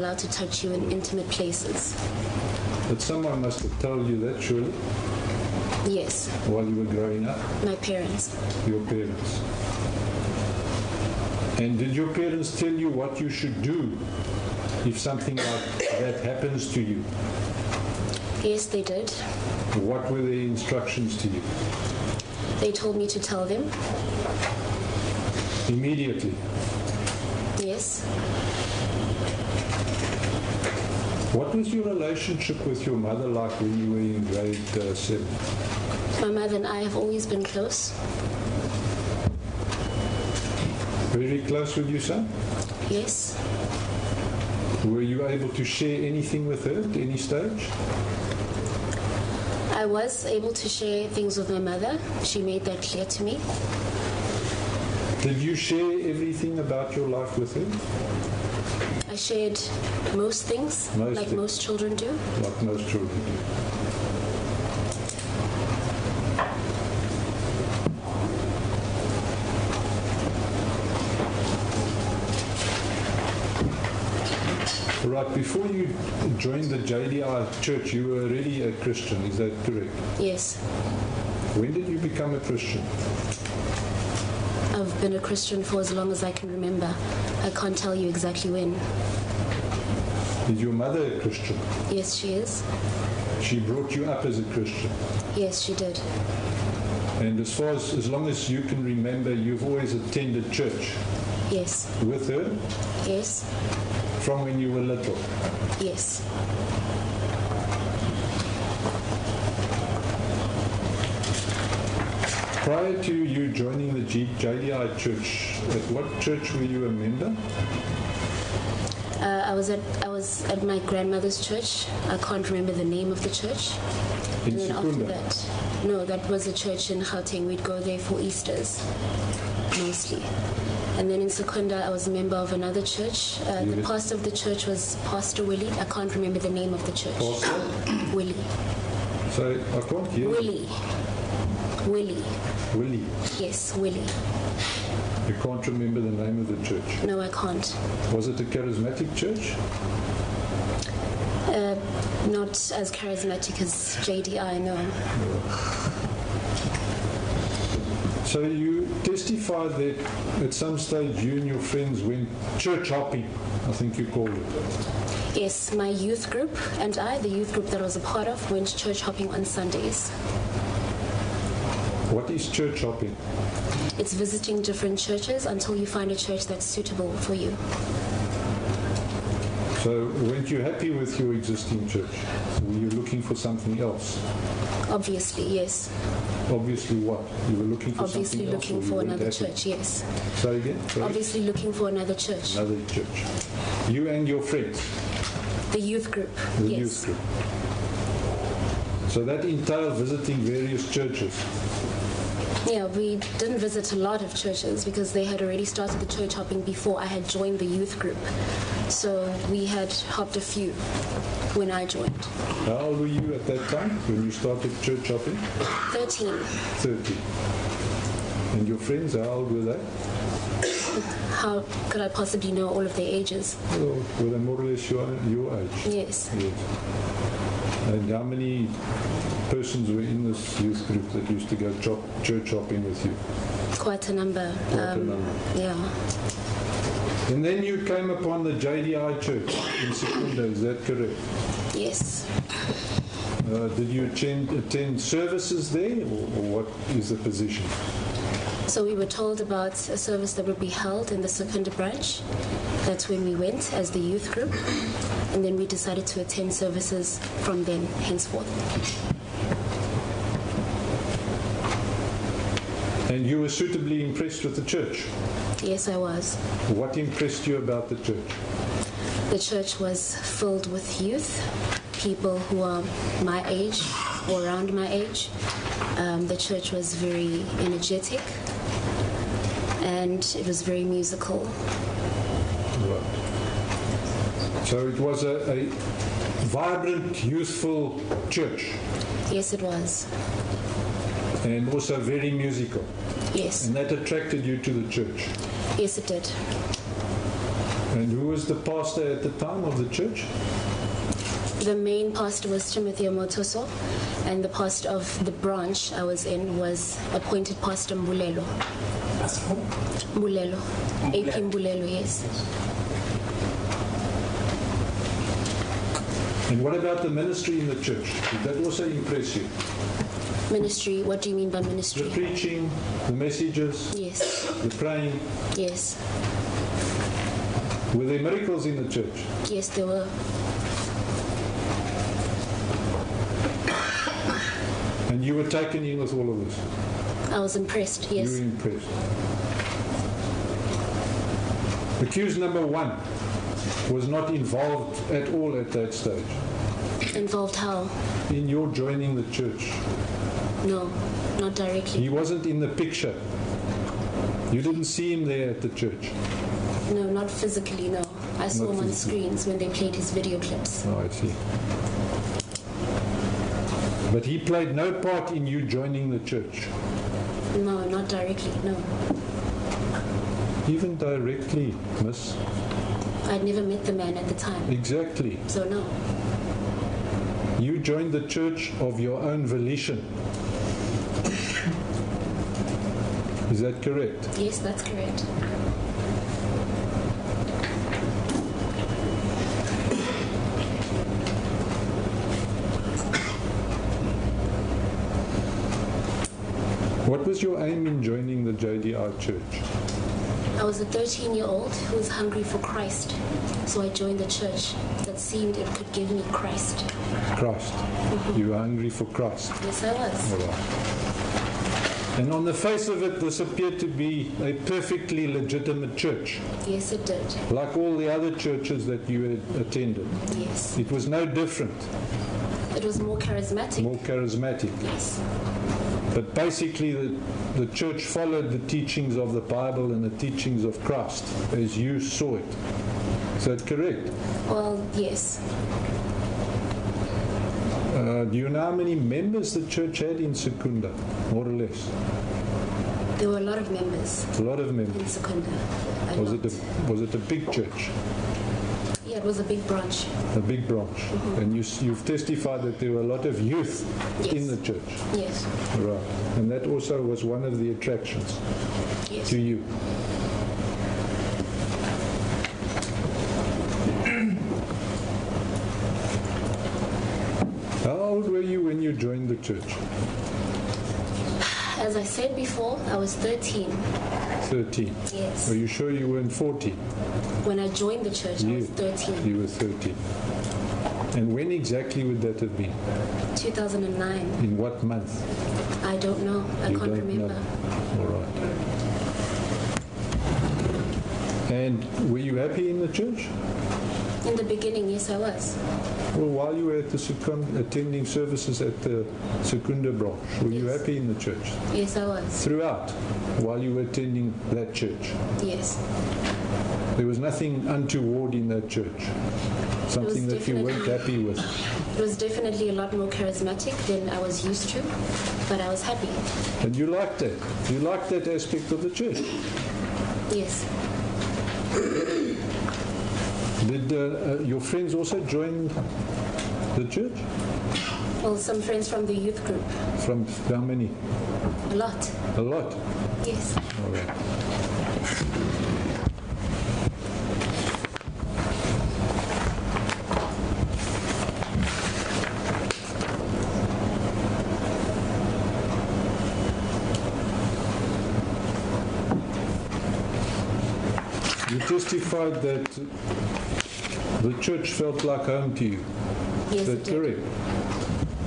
allowed to touch you in intimate places. But someone must have told you that, surely? Yes. While you were growing up? My parents. Your parents. And did your parents tell you what you should do if something like that happens to you? Yes, they did. What were their instructions to you? They told me to tell them. Immediately? Yes. What was your relationship with your mother like when you were in grade 7? My mother and I have always been close. Very close with you, son? Yes. Were you able to share anything with her at any stage? I was able to share things with my mother. She made that clear to me. Did you share everything about your life with her? I shared most things, most children do. Like most children do. Right, before you joined the JDI church, you were already a Christian, is that correct? Yes. When did you become a Christian? I've been a Christian for as long as I can remember. I can't tell you exactly when. Is your mother a Christian? Yes, she is. She brought you up as a Christian? Yes, she did. And as long as you can remember, you've always attended church? Yes. With her? Yes. From when you were little? Yes. Prior to you joining the JDI church, at what church were you a member? I was at my grandmother's church. I can't remember the name of the church. In and then Secunda? after that, no, that was a church in Gauteng. We'd go there for Easters, mostly. And then in Secunda, I was a member of another church. The pastor of the church was Pastor Willie. I can't remember the name of the church. Pastor? Willie. So I can't hear Willie. Willie. Willie? Yes, Willie. You can't remember the name of the church? No, I can't. Was it a charismatic church? Not as charismatic as JDI, no. So you testified that at some stage you and your friends went church hopping, I think you called it. Yes, my youth group and I, the youth group that I was a part of, went church hopping on Sundays. What is church hopping? It's visiting different churches until you find a church that's suitable for you. So weren't you happy with your existing church? Were you looking for something else? Obviously, yes. Obviously what? You were looking for Obviously something else? Obviously looking for another church, yes. Say again? Sorry? Obviously looking for another church. Another church. You and your friends? The youth group, the yes. Youth group. So that entailed visiting various churches? Yeah, we didn't visit a lot of churches because they had already started the church hopping before I had joined the youth group. So we had hopped a few when I joined. How old were you at that time when you started church hopping? 13. 13. And your friends, how old were they? How could I possibly know all of their ages? Well, were they more or less your age? Yes. Yes. And how many persons were in this youth group that used to go church hopping with you? Quite a number. Quite a number. Yeah. And then you came upon the JDI church in Secunda, is that correct? Yes. Did you attend services there, or what is the position? So we were told about a service that would be held in the Secunda branch. That's when we went as the youth group. And then we decided to attend services from then, henceforth. And you were suitably impressed with the church? Yes, I was. What impressed you about the church? The church was filled with youth, people who are my age or around my age. The church was very energetic and it was very musical. Right. So it was a vibrant, youthful church? Yes, it was. And also very musical? Yes. And that attracted you to the church? Yes, it did. And who was the pastor at the time of the church? The main pastor was Timothy Omotoso, and the pastor of the branch I was in was appointed Pastor Mbulelo. Pastor? Mbulelo. AP Mbulelo, yes. And what about the ministry in the church? Did that also impress you? Ministry, what do you mean by The ministry? preaching, the messages, Yes, the praying. yes, Were there miracles in the church? yes, there were. And you were taken in with all of this? I was impressed, You yes. were impressed. Accused number 1 was not involved at all at that stage Involved how? in your joining the church. No, not directly. He wasn't in the picture. You didn't see him there at the church. No, not physically, no. I saw Not him on physically. screens when they played his video clips. Oh, I see. But he played no part in you joining the church. No, not directly, no. Even directly, miss. I'd never met the man at the time, Exactly. so no. You joined the church of your own volition. Is that correct? Yes, that's correct. What was your aim in joining the JDI church? I was a 13-year-old who was hungry for Christ, so I joined the church that seemed it could give me Christ. Christ. You were hungry for Christ. Yes, I was. All right. And on the face of it, this appeared to be a perfectly legitimate church, Yes, it did. like all the other churches that you had attended. Yes. It was no different, It was more charismatic. more charismatic. Yes. But basically, the church followed the teachings of the Bible and the teachings of Christ as you saw it. Is that correct? Well, yes. Do you know how many members the church had in Secunda, more or less? There were a lot of members A lot of in members. Secunda. Was it a big church, Yeah, it was a big branch. a big branch? And you've testified that there were a lot of youth in Yes. the church. Yes. Right. And that also was one of the attractions Yes. to you. How old were you when you joined the church? As I said before, I was 13. 13. Yes. Are you sure you weren't 14? When I joined the church, I was 13. You were 13. And when exactly would that have been? 2009. In what month? I don't know. I You can't don't remember. know. All right. And were you happy in the church? In the beginning, yes, I was. Well, while you were at the attending services at the Secunda branch, were you Yes. happy in the church? Yes, I was. Throughout, while you were attending that church? Yes. There was nothing untoward in that church? Something that you weren't happy with? It was definitely a lot more charismatic than I was used to, but I was happy. And you liked that? You liked that aspect of the church? Yes. Did your friends also join the church? Well, some friends from the youth group. From how many? A lot. A lot? Yes. All right. You testified that the church felt like home to you. Yes, Is it that did. correct?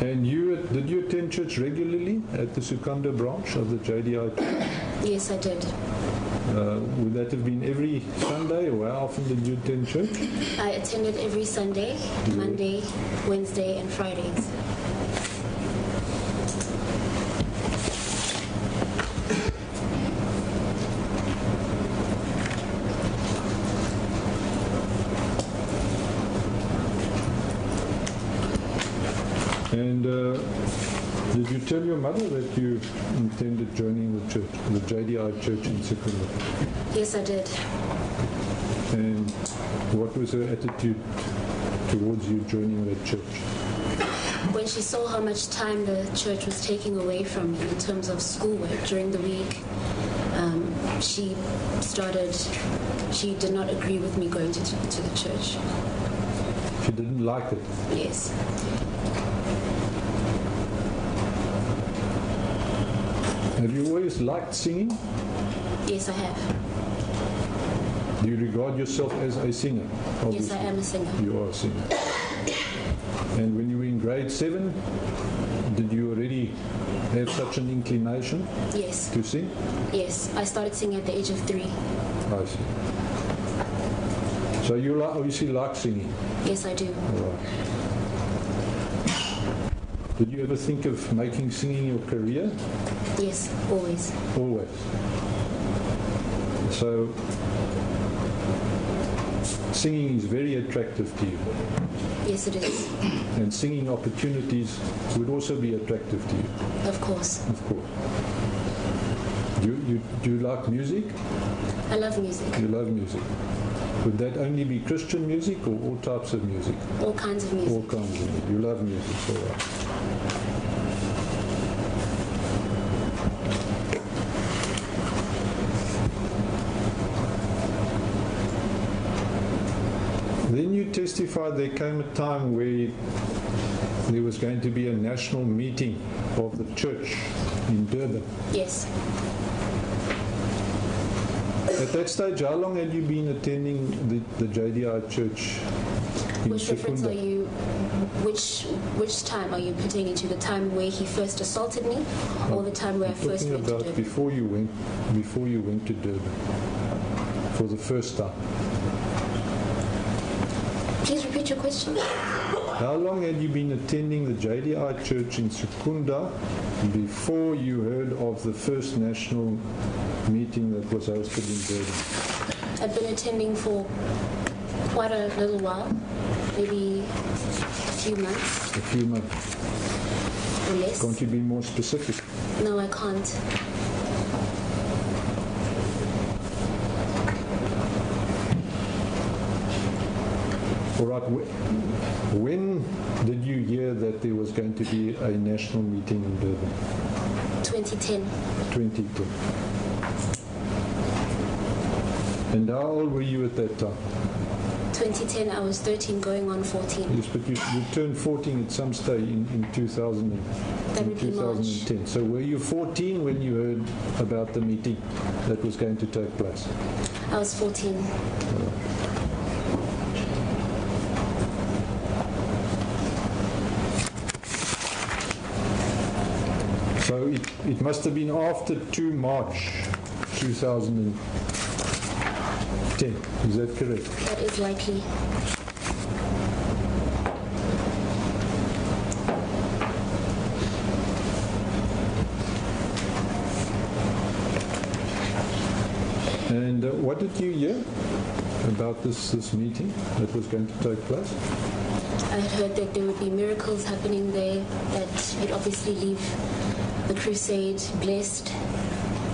And did you attend church regularly at the Secunda branch of the JDI church? Yes, I did. Would that have been every Sunday, or how often did you attend church? I attended every Sunday, Monday, Wednesday, and Fridays. And did you tell your mother that you intended joining the church, the JDI church in Secunda? Yes, I did. And what was her attitude towards you joining that church? When she saw how much time the church was taking away from me in terms of schoolwork during the week, she did not agree with me going to the church. She didn't like it? Yes. Have you always liked singing? Yes, I have. Do you regard yourself as a singer? Obviously. Yes, I am a singer. You are a singer. And when you were in grade 7, did you already have such an inclination Yes. to sing? Yes, I started singing at the age of 3. I see. So you obviously like singing? Yes, I do. All right. Did you ever think of making singing your career? Yes, always. Always. So singing is very attractive to you. Yes, it is. And singing opportunities would also be attractive to you. Of course. Of course. Do you like music? I love music. You love music. Would that only be Christian music or all types of music? All kinds of music. All kinds of music. You love music, all right. Then you testified there came a time where there was going to be a national meeting of the church in Durban. Yes. At that stage, how long had you been attending the JDI church in Which reference Secunda? are you? Which time are you pertaining to? The time where he first assaulted me, or the time where I first Talking went to about Durban? before you went to Durban for the first time. Please repeat your question. How long had you been attending the JDI church in Secunda before you heard of the first national meeting that was hosted in Durban? I've been attending for quite a little while, maybe a few months A few months. or less. Can't you be more specific? No, I can't. All right. When did you hear that there was going to be a national meeting in Durban? 2010. 2010. And how old were you at that time? 2010, I was 13 going on 14. Yes, but you turned 14 at some stage in 2000 That would be 2010. So were you 14 when you heard about the meeting that was going to take place? I was 14. So it must have been after 2 March 2010. Is that correct? That is likely. And what did you hear about this meeting that was going to take place? I had heard that there would be miracles happening there, that you'd obviously leave the crusade blessed,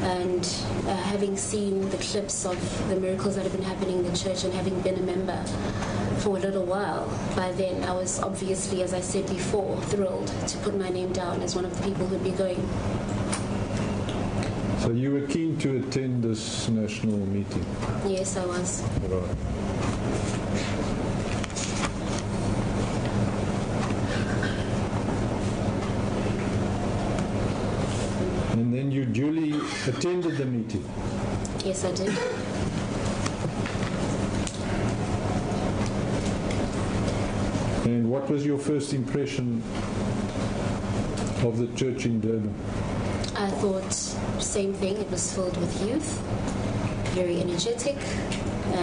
and having seen the clips of the miracles that have been happening in the church and having been a member for a little while, by then I was obviously, as I said before, thrilled to put my name down as one of the people who'd be going. So you were keen to attend this national meeting? Yes, I was. Right. And then you duly attended the meeting? Yes, I did. And what was your first impression of the church in Durban? I thought same thing. It was filled with youth, very energetic,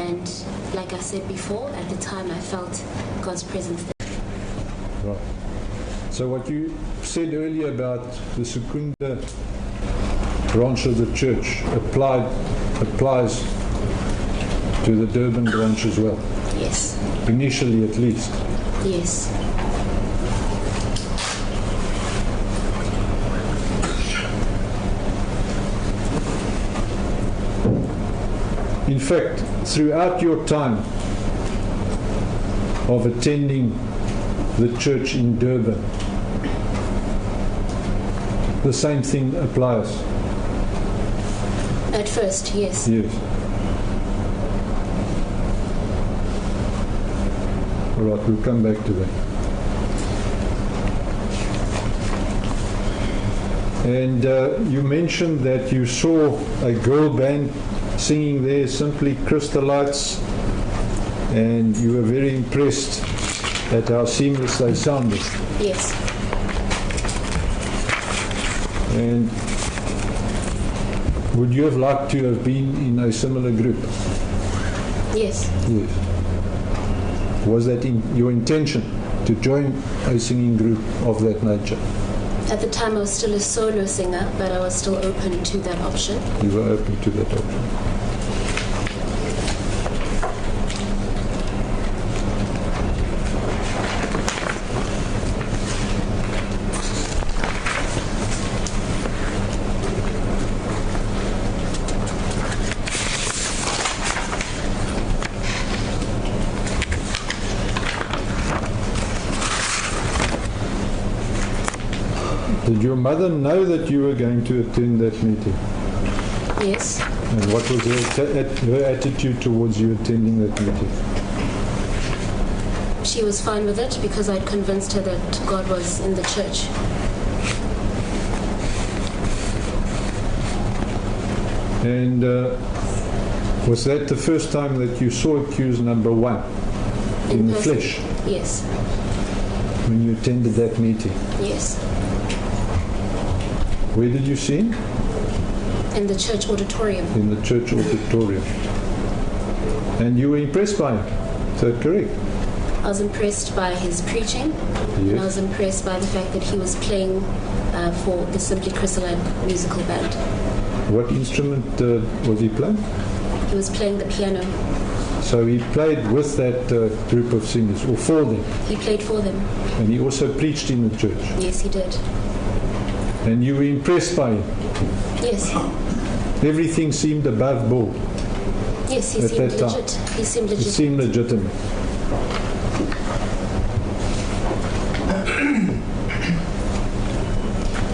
and like I said before, at the time I felt God's presence there. Right. So what you said earlier about the Secunda branch of the church applies to the Durban branch as well, Yes, initially at least. yes. in fact, throughout your time of attending the church in Durban, the same thing applies? At first, yes. Yes. All right, we'll come back to that. And you mentioned that you saw a girl band singing there, Simply Crystalites, and you were very impressed at how seamless they sounded. Yes. And would you have liked to have been in a similar group? Yes. Yes. Was that your intention to join a singing group of that nature? At the time, I was still a solo singer, but I was still open to that option. You were open to that option. Did your mother know that you were going to attend that meeting? Yes. And what was her attitude towards you attending that meeting? She was fine with it because I'd convinced her that God was in the church. And was that the first time that you saw accused number one in the person. flesh Yes. when you attended that meeting? Yes. Where did you see him? In the church auditorium. In the church auditorium. And you were impressed by him, is that correct? I was impressed by his preaching, Yes. and I was impressed by the fact that he was playing for the Simply Crystalline musical band. What instrument was he playing? He was playing the piano. So he played with that group of singers, or for them, He played for them. and he also preached in the church. Yes, he did. And you were impressed by him. Yes. Everything seemed above board. Yes, he At seemed that time. legit. He seemed It legit. seemed legitimate.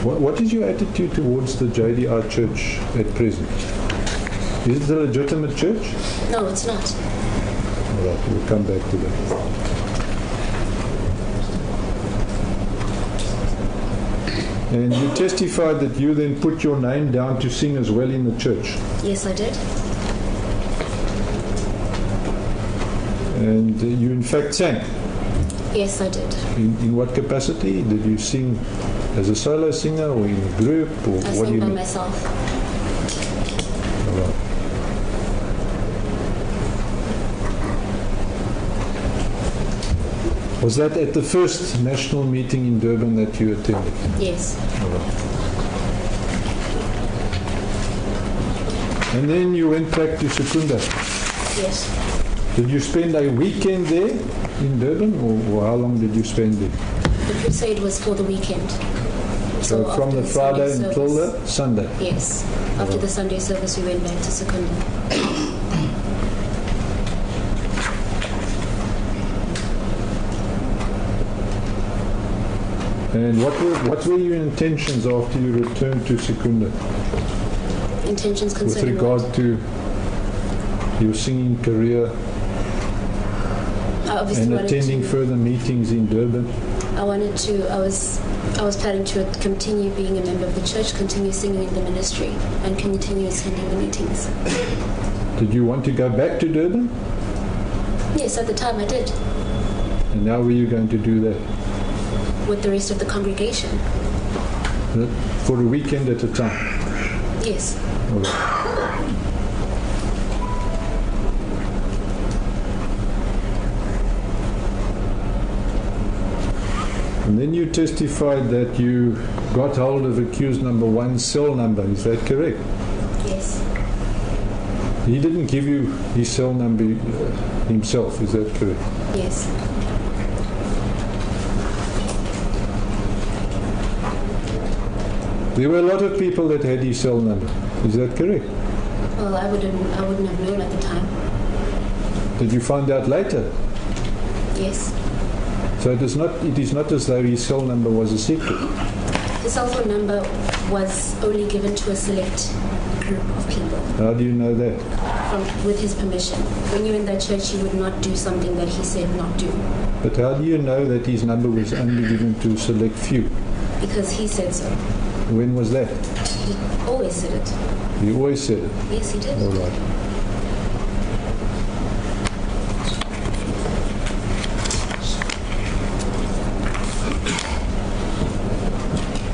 What is your attitude towards the JDI church at present? Is it a legitimate church? No, it's not. All right, we'll come back to that. And you testified that you then put your name down to sing as well in the church. Yes, I did. And you in fact sang. Yes, I did. In what capacity? Did you sing as a solo singer or in a group? Or I what do sang you by mean? myself. All right. Was that at the first national meeting in Durban that you attended? Yes. All right. And then you went back to Secunda. Yes. Did you spend a weekend there in Durban, or how long did you spend there? The crusade was for the weekend. So from after the Friday Sunday until service- the Sunday? Yes. After the Sunday service, we went back to Secunda. And what were your intentions after you returned to Secunda Intentions with concerning regard what? to your singing career I obviously and wanted attending to, further meetings in Durban? I was planning to continue being a member of the church, continue singing in the ministry, and continue attending the meetings. Did you want to go back to Durban? Yes, at the time I did, And now were you going to do that? with the rest of the congregation. For a weekend at a time? Yes. All right. And then you testified that you got hold of accused number one's cell number. Is that correct? Yes. He didn't give you his cell number himself. Is that correct? Yes. There were a lot of people that had his cell number. Is that correct? Well, I wouldn't have known at the time. Did you find out later? Yes. So it is not as though his cell number was a secret. His cell phone number was only given to a select group of people. How do you know that? With his permission. When you're in that church, you would not do something that he said not do. But how do you know that his number was only given to a select few? Because he said so. When was that? He always said it. He always said it? Yes, he did. All right.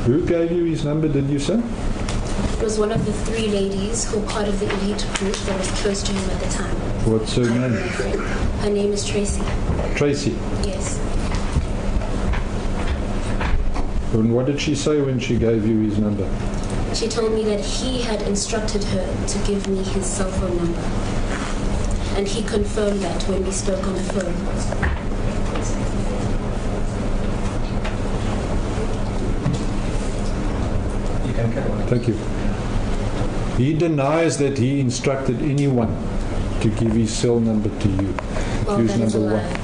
Who gave you his number, did you say? It was one of the 3 ladies who were part of the elite group that was close to him at the time. What's her name? Her name is Tracy. Tracy. Yes. And what did she say when she gave you his number? She told me that he had instructed her to give me his cell phone number. And he confirmed that when we spoke on the phone. Thank you. He denies that he instructed anyone to give his cell number to you. Well, Accused that is a number lie. 1.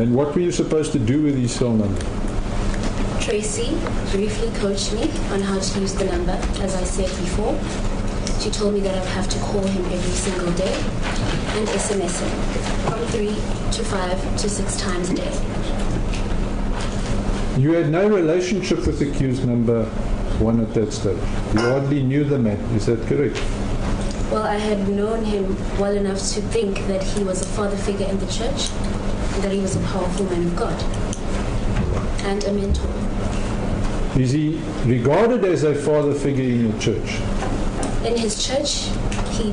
And what were you supposed to do with his cell number? Tracy briefly coached me on how to use the number, as I said before. She told me that I would have to call him every single day and SMS him from 3 to 5 to 6 times a day. You had no relationship with accused number 1 at that stage. You hardly knew the man. Is that correct? Well, I had known him well enough to think that he was a father figure in the church and that he was a powerful man of God and a mentor. Is he regarded as a father figure in the church? In his church, he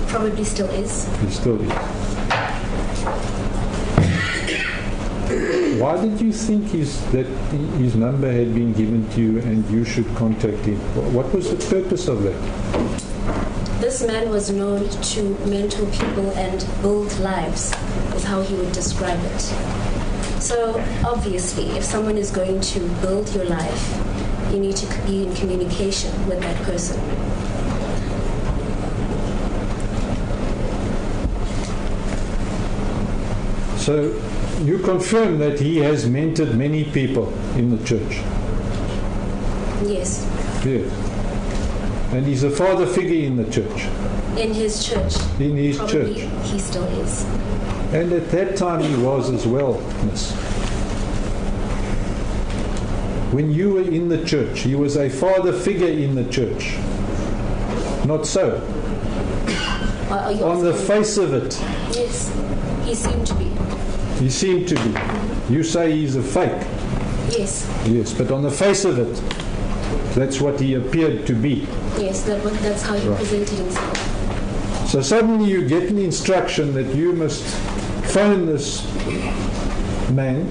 probably still is. He still is. Why did you think that his number had been given to you and you should contact him? What was the purpose of that? This man was known to mentor people and build lives, is how he would describe it. So obviously, if someone is going to build your life, you need to be in communication with that person. So you confirm that he has mentored many people in the church? Yes. Yes. And he's a father figure in the church? In his church. In his probably church. He still is. And at that time he was as well, miss. When you were in the church, he was a father figure in the church. Not so. Are you On the asking- face of it, Yes. He seemed to be. he seemed to be. You say he's a fake. Yes. Yes, but on the face of it, that's what he appeared to be. Yes, that's how he Right. presented himself. So suddenly you get an instruction that you must phone this man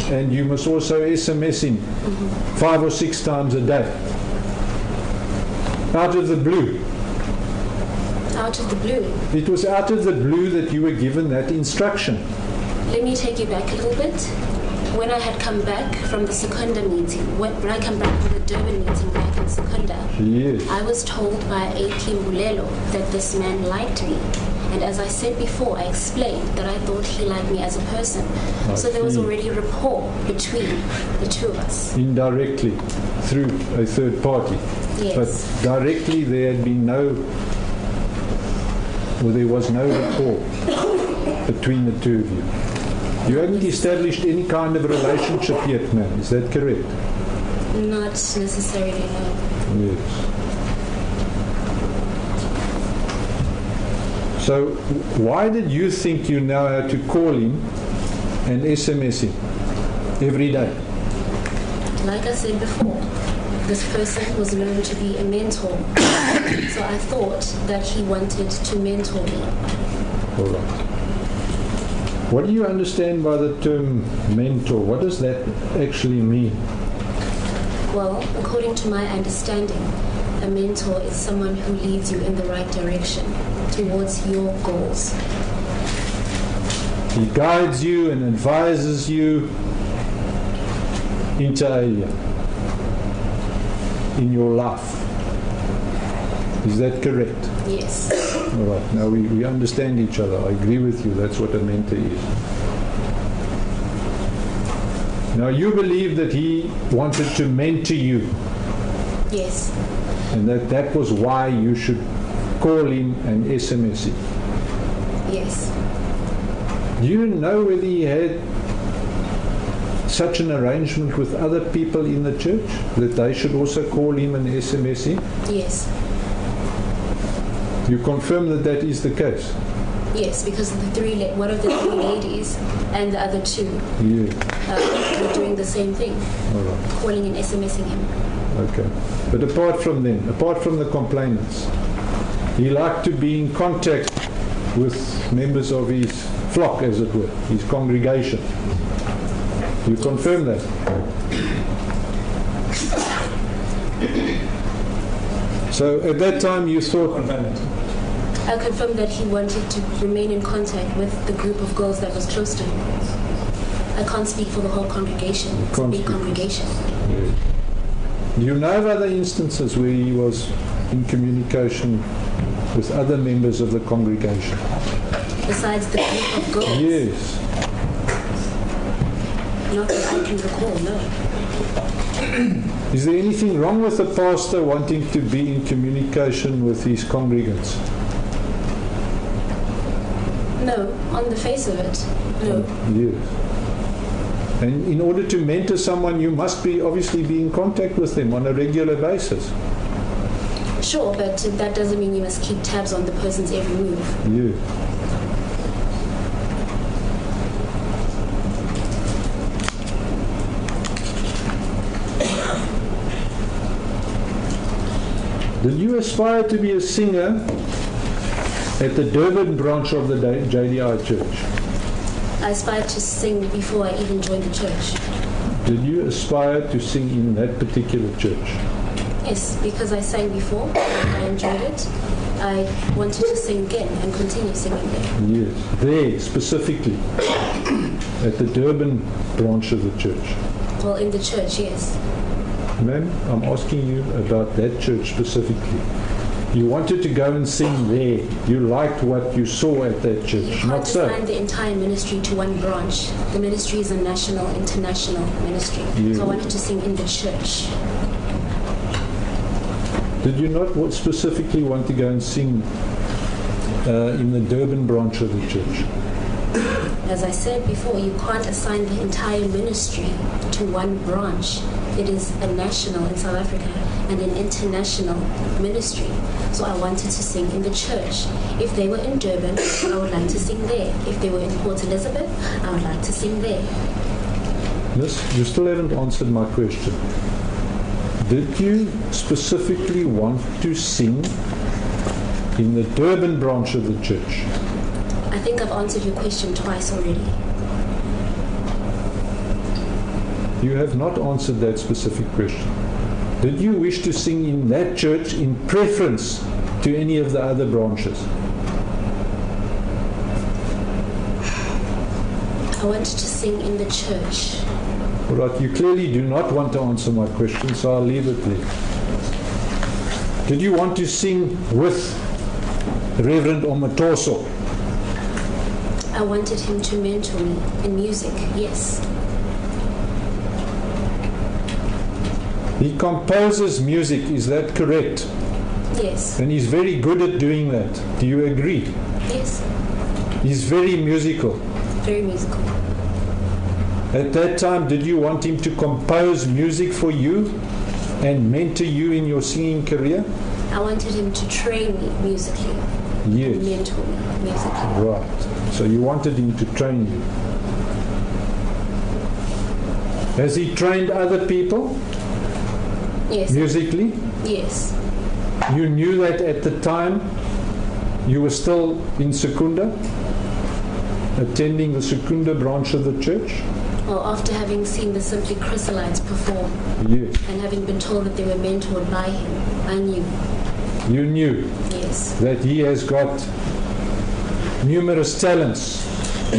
and you must also SMS him 5 or 6 times a day. Out of the blue. Out of the blue. It was out of the blue that you were given that instruction. Let me take you back a little bit. When I had come back from the Secunda meeting, when I come back from the Durban meeting back in Secunda, Yes. I was told by AP Mbulelo that this man liked me. And as I said before, I explained that I thought he liked me as a person. So there was see. already rapport between the two of us. Indirectly, through a third party. Yes. But directly there had been there was no rapport between the two of you. You hadn't established any kind of relationship yet, ma'am. Is that correct? Not necessarily, no. Yes. So why did you think you now had to call him and SMS him every day? Like I said before, this person was known to be a mentor. So I thought that he wanted to mentor me. All right. What do you understand by the term mentor? What does that actually mean? Well, according to my understanding, a mentor is someone who leads you in the right direction towards your goals. He guides you and advises you inter alia in your life. Is that correct? Yes. All right. Now we understand each other. I agree with you. That's what a mentor is. Now you believe that he wanted to mentor you. Yes. And that was why you should call him and SMS him. Yes. Do you know whether he had such an arrangement with other people in the church that they should also call him and SMS him? Yes. You confirm that that is the case? Yes, because one of the three ladies and the other two were doing the same thing. All right. Calling and SMSing him. Okay. But apart from them, apart from the complainants, he liked to be in contact with members of his flock, as it were, his congregation. You confirm that? So at that time you thought... I confirmed that he wanted to remain in contact with the group of girls that was close to him. I can't speak for the whole congregation. It's a big congregation. Yeah. Do you know of other instances where he was in communication with other members of the congregation? Besides the group of girls? Yes. Not that I can recall, no. Is there anything wrong with the pastor wanting to be in communication with his congregants? No, on the face of it, no. Yes. And in order to mentor someone, you must obviously be in contact with them on a regular basis. Sure, but that doesn't mean you must keep tabs on the person's every move. Yeah. Did you aspire to be a singer at the Durban branch of the JDI church? I aspired to sing before I even joined the church. Did you aspire to sing in that particular church? Yes, because I sang before, I enjoyed it. I wanted to sing again and continue singing there. Yes, there specifically, at the Durban branch of the church. Well, in the church, yes. Ma'am, I'm asking you about that church specifically. You wanted to go and sing there. You liked what you saw at that church. You can't assign the entire ministry to one branch. The ministry is a national, international ministry. Yeah. So I wanted to sing in the church. Did you not specifically want to go and sing in the Durban branch of the church? As I said before, you can't assign the entire ministry to one branch. It is a national in South Africa and an international ministry. So I wanted to sing in the church. If they were in Durban, I would like to sing there. If they were in Port Elizabeth, I would like to sing there. Miss, you still haven't answered my question. Did you specifically want to sing in the Durban branch of the church? I think I've answered your question twice already. You have not answered that specific question. Did you wish to sing in that church in preference to any of the other branches? I wanted to sing in the church. All right, you clearly do not want to answer my question, so I'll leave it there. Did you want to sing with Reverend Omotoso? I wanted him to mentor me in music, yes. He composes music, is that correct? Yes. And he's very good at doing that. Do you agree? Yes. He's very musical. Very musical. At that time, did you want him to compose music for you and mentor you in your singing career? I wanted him to train me musically. Yes. And mentor me musically. Right. So you wanted him to train you. Has he trained other people? Yes. Musically? Yes. You knew that at the time you were still in Secunda, attending the Secunda branch of the church? Well, after having seen the Simply Chrysalites perform, Yes. and having been told that they were mentored by him, I knew. You knew Yes. that he has got numerous talents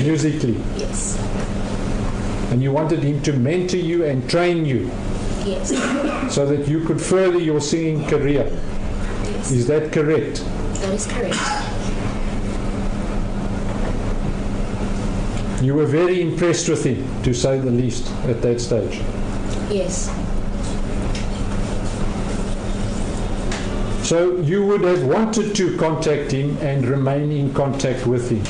musically. Yes. And you wanted him to mentor you and train you Yes. so that you could further your singing career. Yes. Is that correct? That is correct. You were very impressed with him, to say the least, at that stage. Yes. So you would have wanted to contact him and remain in contact with him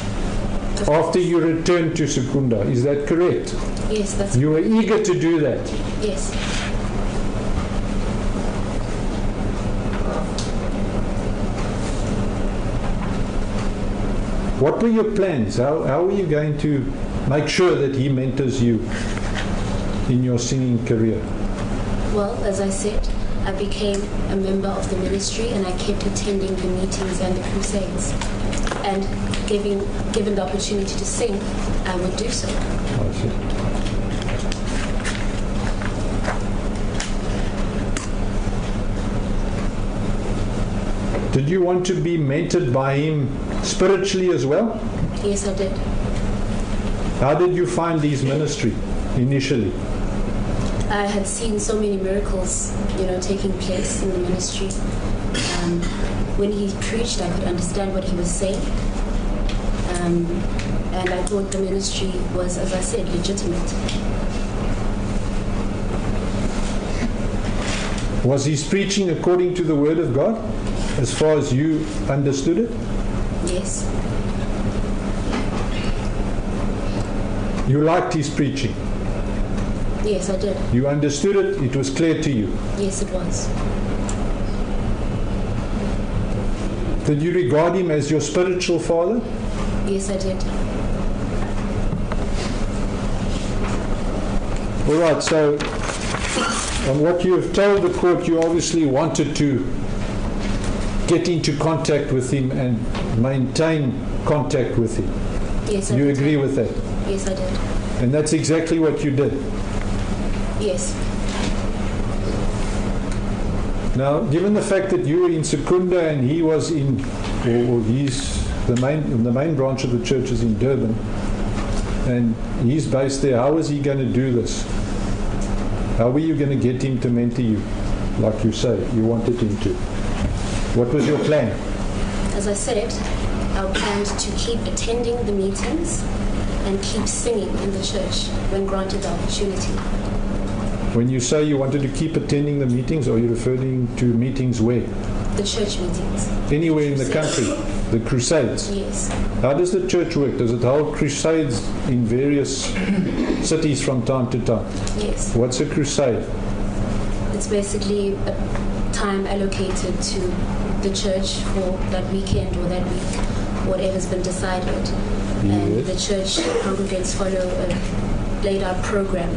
after you returned to Secunda. Is that correct? Yes, that's You were eager to do that. yes. What were your plans? How were you going to make sure that he mentors you in your singing career? Well, as I said, I became a member of the ministry and I kept attending the meetings and the crusades. And given the opportunity to sing, I would do so. I see. Did you want to be mentored by him spiritually as well? Yes, I did. How did you find his ministry initially? I had seen so many miracles, taking place in the ministry. When he preached, I could understand what he was saying. And I thought the ministry was, as I said, legitimate. Was his preaching according to the Word of God, as far as you understood it? Yes. You liked his preaching? Yes, I did. You understood it? It was clear to you? Yes, it was. Did you regard him as your spiritual father? Yes, I did. All right, so on what you have told the court, you obviously wanted to get into contact with him and maintain contact with him. Yes, I You did. agree with that? Yes, I did. And that's exactly what you did. Yes. Now, given the fact that you were in Secunda and he was in, or he's the main branch of the church is in Durban, and he's based there, how was he going to do this? How were you going to get him to mentor you, like you say you wanted him to? What was your plan? As I said, I planned to keep attending the meetings and keep singing in the church when granted the opportunity. When you say you wanted to keep attending the meetings, are you referring to meetings where? The church meetings. Anywhere in the country? The crusades? Yes. How does the church work? Does it hold crusades in various cities from time to time? Yes. What's a crusade? It's basically a time allocated to the church for that weekend or that week, whatever's been decided. And Yes. the church congregants follow a laid out program.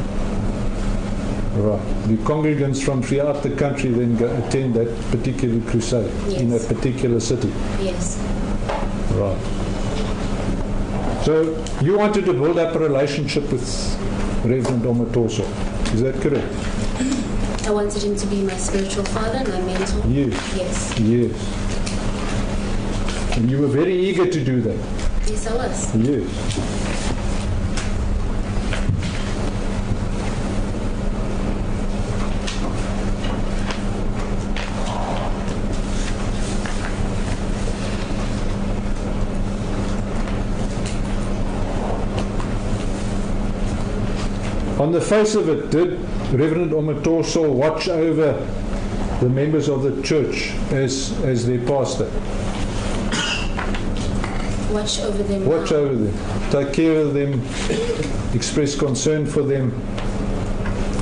Right. The congregants from throughout the country then go attend that particular crusade in a Yes. particular city. Yes. Right. So you wanted to build up a relationship with Reverend Omotoso. Is that correct? I wanted him to be my spiritual father, my mentor. Yes. Yes. Yes. And you were very eager to do that. Yes, I was. Yes. On the face of it, did Reverend Omotoso watch over the members of the church as their pastor? Watch over them. Watch over them, take care of them, express concern for them,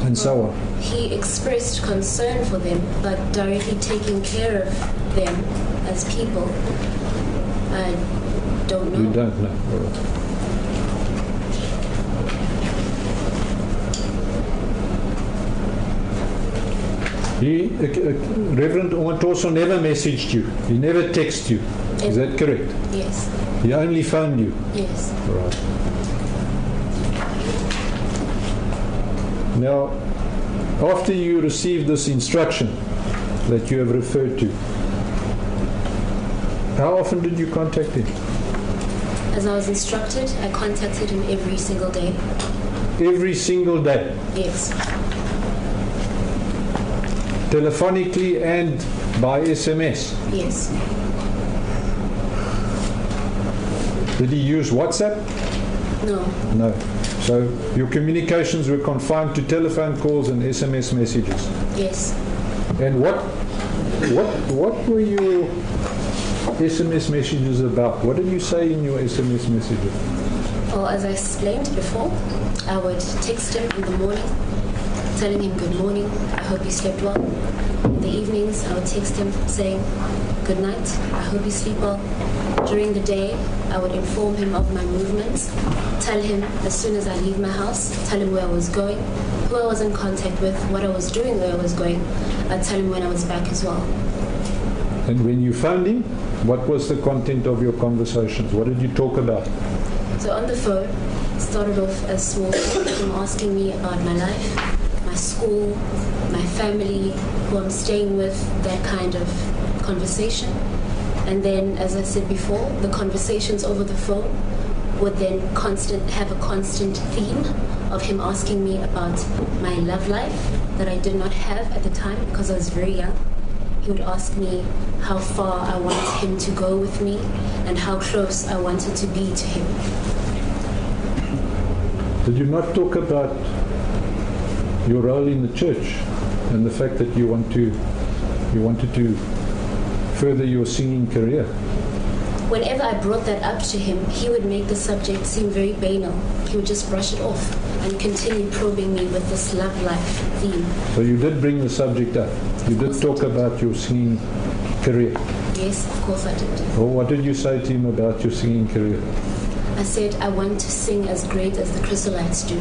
and so on. He expressed concern for them, but directly taking care of them as people, I don't know. You don't know. All right. Reverend Omotoso never messaged you. He never texted you. Is that correct? Yes. He only phoned you. Yes. Right. Now, after you received this instruction that you have referred to, how often did you contact him? As I was instructed, I contacted him every single day. Every single day? Yes. Telephonically and by SMS? Yes. Did he use WhatsApp? No. No. So your communications were confined to telephone calls and SMS messages? Yes. And what were your SMS messages about? What did you say in your SMS messages? Well, as I explained before, I would text him in the morning, telling him good morning, I hope you slept well. In the evenings, I would text him saying good night, I hope you sleep well. During the day, I would inform him of my movements, tell him as soon as I leave my house, tell him where I was going, who I was in contact with, what I was doing where I was going. I'd tell him when I was back as well. And when you found him, what was the content of your conversations? What did you talk about? So on the phone, it started off as small, him asking me about my life, my school, my family, who I'm staying with, that kind of conversation. And then, as I said before, the conversations over the phone would then have a constant theme of him asking me about my love life that I did not have at the time because I was very young. He would ask me how far I wanted him to go with me and how close I wanted to be to him. Did you not talk about your role in the church and the fact that you wanted to further your singing career? Whenever I brought that up to him, he would make the subject seem very banal. He would just brush it off and continue probing me with this love life theme. So you did bring the subject up. You did talk about your singing career. Yes, of course I did. Well, what did you say to him about your singing career? I said, I want to sing as great as the Chrysolites do.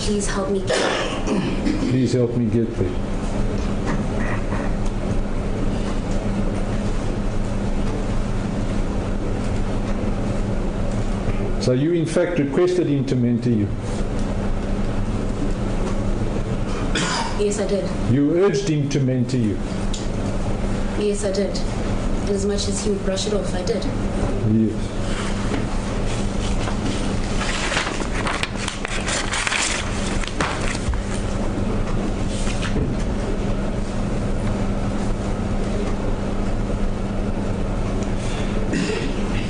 Please help me get there. Please help me get there. So you in fact requested him to mentor you? Yes, I did. You urged him to mentor you? Yes, I did. As much as he would brush it off, I did. Yes.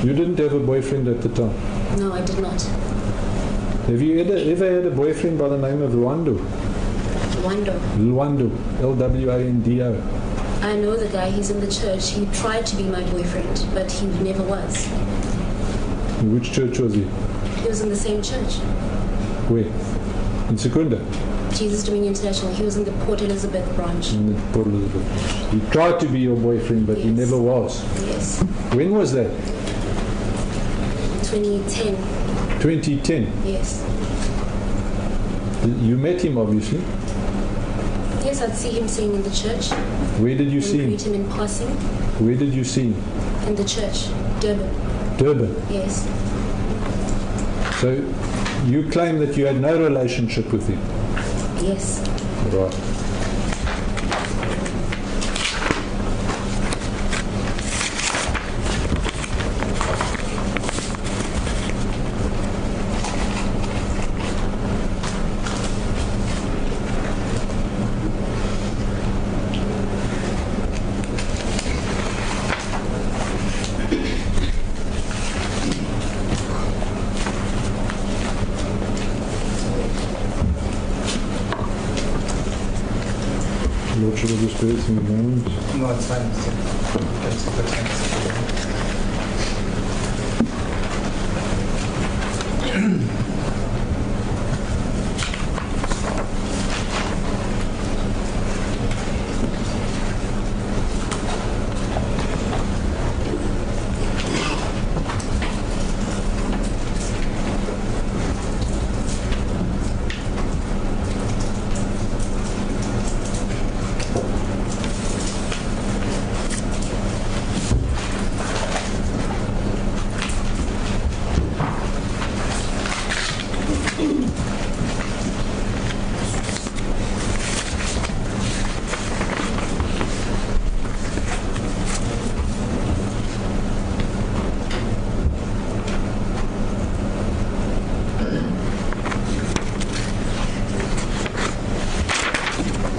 You didn't have a boyfriend at the time? No, I did not. Have you ever had a boyfriend by the name of Lwando? Lwando? Lwando. L-W-A-N-D-O. I know the guy, he's in the church. He tried to be my boyfriend, but he never was. In which church was he? He was in the same church. Where? In Secunda? Jesus Dominion International. He was in the Port Elizabeth branch. In the Port Elizabeth. He tried to be your boyfriend, but he Yes. never was. Yes. When was that? 2010. 2010. Yes. You met him, obviously. Yes, I'd see him singing in the church. Where did you and see him? greet him in passing. Where did you see him? In the church. Durban. Durban. Yes. So you claim that you had no relationship with him? Yes. Right. Lordship of the Spirit in the moment. No, it's fine. That's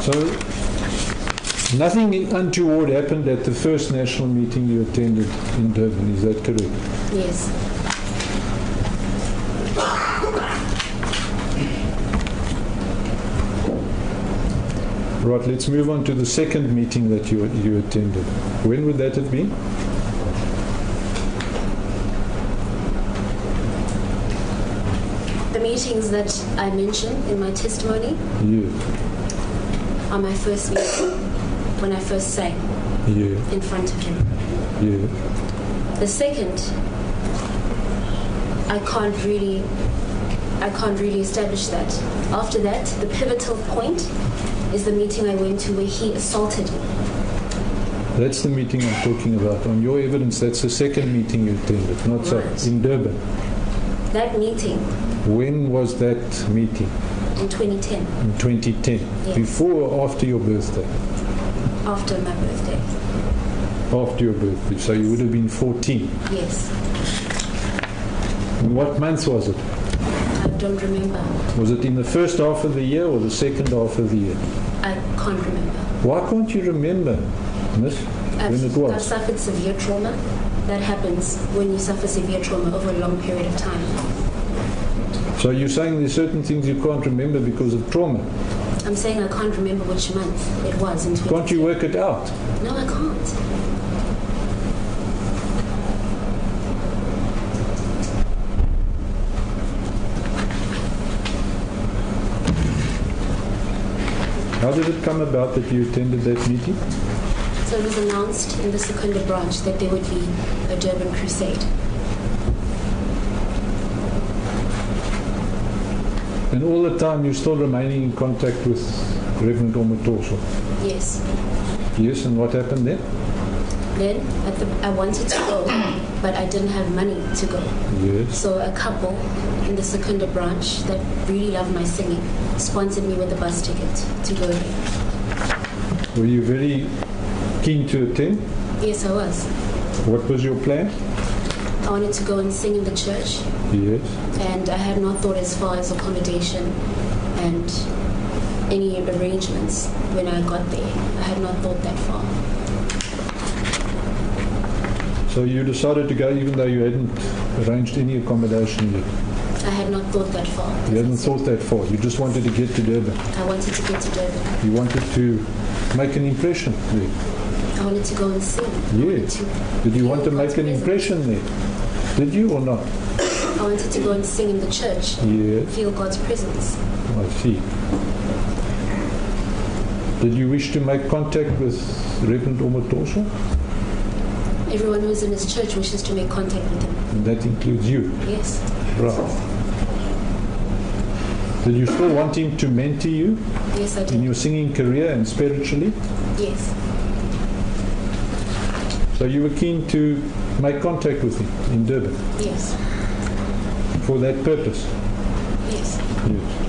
So, nothing untoward happened at the first national meeting you attended in Durban, is that correct? Yes. Right, let's move on to the second meeting that you attended. When would that have been? The meetings that I mentioned in my testimony Yeah. are my first meeting when I first sang Yeah. in front of him. Yeah. The second, I can't really establish that. After that, the pivotal point is the meeting I went to where he assaulted me. That's the meeting I'm talking about. On your evidence, that's the second meeting you attended, not so. Right. In Durban. That meeting When was that meeting? in 2010, In 2010. Yes. Before or after your birthday? after my birthday. After your birthday. So you would have been 14. Yes. In what month was it? I don't remember. Was it in the first half of the year or the second half of the year? I can't remember. Why can't you remember, miss, when it I've was? suffered severe trauma. That happens when you suffer severe trauma over a long period of time. So you're saying there's certain things you can't remember because of trauma. I'm saying I can't remember which month it was in 2010. Can't you work it out? No, I can't. How did it come about that you attended that meeting? So it was announced in the Secunda branch that there would be a Durban crusade. And all the time you're still remaining in contact with Reverend Omotoso. Yes. Yes, and what happened then? Then I wanted to go, but I didn't have money to go. Yes. So a couple in the Secunda branch that really loved my singing sponsored me with a bus ticket to go there. Were you very keen to attend? Yes, I was. What was your plan? I wanted to go and sing in the church, Yes. and I had not thought as far as accommodation and any arrangements when I got there. I had not thought that far. So you decided to go even though you hadn't arranged any accommodation yet? I had not thought that far. You hadn't thought that far. You just wanted to get to Durban. I wanted to get to Durban. You wanted to make an impression there. I wanted to go and sing. Yes. Did you want to make an impression there? Did you or not? I wanted to go and sing in the church. Yes. Feel God's presence. I see. Did you wish to make contact with Reverend Omotoso? Everyone who is in his church wishes to make contact with him. And that includes you. Yes. Right. Did you still want him to mentor you Yes, I in did. your singing career and spiritually? Yes. So you were keen to make contact with him in Durban Yes. for that purpose? Yes. Yes.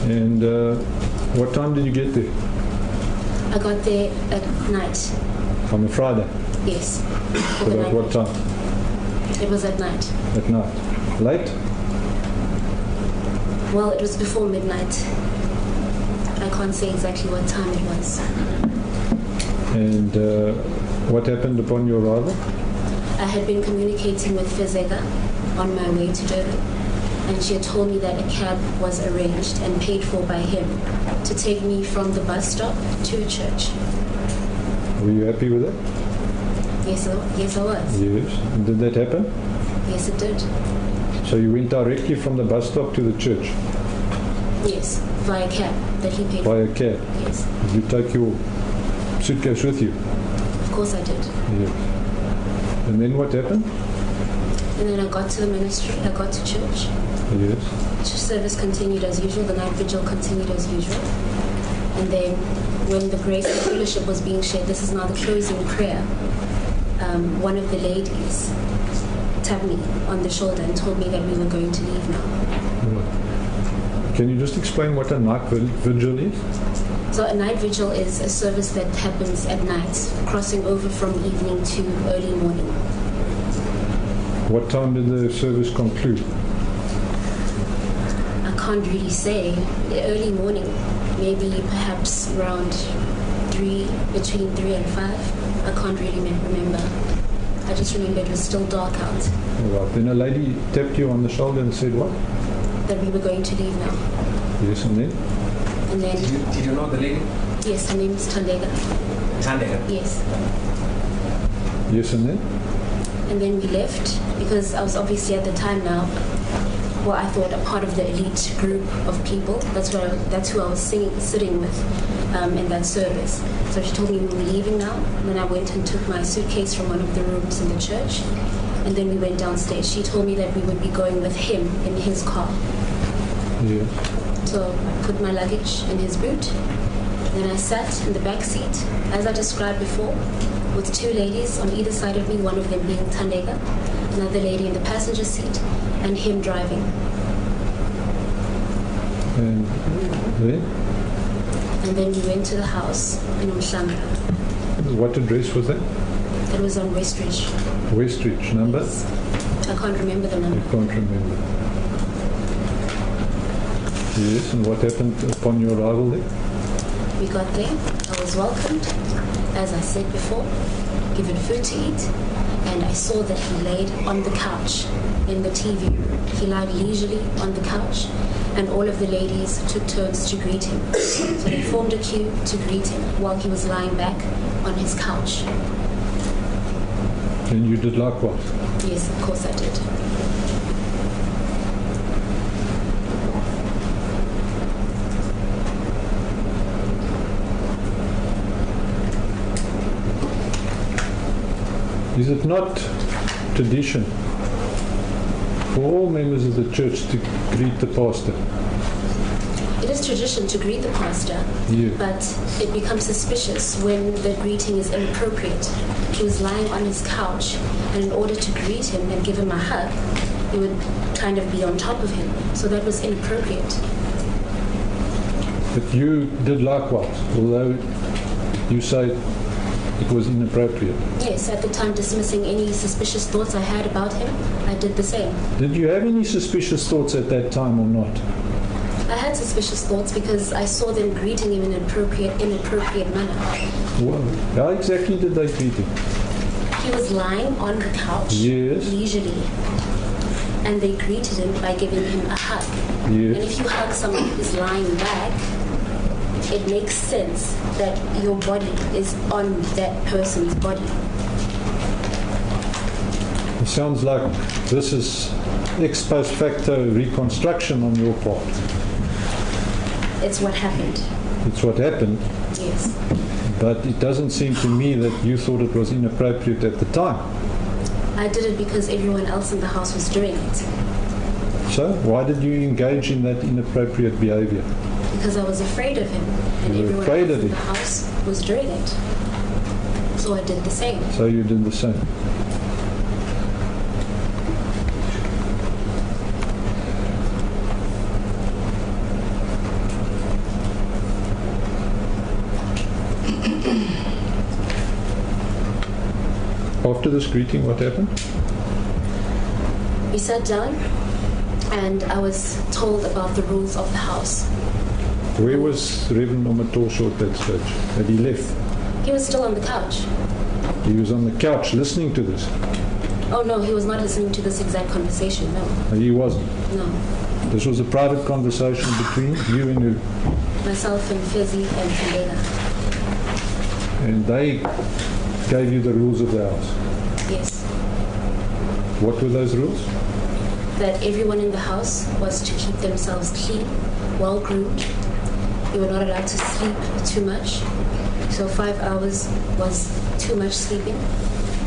And what time did you get there? I got there at night. On a Friday? Yes. For the About night. what time? It was at night. At night? Late? Well, it was before midnight. I can't say exactly what time it was. And what happened upon your arrival? I had been communicating with Fezega on my way to Durban, and she had told me that a cab was arranged and paid for by him to take me from the bus stop to a church. Were you happy with it? Yes, I was. Yes. And did that happen? Yes, it did. So you went directly from the bus stop to the church Yes, via cab that he paid by for. a cab? Yes, Did you take your suitcase with you? of course I did. Yes. And then what happened? And then I got to the ministry, I got to church. Yes. Service continued as usual, the night vigil continued as usual. And then when the grace and fellowship was being shared, this is now the closing prayer, one of the ladies tapped me on the shoulder and told me that we were going to leave now. Right. Can you just explain what a night vigil is? So a night vigil is a service that happens at night, crossing over from evening to early morning. What time did the service conclude? I can't really say. Early morning, maybe perhaps around between 3 and 5. I can't really remember. I just remember it was still dark out. All right. Then a lady tapped you on the shoulder and said what? That we were going to leave now. Yes, and then? And then, Did you know the lady? yes, her name is Tandega. Tandega. Yes. Yes, and then? And then we left because I was obviously at the time now, well, I thought a part of the elite group of people. That's who I was sitting with in that service. So she told me we were leaving now. And then I went and took my suitcase from one of the rooms in the church. And then we went downstairs. She told me that we would be going with him in his car. Yes. So I put my luggage in his boot. Then I sat in the back seat, as I described before, with two ladies on either side of me, one of them being Tandega, another lady in the passenger seat, and him driving. And then? And then we went to the house in Umhlanga. What address was that? It was on Westridge. Westridge, number? I can't remember the I number. can't remember. Yes, and what happened upon your arrival there? We got there. I was welcomed, as I said before, given food to eat, and I saw that he laid on the couch in the TV room. He lied leisurely on the couch, and all of the ladies took turns to greet him. So they formed a queue to greet him while he was lying back on his couch. And you did likewise? Yes, of course I did. Is it not tradition for all members of the church to greet the pastor? It is tradition to greet the pastor, Yeah. but it becomes suspicious when the greeting is inappropriate. He was lying on his couch, and in order to greet him and give him a hug, he would kind of be on top of him. So that was inappropriate. But you did likewise, although you say it was inappropriate. Yes, at the time, dismissing any suspicious thoughts I had about him, I did the same. Did you have any suspicious thoughts at that time or not? I had suspicious thoughts because I saw them greeting him in an inappropriate manner. Well, how exactly did they greet him? He was lying on the couch, Yes. leisurely, and they greeted him by giving him a hug. And Yes. if you hug someone who's lying back, it makes sense that your body is on that person's body. It sounds like this is ex post facto reconstruction on your part. It's what happened. It's what happened, Yes. but it doesn't seem to me that you thought it was inappropriate at the time. I did it because everyone else in the house was doing it. So why did you engage in that inappropriate behavior? Because I was afraid of him, and You were everyone afraid else of in him. the house was doing it. So I did the same. So you did the same. After this greeting, what happened? We sat down, and I was told about the rules of the house. Where was Reverend Omotoso at that stage? Had he left? He was still on the couch. He was on the couch listening to this. Oh no, he was not listening to this exact conversation, no. He wasn't. No. This was a private conversation between you and who? Myself and Fizzy and Tandega. And they gave you the rules of the house. Yes. What were those rules? That everyone in the house was to keep themselves clean, well groomed. You were not allowed to sleep too much. So 5 hours was too much sleeping.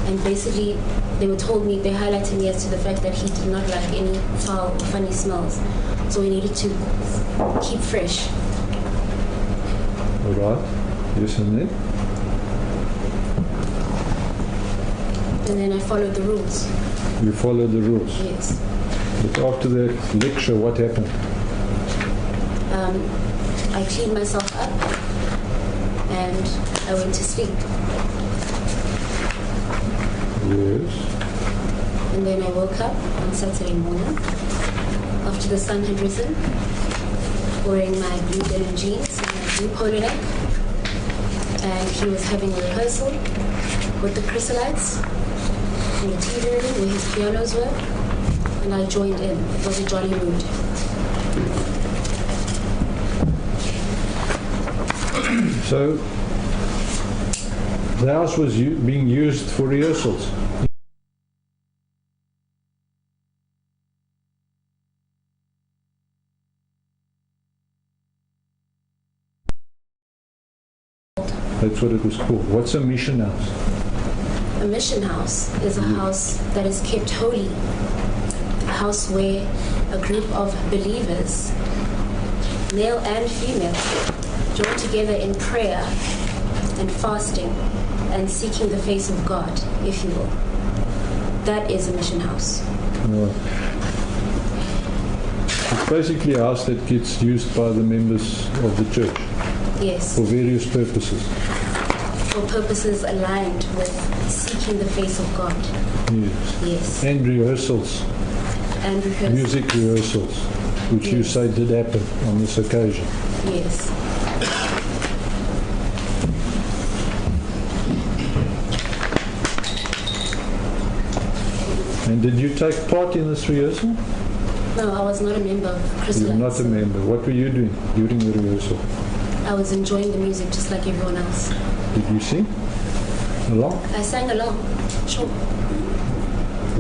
And basically, they highlighted me as to the fact that he did not like any foul or funny smells. So we needed to keep fresh. All right. Yes, and then? And then I followed the rules. You followed the rules. Yes. But after the lecture, what happened? I I cleaned myself up and I went to sleep. Yes. And then I woke up on Saturday morning after the sun had risen, wearing my blue denim jeans and my blue polo neck. And he was having a rehearsal with the chrysalites in the TV room where his pianos were. And I joined in. It was a jolly mood. So the house was being used for rehearsals. That's what it was called. What's a mission house? A mission house is a house that is kept holy. A house where a group of believers, male and female, join together in prayer and fasting and seeking the face of God, if you will. That is a mission house. Right. It's basically a house that gets used by the members of the church. Yes. For various purposes. For purposes aligned with seeking the face of God. Yes. Yes. And rehearsals. And rehearsals. Music rehearsals, which you say did happen on this occasion. Yes. And did you take part in this rehearsal? No, I was not a member of Chrysalis. You're not a member. What were you doing during the rehearsal? I was enjoying the music just like everyone else. Did you sing along? I sang along, sure.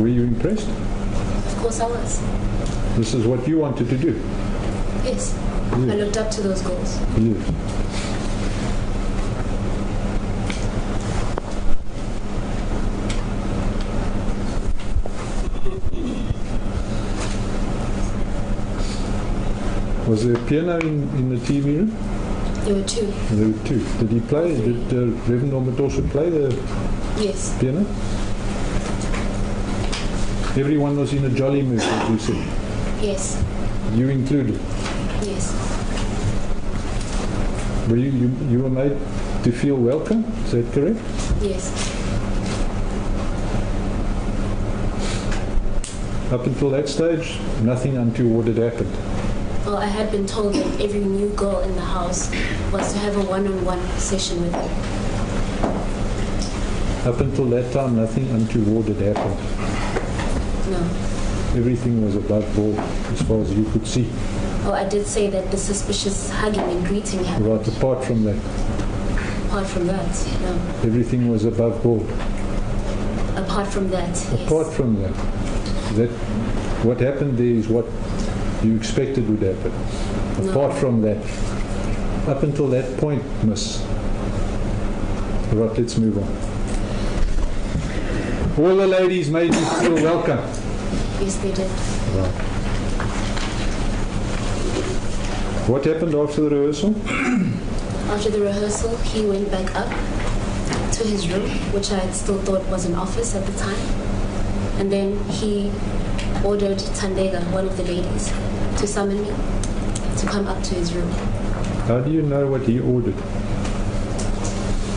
Were you impressed? Of course I was. This is what you wanted to do? Yes. Yes. I looked up to those goals. Yes. Was there a piano in the TV room? There were two. There were two. Did he play? Did Reverend Omotoso play the Yes. piano? Everyone was in a jolly mood, as you said. Yes. You included. Yes. Were you were made to feel welcome? Is that correct? Yes. Up until that stage, nothing untoward had happened. Well, I had been told that every new girl in the house was to have a one-on-one session with me. Up until that time, nothing untoward had happened. No. Everything was above board as far as you could see. Oh, I did say that the suspicious hugging and greeting happened. Right, apart from that, Apart from that, no. everything was above board. Apart from that, yes. Apart from that, what happened there is what you expected would happen. No. Apart from that, up until that point, miss. Right, let's move on. All the ladies made you feel welcome. Yes, they did. Right. What happened after the rehearsal? After the rehearsal, he went back up to his room, which I still thought was an office at the time. And then he ordered Tandega, one of the ladies, to summon me to come up to his room. How do you know what he ordered?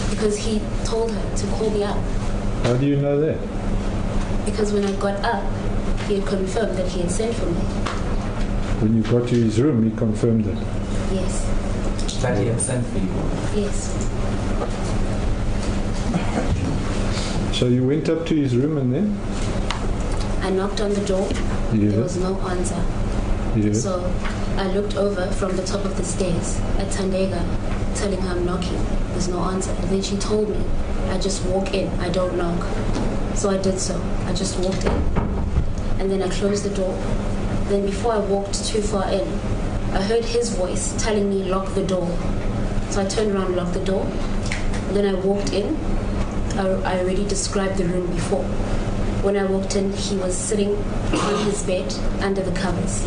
Because he told her to call me up. How do you know that? Because when I got up, he had confirmed that he had sent for me. When you got to his room, he confirmed it. Yes. That he had sent for you. Yes. So you went up to his room and then? I knocked on the door. Yeah. There was no answer. Yeah. So I looked over from the top of the stairs at Tandega, telling her I'm knocking. There's no answer. And then she told me, I just walk in, I don't knock. So I did so. I just walked in. And then I closed the door. Then before I walked too far in, I heard his voice telling me lock the door. So I turned around and locked the door. And then I walked in. I already described the room before. When I walked in, he was sitting on his bed under the covers,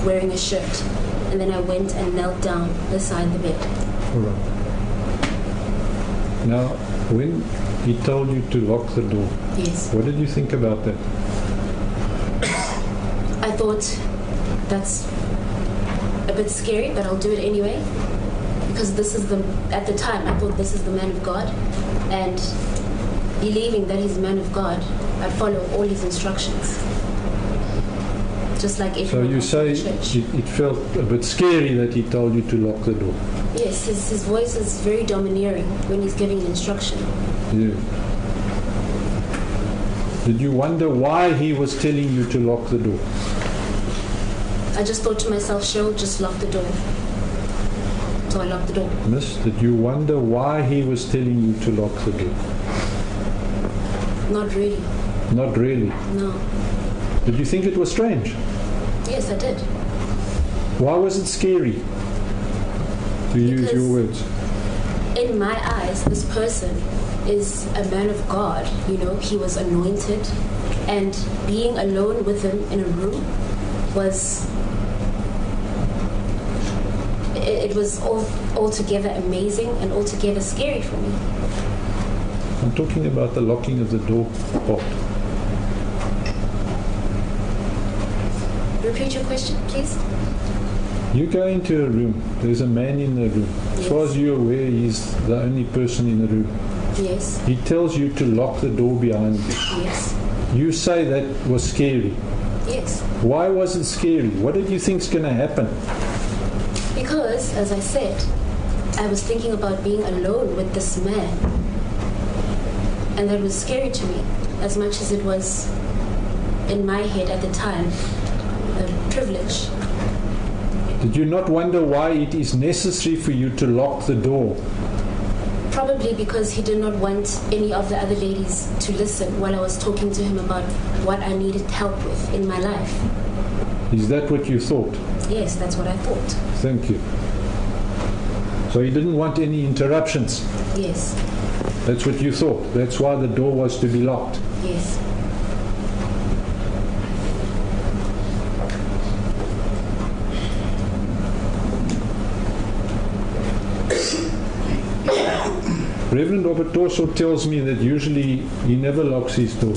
wearing a shirt. And then I went and knelt down beside the bed. All right. Now, when he told you to lock the door, Yes. what did you think about that? I thought that's a bit scary, but I'll do it anyway. Because at the time, I thought this is the man of God. And believing that he's a man of God, I'd follow all his instructions. Just like everyone So you else say in the church. it felt a bit scary that he told you to lock the door. Yes, his voice is very domineering when he's giving an instruction. Yeah. Did you wonder why he was telling you to lock the door? I just thought to myself, Cheryl, just lock the door. So I locked the door. Miss, did you wonder why he was telling you to lock the door? Not really. Not really. No. Did you think it was strange? Yes, I did. Why was it scary? To use your words. In my eyes, this person is a man of God. You know, he was anointed, and being alone with him in a room was altogether amazing and altogether scary for me. I'm talking about the locking of the door part. Repeat your question, please. You go into a room, there's a man in the room. As far as you're aware, he's the only person in the room. Yes. He tells you to lock the door behind you. Yes. You say that was scary. Yes. Why was it scary? What did you think's going to happen? Because, as I said, I was thinking about being alone with this man. And that was scary to me, as much as it was, in my head at the time, a privilege. Did you not wonder why it is necessary for you to lock the door? Probably because he did not want any of the other ladies to listen while I was talking to him about what I needed help with in my life. Is that what you thought? Yes, that's what I thought. Thank you. So he didn't want any interruptions? Yes. That's what you thought? That's why the door was to be locked? Yes. Reverend Omotoso tells me that usually he never locks his door.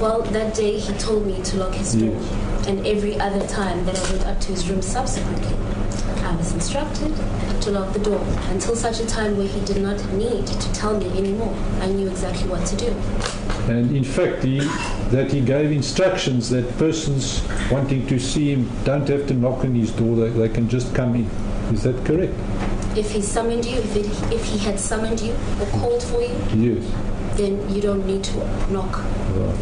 Well, that day he told me to lock his door. Yes. And every other time that I went up to his room subsequently, I was instructed to lock the door until such a time where he did not need to tell me anymore. I knew exactly what to do. And in fact, that he gave instructions that persons wanting to see him don't have to knock on his door, they can just come in. Is that correct? If he summoned you, if he had summoned you or called for you, Yes. then you don't need to knock. Right.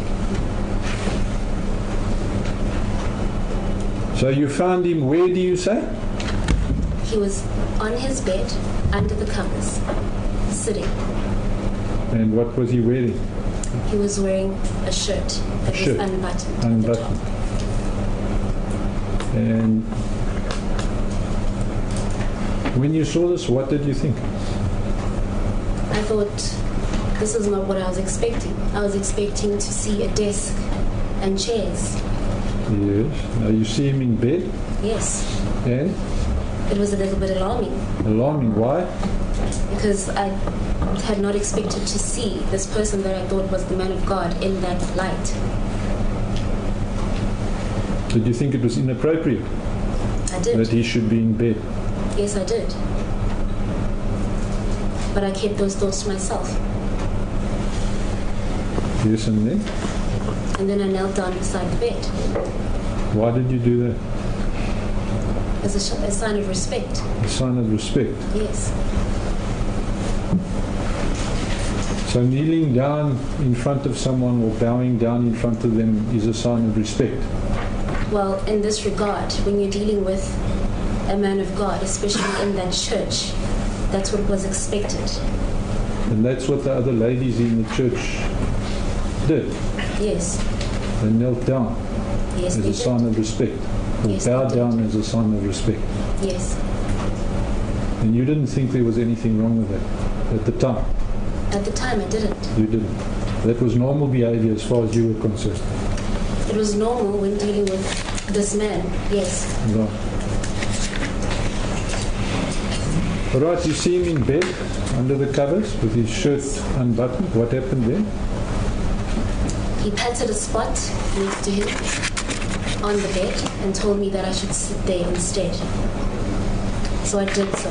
So you found him where, do you say? He was on his bed, under the covers, sitting. And what was he wearing? He was wearing a shirt that was unbuttoned. At the Unbuttoned. top. And when you saw this, what did you think? I thought, this is not what I was expecting. I was expecting to see a desk and chairs. Yes. Now you see him in bed. Yes. And? It was a little bit alarming Alarming. Why? because I had not expected to see this person that I thought was the man of God in that light. Did you think it was inappropriate I did. that he should be in bed? Yes, I did. But I kept those thoughts to myself. Yes, and then? And then I knelt down beside the bed Why did you do that? as a sign of respect. A sign of respect. Yes. So kneeling down in front of someone or bowing down in front of them is a sign of respect. Well, in this regard, when you're dealing with a man of God, especially in that church, that's what was expected. And that's what the other ladies in the church did. Yes. They knelt down Yes, as they a sign did. of respect. Or Yes, they bowed did. down as a sign of respect. Yes. And you didn't think there was anything wrong with that at the time. At the time, I didn't. You didn't. That was normal behavior as far as you were concerned. It was normal when dealing with this man. Yes. Right. All right, you see him in bed under the covers with his shirt unbuttoned. What happened then? He patted a spot next to him on the bed and told me that I should sit there instead. So I did so.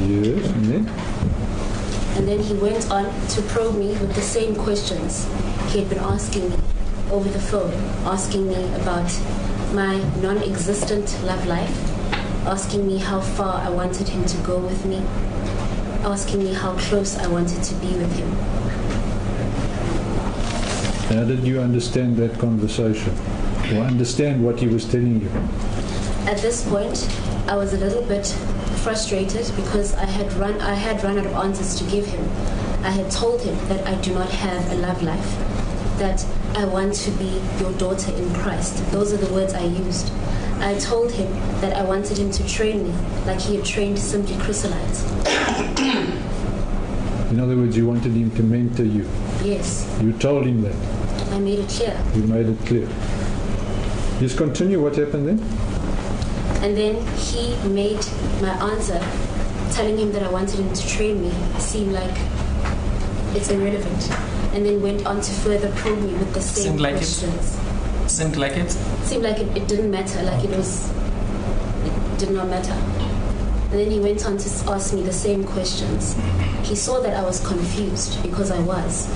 Yes, and then? And then he went on to probe me with the same questions he had been asking me over the phone, asking me about my non-existent love life, asking me how far I wanted him to go with me, asking me how close I wanted to be with him. How did you understand that conversation? Or understand what he was telling you? At this point, I was a little bit frustrated because I had run out of answers to give him. I had told him that I do not have a love life, that I want to be your daughter in Christ. Those are the words I used. I told him that I wanted him to train me like he had trained Simply Chrysolites. In other words, you wanted him to mentor you. Yes. You told him that. I made it clear. You made it clear. Just continue. What happened then? And then he made my answer, telling him that I wanted him to train me, seem like it's irrelevant. And then went on to further probe me with the same questions. Seemed like it? Seemed like it didn't matter, like it did not matter. And then he went on to ask me the same questions. He saw that I was confused because I was.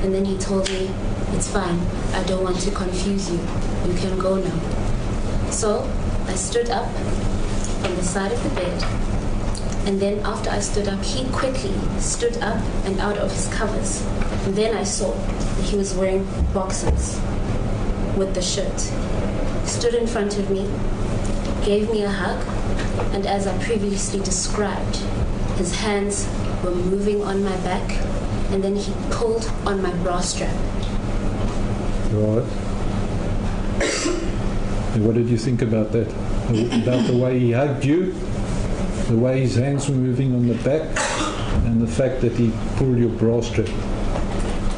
And then he told me, it's fine, I don't want to confuse you. You can go now. So I stood up on the side of the bed. And then after I stood up, he quickly stood up and out of his covers. And then I saw that he was wearing boxers with the shirt. Stood in front of me, gave me a hug, and as I previously described, his hands were moving on my back, and then he pulled on my bra strap. Right. And what did you think about that? About the way he hugged you, the way his hands were moving on the back, and the fact that he pulled your bra strap?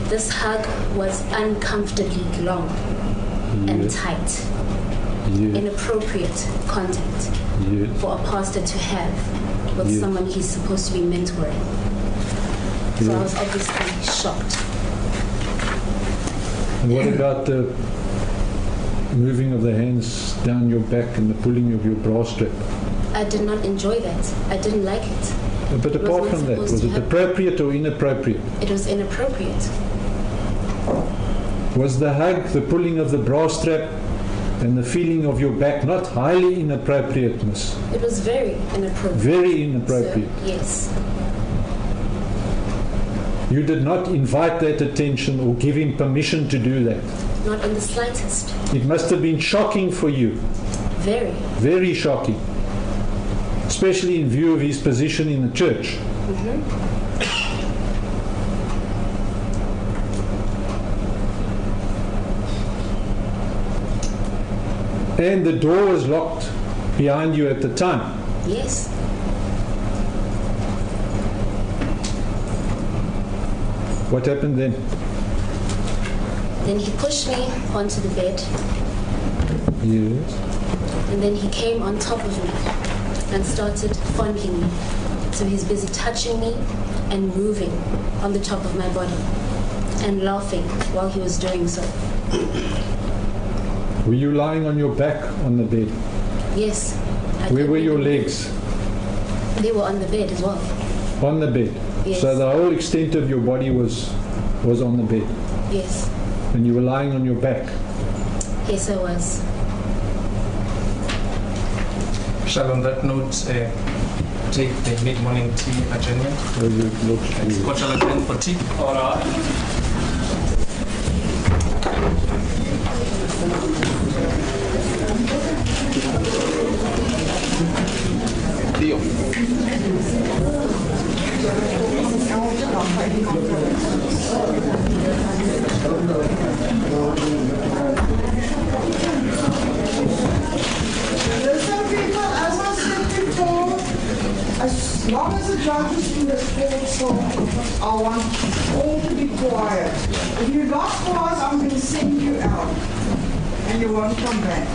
This hug was uncomfortably long and tight. Inappropriate contact for a pastor to have with someone he's supposed to be mentoring. So I was obviously shocked. And what about the moving of the hands down your back and the pulling of your bra strap? I did not enjoy that. I didn't like it. But apart from that, was it appropriate or inappropriate? It was inappropriate. Was the hug, the pulling of the bra strap, and the feeling of your back not highly inappropriate, miss? It was very inappropriate. Very inappropriate. So, yes. You did not invite that attention or give him permission to do that. Not in the slightest. It must have been shocking for you. Very. Very shocking. Especially in view of his position in the church. And the door was locked behind you at the time. Yes. What happened then? Then he pushed me onto the bed. Yes. And then he came on top of me and started fondling me. So he's busy touching me and moving on the top of my body and laughing while he was doing so. Were you lying on your back on the bed? Yes. Where were your legs? They were on the bed as well. On the bed? Yes. So the whole extent of your body was on the bed? Yes. And you were lying on your back? Yes, I was. Shall on that note take the mid-morning tea adjournment? What shall I attend for tea? All right. Listen, people, as I said before, as long as the judge is in the court, so I want all to be quiet. If you're not quiet, I'm going to send you out, and you won't come back.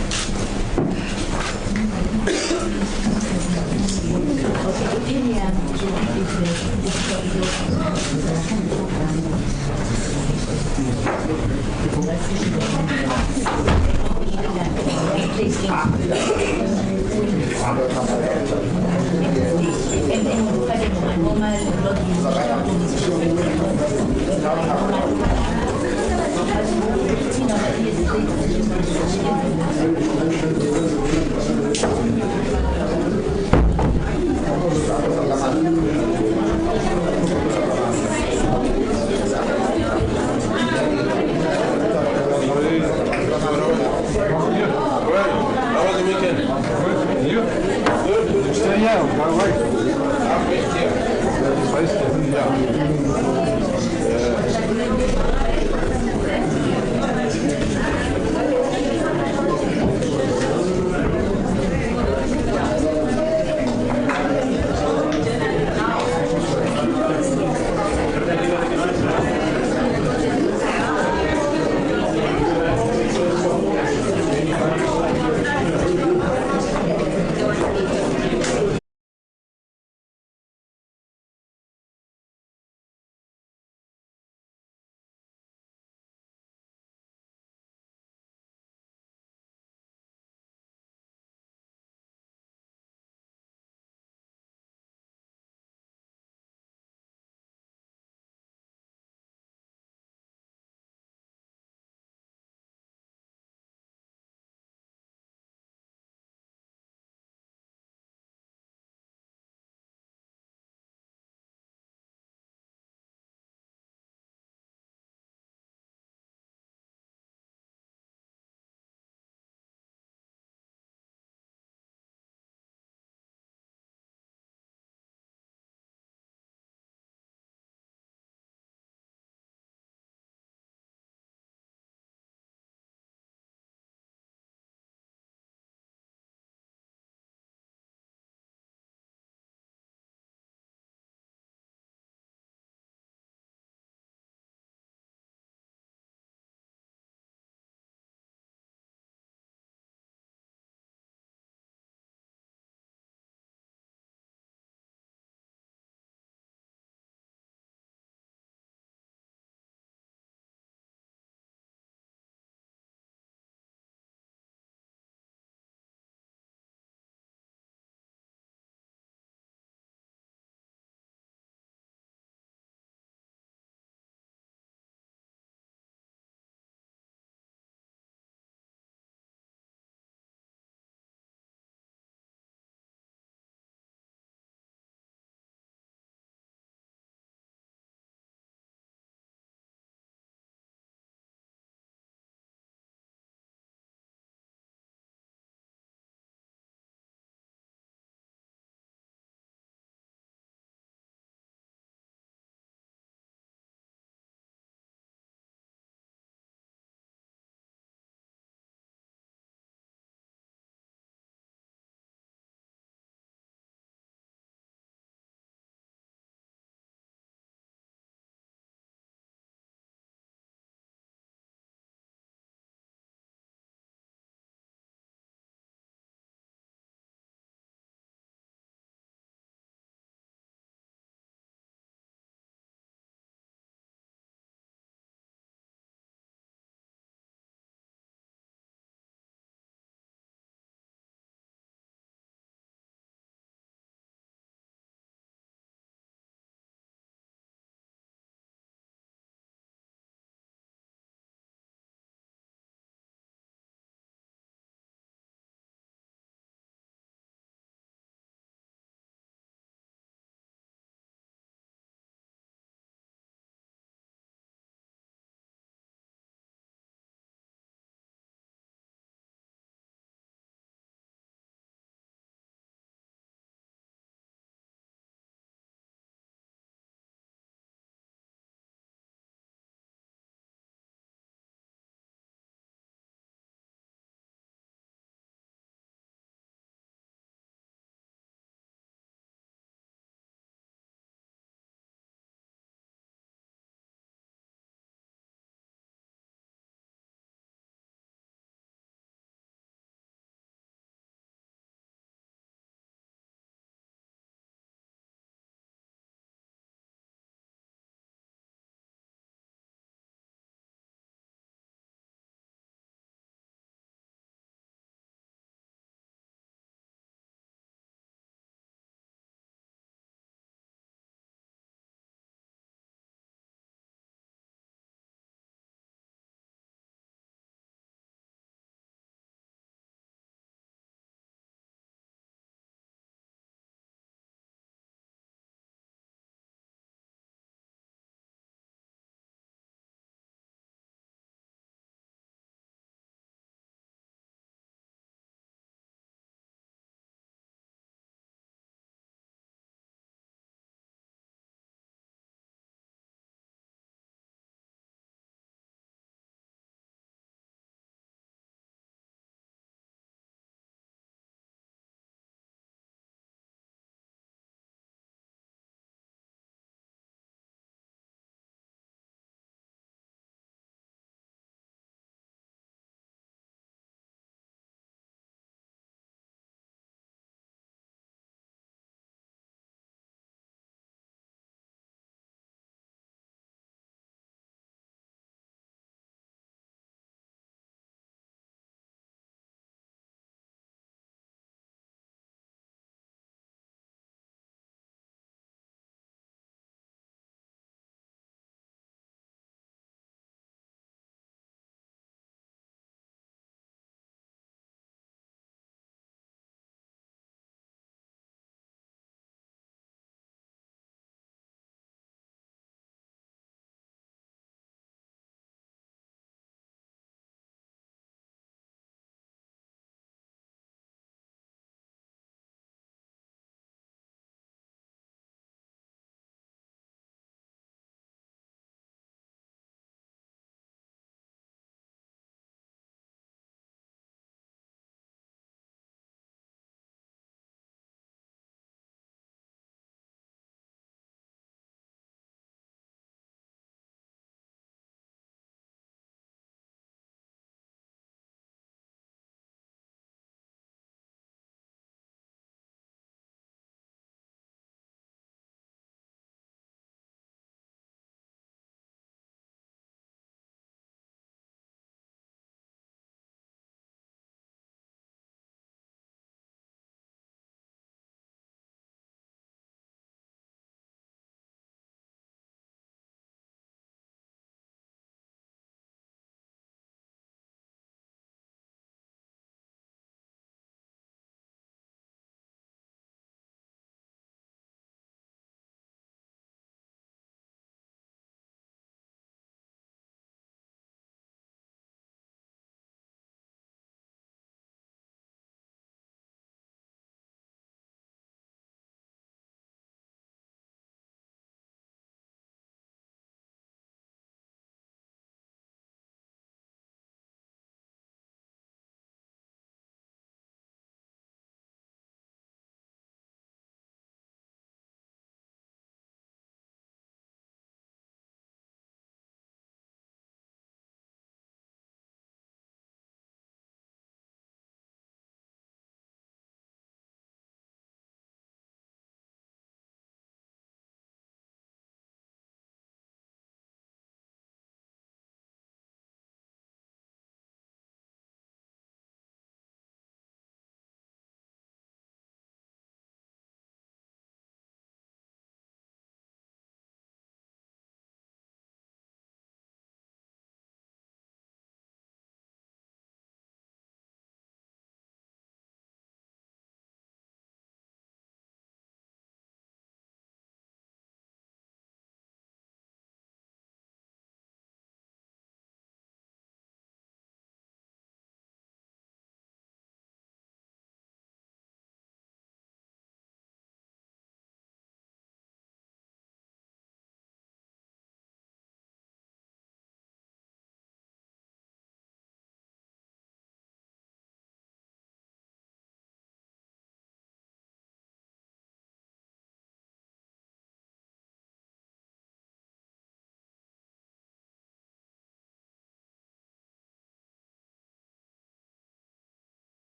How was the weekend? You? Good. Stay here. My wife.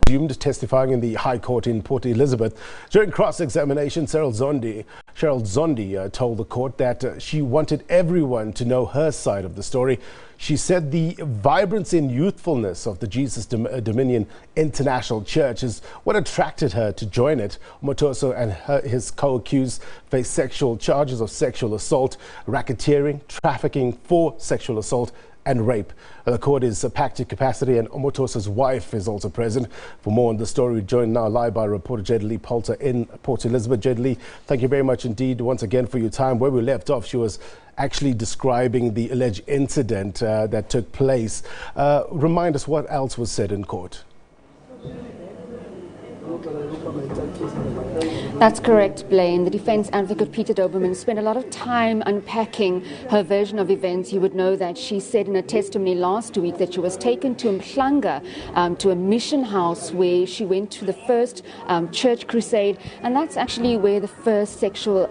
Resumed testifying in the High Court in Port Elizabeth. During cross-examination, Cheryl Zondi told the court that she wanted everyone to know her side of the story. She said the vibrancy and youthfulness of the Jesus Dominion International Church is what attracted her to join it. Omotoso and his co-accused face sexual charges of sexual assault, racketeering, trafficking for sexual assault, and rape. The court is packed to capacity, and Omotoso's wife is also present. For more on the story, we're joined now live by reporter Jadalee Poulter in Port Elizabeth. Jadalee, thank you very much indeed once again for your time. Where we left off, she was actually describing the alleged incident that took place. Remind us what else was said in court. That's correct, Blaine. The defense advocate Peter Doberman spent a lot of time unpacking her version of events. You would know that she said in a testimony last week that she was taken to Mhlanga, to a mission house where she went to the first church crusade, and that's actually where the first sexual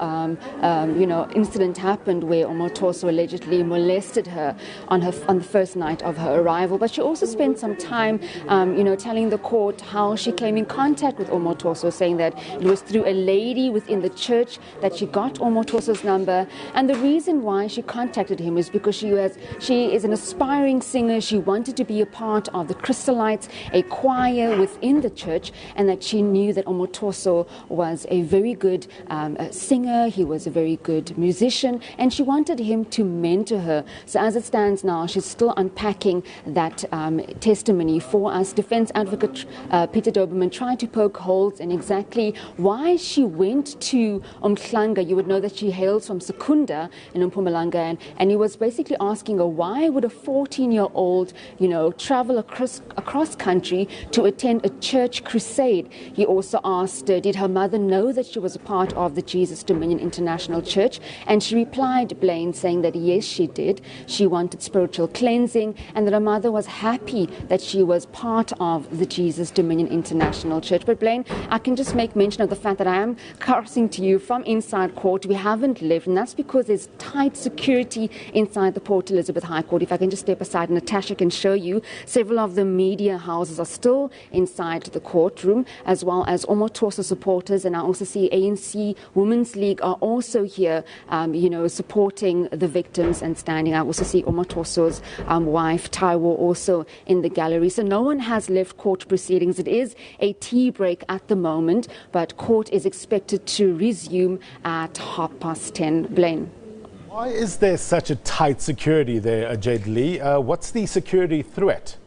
incident happened, where Omotoso allegedly molested her on the first night of her arrival. But she also spent some time telling the court how she came in contact with Omotoso, saying that it was through a lady within the church that she got Omotoso's number, and the reason why she contacted him is because she is an aspiring singer. She wanted to be a part of the Christolites, a choir within the church, and that she knew that Omotoso was a very good singer, he was a very good musician, and she wanted him to mentor her. So as it stands now, she's still unpacking that testimony for us. Defense advocate Peter Doberman tried to poke holes in exactly why she went to Mhlanga. You would know that she hails from Secunda in Mpumalanga, and he was basically asking her, why would a 14-year-old, travel across country to attend a church crusade? He also asked her, did her mother know that she was a part of the Jesus Dominion International Church? And she replied, Blaine, saying that yes, she did. She wanted spiritual cleansing, and that her mother was happy that she was part of the Jesus Dominion International Church. But Blaine, I can just make mention of the fact that I am crossing to you from inside court. We haven't left, and that's because there's tight security inside the Port Elizabeth High Court. If I can just step aside, Natasha can show you, several of the media houses are still inside the courtroom, as well as Omotoso supporters, and I also see ANC Women's League are also here, supporting the victims and standing. I also see Omotoso's wife, Taiwo, also in the gallery. So no one has left court proceedings. It is a tea break at the moment, but court is expected to resume at 10:30. Blaine. Why is there such a tight security there, Jadalee? What's the security threat?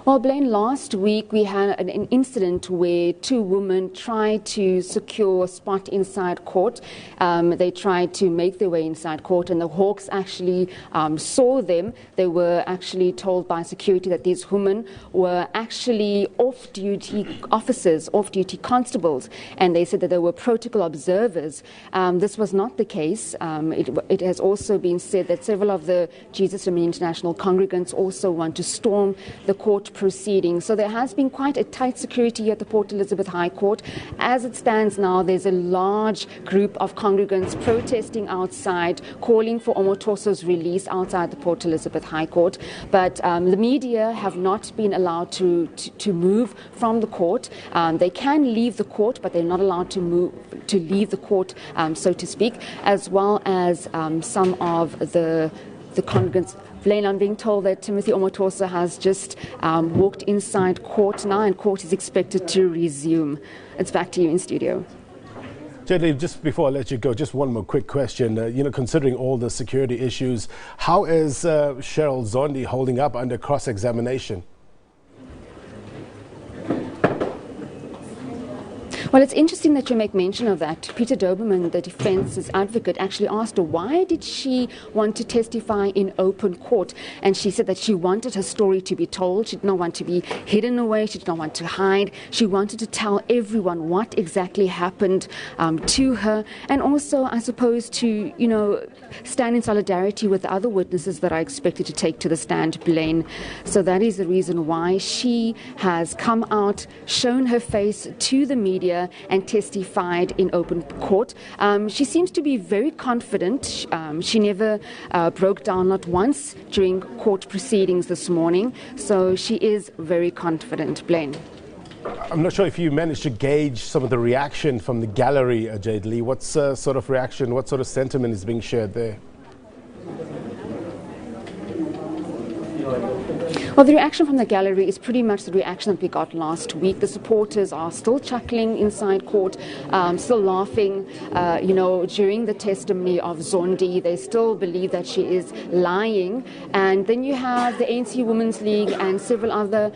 Well, Blaine, last week we had an incident where two women tried to secure a spot inside court. They tried to make their way inside court, and the Hawks actually saw them. They were actually told by security that these women were actually off-duty officers, off-duty constables, and they said that they were protocol observers. This was not the case. It has also been said that several of the Jesus Dominion International congregants also want to storm the court proceedings. So there has been quite a tight security at the Port Elizabeth High Court. As it stands now, there's a large group of congregants protesting outside, calling for Omotoso's release outside the Port Elizabeth High Court. But the media have not been allowed to move from the court. They can leave the court, but they're not allowed to leave the court, so to speak, as well as some of the congregants. Blaine, I'm being told that Timothy Omotoso has just walked inside court now, and court is expected to resume. It's back to you in studio. Jadalee, just before I let you go, just one more quick question. Considering all the security issues, how is Cheryl Zondi holding up under cross-examination? Well, it's interesting that you make mention of that. Peter Doberman, the defense's advocate, actually asked her why did she want to testify in open court, and she said that she wanted her story to be told. She did not want to be hidden away. She did not want to hide. She wanted to tell everyone what exactly happened to her, and also, I suppose, to stand in solidarity with the other witnesses that are expected to take to the stand, Blaine. So that is the reason why she has come out, shown her face to the media, here and testified in open court. She seems to be very confident. She never broke down, not once, during court proceedings this morning. So she is very confident. Blaine. I'm not sure if you managed to gauge some of the reaction from the gallery, Jade Lee. What sort of reaction, what sort of sentiment is being shared there? Well, the reaction from the gallery is pretty much the reaction that we got last week. The supporters are still chuckling inside court, still laughing. During the testimony of Zondi, they still believe that she is lying. And then you have the ANC Women's League and several other,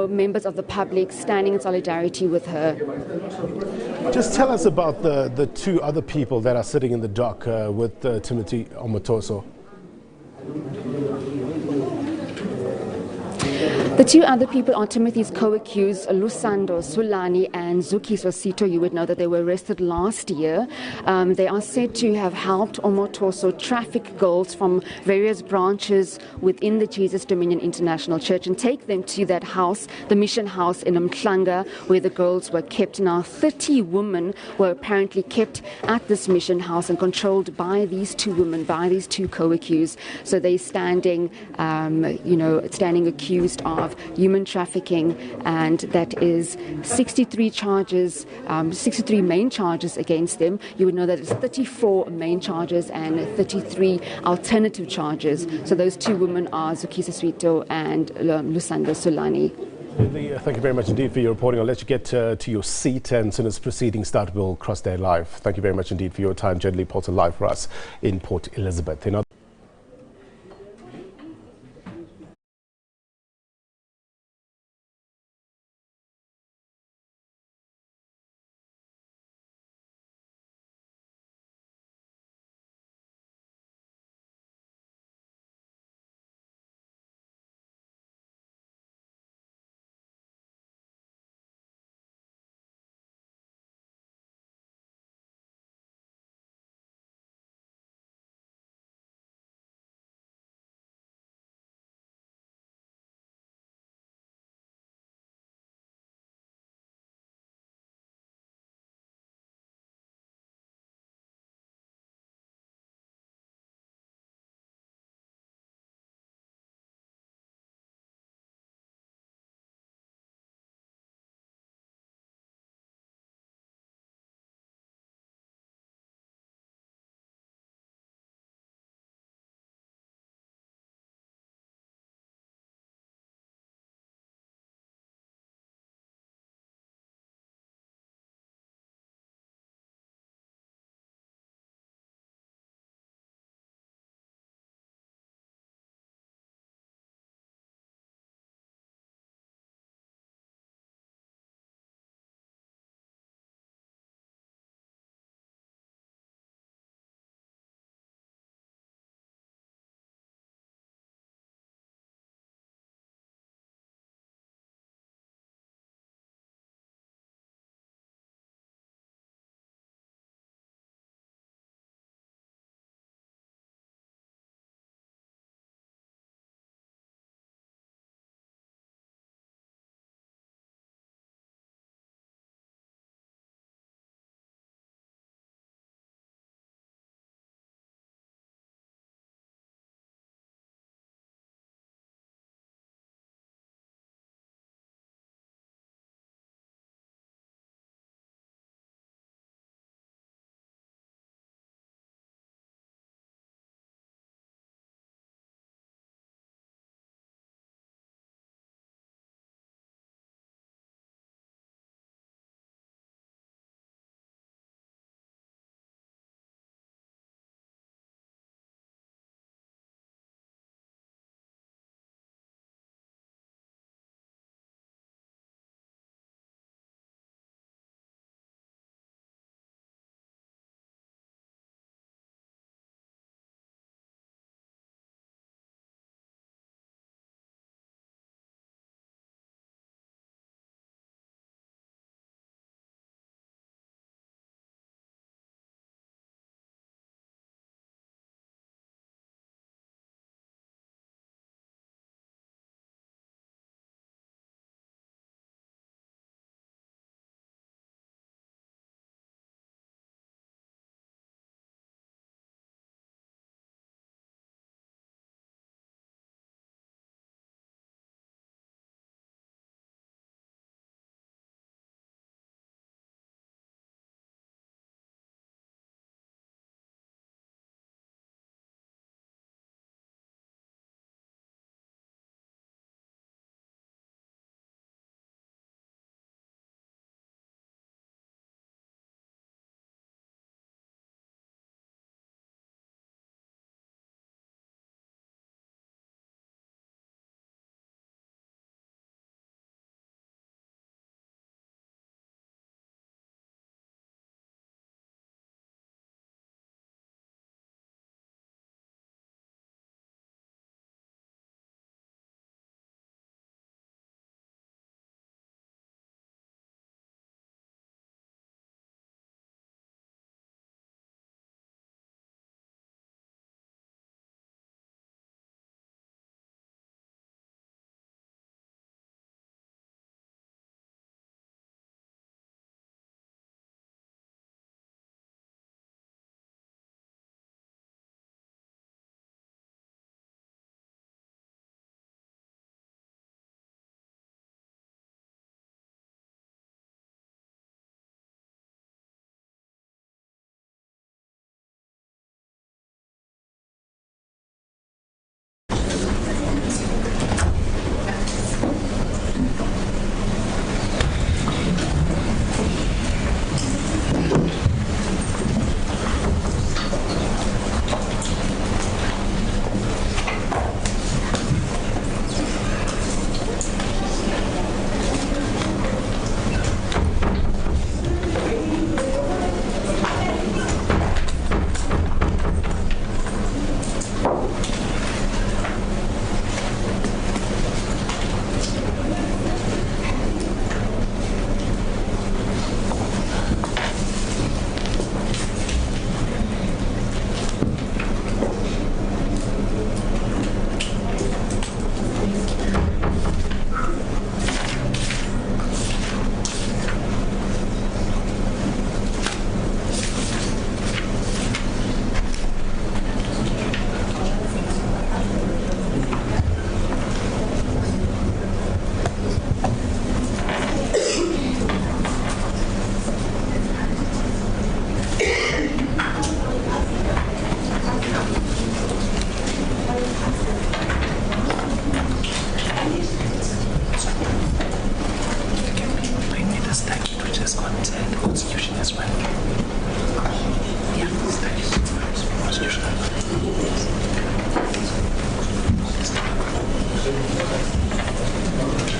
members of the public standing in solidarity with her. Just tell us about the two other people that are sitting in the dock with Timothy Omotoso. The two other people are Timothy's co-accused, Lusando Sulani and Zukiso Sito. You would know that they were arrested last year. They are said to have helped Omotoso traffic girls from various branches within the Jesus Dominion International Church and take them to that house, the mission house in Umhlanga, where the girls were kept. Now, 30 women were apparently kept at this mission house and controlled by these two women, by these two co-accused. So they're standing accused of human trafficking, and that is 63 charges, 63 main charges against them. You would know that it's 34 main charges and 33 alternative charges. So those two women are Zukisa Swito and Lusanda Solani. Thank you very much indeed for your reporting. I'll let you get to your seat, and as soon as proceedings start, we'll cross there live. Thank you very much indeed for your time. Gently Porter live for us in Port Elizabeth.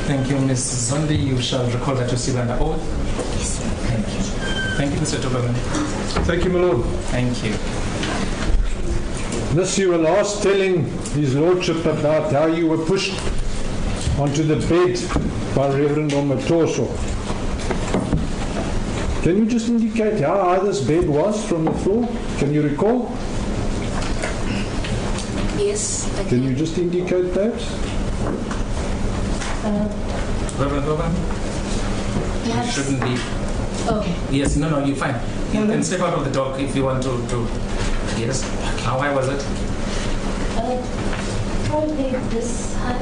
Thank you, Ms. Zondi. You shall recall that you seal under oath. Yes. Thank you. Thank you, Mr. Doberman. Thank you, my lord. Thank you. This, you were last telling His Lordship about how you were pushed onto the bed by Reverend Omotoso. Can you just indicate how high this bed was from the floor? Can you recall? Yes, I Can you just indicate that? Reverend Doberman, you Perhaps. shouldn't be. Oh, Yes, no, you're fine. You can step out of the dock if you want to. Yes. How high was it? probably this high.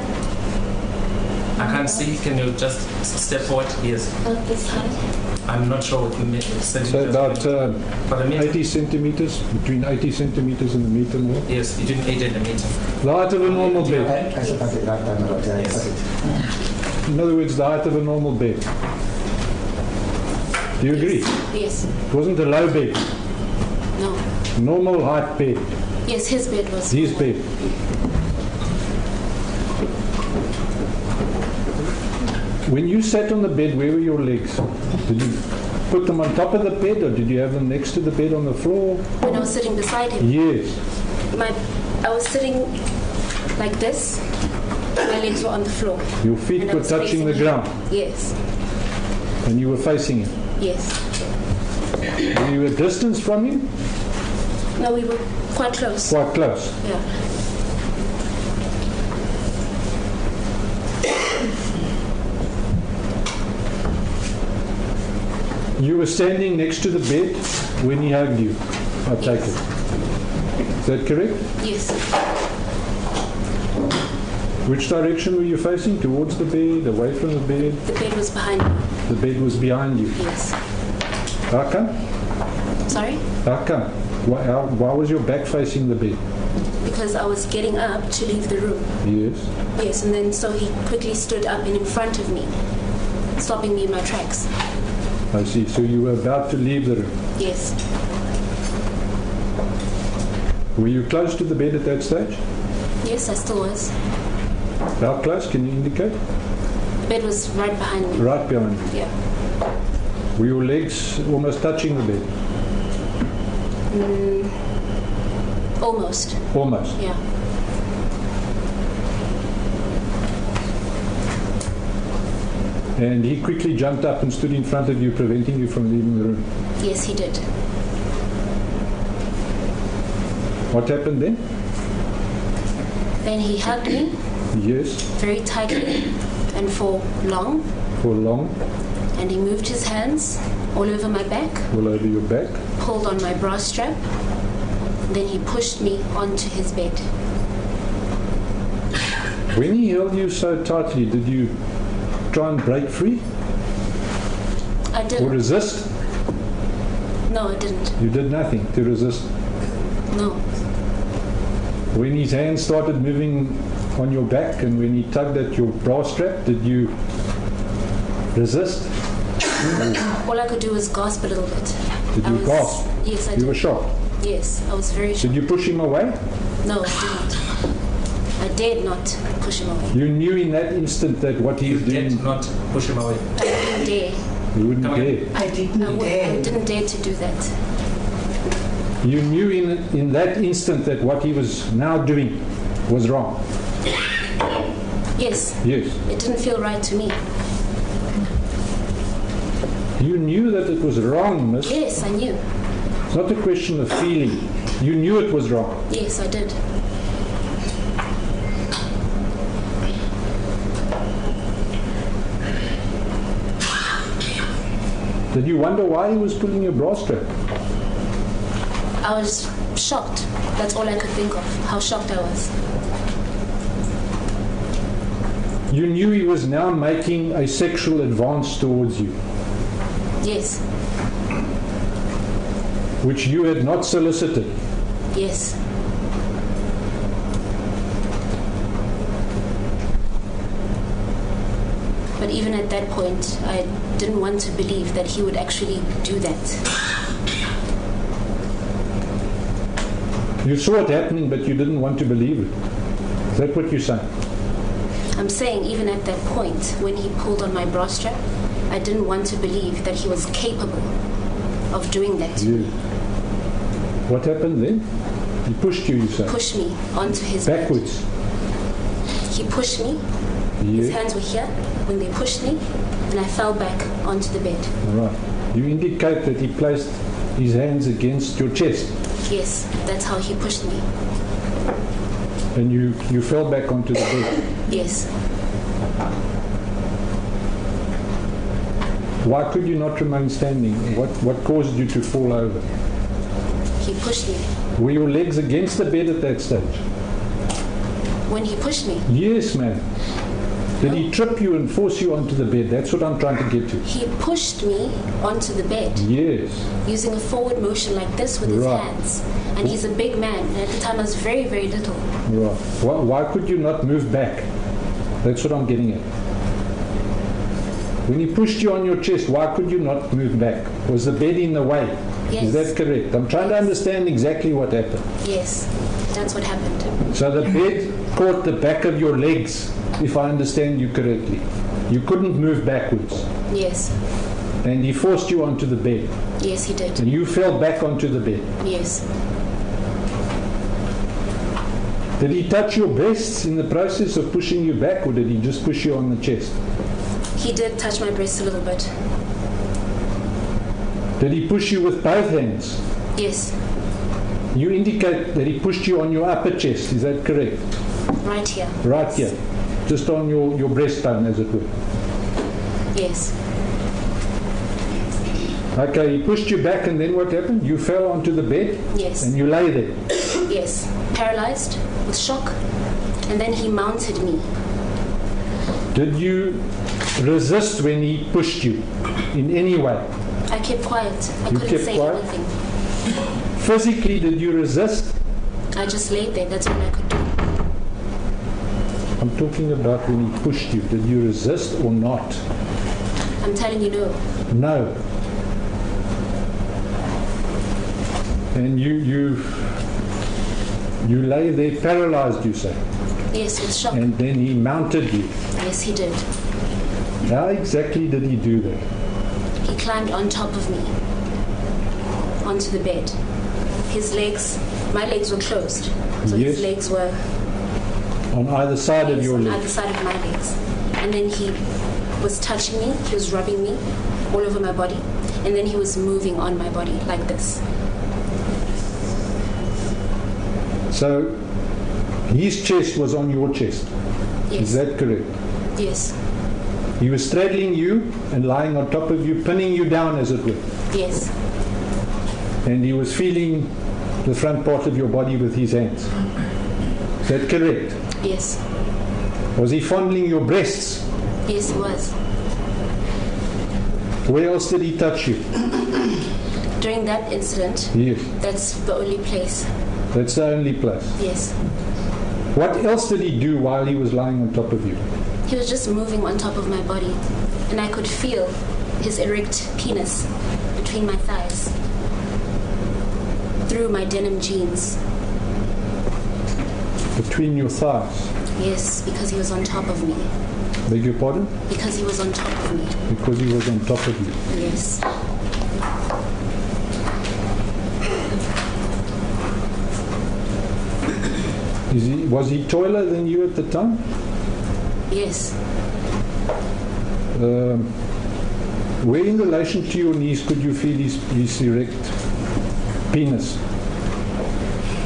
I can't see. Can you just step forward? Yes. About this high. I'm not sure what you said. So about But a meter. 80 centimeters, between 80 centimeters and a meter more. Yes, between 8 and a meter. The height of a normal bed. Yes. In other words, the height of a normal bed. Do you agree? Yes. It wasn't a low bed. No. Normal height bed. Yes, his bed was. His bed. When you sat on the bed, where were your legs? Did you put them on top of the bed, or did you have them next to the bed on the floor? When I was sitting beside him, Yes. I was sitting like this. My legs were on the floor. Your feet And I were was touching the facing him. ground, Yes. and you were facing him. Yes. Were you a distance from him? No, we were quite close. Quite close. Yeah. You were standing next to the bed when he hugged you, I take it. Is that correct? Yes. Which direction were you facing? Towards the bed, away from the bed? The bed was behind me. The bed was behind you. Yes. How come? Sorry? How come? Why was your back facing the bed? Because I was getting up to leave the room. Yes. Yes, and then so he quickly stood up and in front of me, stopping me in my tracks. I see. So you were about to leave the room. Yes. Were you close to the bed at that stage? Yes, I still was. How close? Can you indicate? The bed was right behind me. Right behind you. Yeah. Were your legs almost touching the bed? Almost. Almost. Yeah. And he quickly jumped up and stood in front of you, preventing you from leaving the room. Yes, he did. What happened then? Then he hugged me Yes. very tightly and for long, For long, and he moved his hands all over my back, all over your back. pulled on my bra strap, then he pushed me onto his bed. When he held you so tightly, did you try and break free I or didn't. resist? No, I didn't. You did nothing to resist. No. When his hands started moving on your back and when he tugged at your bra strap, did you resist? All I could do was gasp a little bit. Did I you was- gasp? Yes, I You were did. shocked. Yes, I was very shocked. Did you push him away? No, I didn't. I dared not push him away. You knew in that instant that what he You was doing, did not push him away. I didn't dare. you wouldn't Come dare. here. I didn't I dare. didn't dare to do that. You knew in that instant that what he was now doing was wrong. Yes, Yes. it didn't feel right to me. You knew that it was wrong, miss. Yes, I knew. It's not a question of feeling. You knew it was wrong. Yes, I did. Did you wonder why he was pulling your bra strap? I was shocked. That's all I could think of, how shocked I was. You knew he was now making a sexual advance towards you, Yes, which you had not solicited. yes. But even at that point, I didn't want to believe that he would actually do that. You saw it happening, but you didn't want to believe it. Is that what you're saying? I'm saying even at that point, when he pulled on my bra strap, I didn't want to believe that he was capable of doing that to me. What happened then? He pushed you say? Pushed me onto his Backwards. bed. He pushed me. His hands were here. When they pushed me, and I fell back onto the bed. Right. You indicate that he placed his hands against your chest. Yes, that's how he pushed me. And you fell back onto the bed. Yes. Why could you not remain standing? What caused you to fall over? He pushed me. Were your legs against the bed at that stage? When he pushed me, Yes, ma'am. Did he trip you and force you onto the bed? That's what I'm trying to get to. he pushed me onto the bed Yes. using a forward motion like this with his Right. hands. And he's a big man. And at the time, I was very, very little. Right. Why could you not move back? That's what I'm getting at. When he pushed you on your chest, why could you not move back? Was the bed in the way? Yes. Is that correct? I'm trying to understand exactly what happened. Yes, that's what happened. So the bed caught the back of your legs, if I understand you correctly. You couldn't move backwards. Yes. And he forced you onto the bed. Yes, he did. And you fell back onto the bed. Yes. Did he touch your breasts in the process of pushing you back, or did he just push you on the chest? He did touch my breast a little bit. Did he push you with both hands? Yes. You indicate that he pushed you on your upper chest, is that correct? Right here. Right here. Just on your breastbone, as it were. Yes. Okay, he pushed you back, and then what happened? You fell onto the bed? Yes. And you lay there? Yes. Paralyzed with shock. And then he mounted me. Did you resist when he pushed you in any way? I kept quiet. I You couldn't kept say quiet? anything. Physically, did you resist? I just laid there. That's all I could do. I'm talking about when he pushed you. Did you resist or not? I'm telling you no. No. And you lay there paralyzed, you say? Yes, with shock. And then he mounted you. Yes, he did. How exactly did he do that? He climbed on top of me, onto the bed. His legs, my legs were closed. So Yes. his legs were On either side of your on leg? either side of my legs. And then he was touching me, he was rubbing me all over my body. And then he was moving on my body like this. So his chest was on your chest. Yes. Is that correct? Yes. He was straddling you and lying on top of you, pinning you down, as it were. Yes. And he was feeling the front part of your body with his hands. Is that correct? Yes. Was he fondling your breasts? Yes, he was. Where else did he touch you? During that incident, Yes. that's the only place. That's the only place. Yes. What else did he do while he was lying on top of you? He was just moving on top of my body. And I could feel his erect penis between my thighs. Through my denim jeans. Between your thighs? Yes, because he was on top of me. Beg your pardon? Because he was on top of me. Because he was on top of you. Yes. Was he taller than you at the time? Yes. Where in relation to your knees could you feel his erect penis?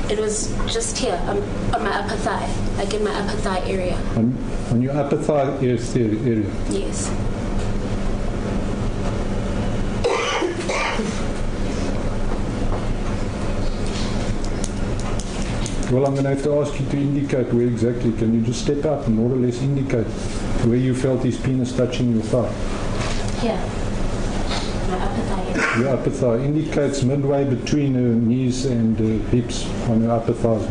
It was just here, on my upper thigh. Like in my upper thigh area. On your upper thigh area? Yes. Well, I'm going to have to ask you to indicate where exactly. Can you just step out and more or less indicate where you felt his penis touching your thigh? Here. My upper thigh area. Your upper thigh indicates midway between her knees and hips on her upper thighs.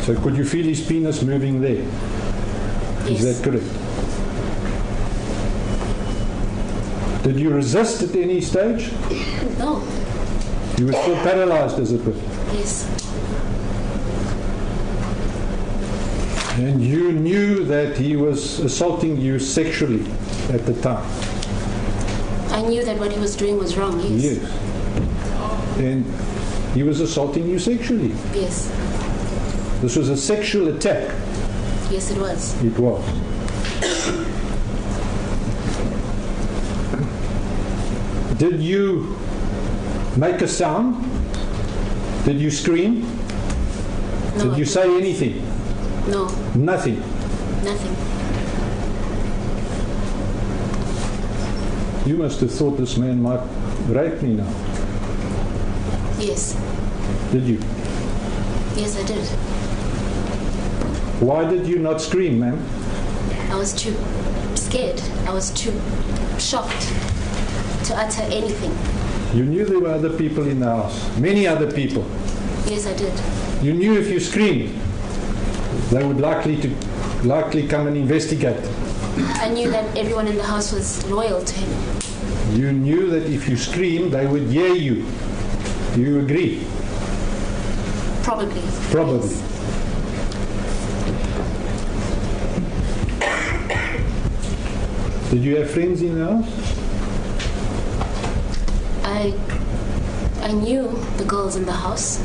So could you feel his penis moving there? Yes. Is that correct? Did you resist at any stage? No. You were still paralyzed, as it were. Yes. And you knew that he was assaulting you sexually at the time? I knew that what he was doing was wrong, yes. Yes. And he was assaulting you sexually? Yes. This was a sexual attack? Yes, it was. It was. Did you make a sound? Did you scream? No, Did you say anything? No, Nothing. nothing. You must have thought this man might rape me now. Yes. Did you? Yes, I did. Why did you not scream, ma'am? I was too scared. I was too shocked to utter anything. You knew there were other people in the house, many other people. Yes, I did. You knew if you screamed, they would likely come and investigate. I knew that everyone in the house was loyal to him. You knew that if you screamed, they would hear you. Do you agree? Probably. Probably. Yes. Did you have friends in the house? I knew the girls in the house.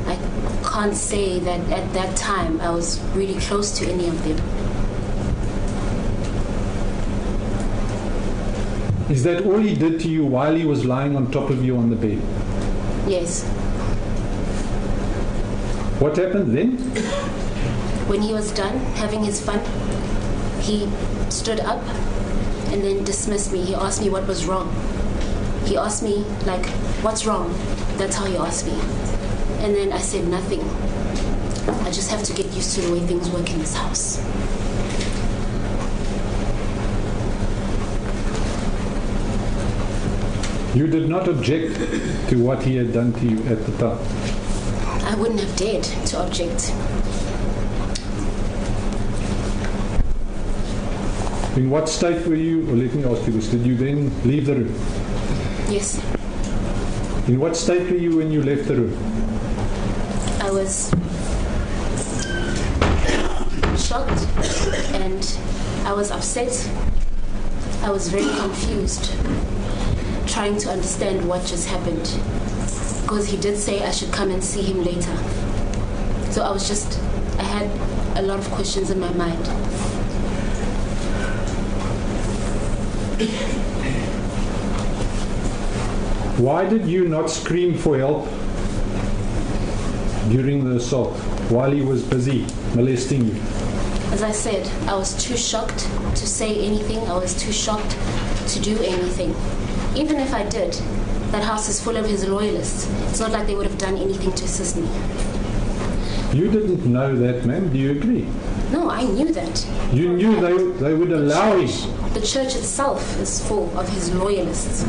I can't say that at that time I was really close to any of them. Is that all he did to you while he was lying on top of you on the bed? Yes. What happened then? When he was done having his fun, he stood up and then dismissed me. He asked me what was wrong. He asked me, like, what's wrong? That's how he asked me. And then I said nothing. I just have to get used to the way things work in this house. You did not object to what he had done to you at the time. I wouldn't have dared to object. In what state were you, or let me ask you this, did you then leave the room? Yes, In what state were you when you left the room? I was shocked and I was upset. I was very confused, trying to understand what just happened. Because he did say I should come and see him later. So I had a lot of questions in my mind. Why did you not scream for help during the assault while he was busy molesting you? As I said, I was too shocked to say anything. I was too shocked to do anything. Even if I did, that house is full of his loyalists. It's not like they would have done anything to assist me. You didn't know that, ma'am. Do you agree? No, I knew that. You knew they would allow him. The church itself is full of his loyalists.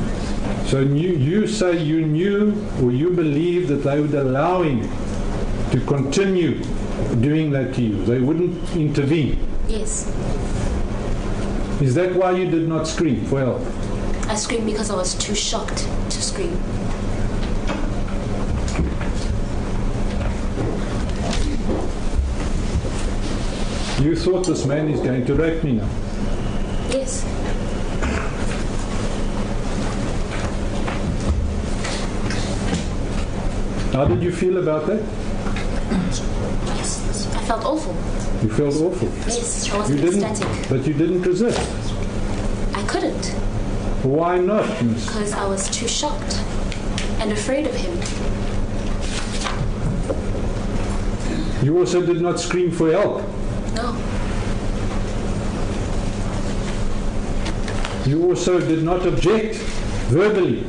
So you say you knew or you believed that they would allow him to continue doing that to you. They wouldn't intervene. Yes. Is that why you did not scream for help? I screamed because I was too shocked to scream. You thought this man is going to rape me now. Yes. How did you feel about that? Yes. I felt awful. You felt awful. Yes, I You wasn't didn't, ecstatic. but you didn't resist. I couldn't Why not, miss? because I was too shocked and afraid of him. You also did not scream for help. No. You also did not object verbally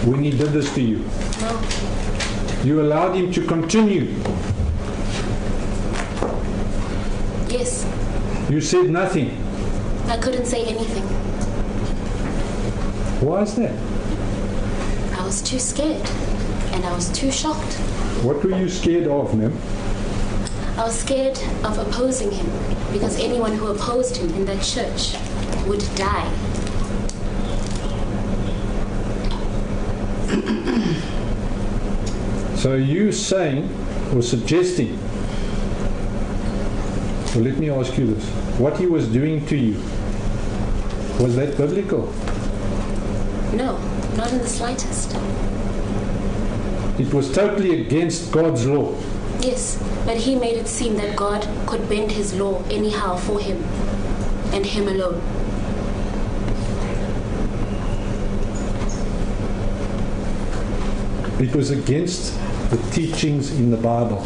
when he did this to you. No. You allowed him to continue. Yes. You said nothing. I couldn't say anything. Why is that? I was too scared and I was too shocked. What were you scared of, ma'am? I was scared of opposing him because anyone who opposed him in that church would die. So you saying or suggesting Well, let me ask you this. What he was doing to you, was that biblical? No, not in the slightest. It was totally against God's law. Yes, but he made it seem that God could bend his law anyhow for him, and him alone. It was against the teachings in the Bible.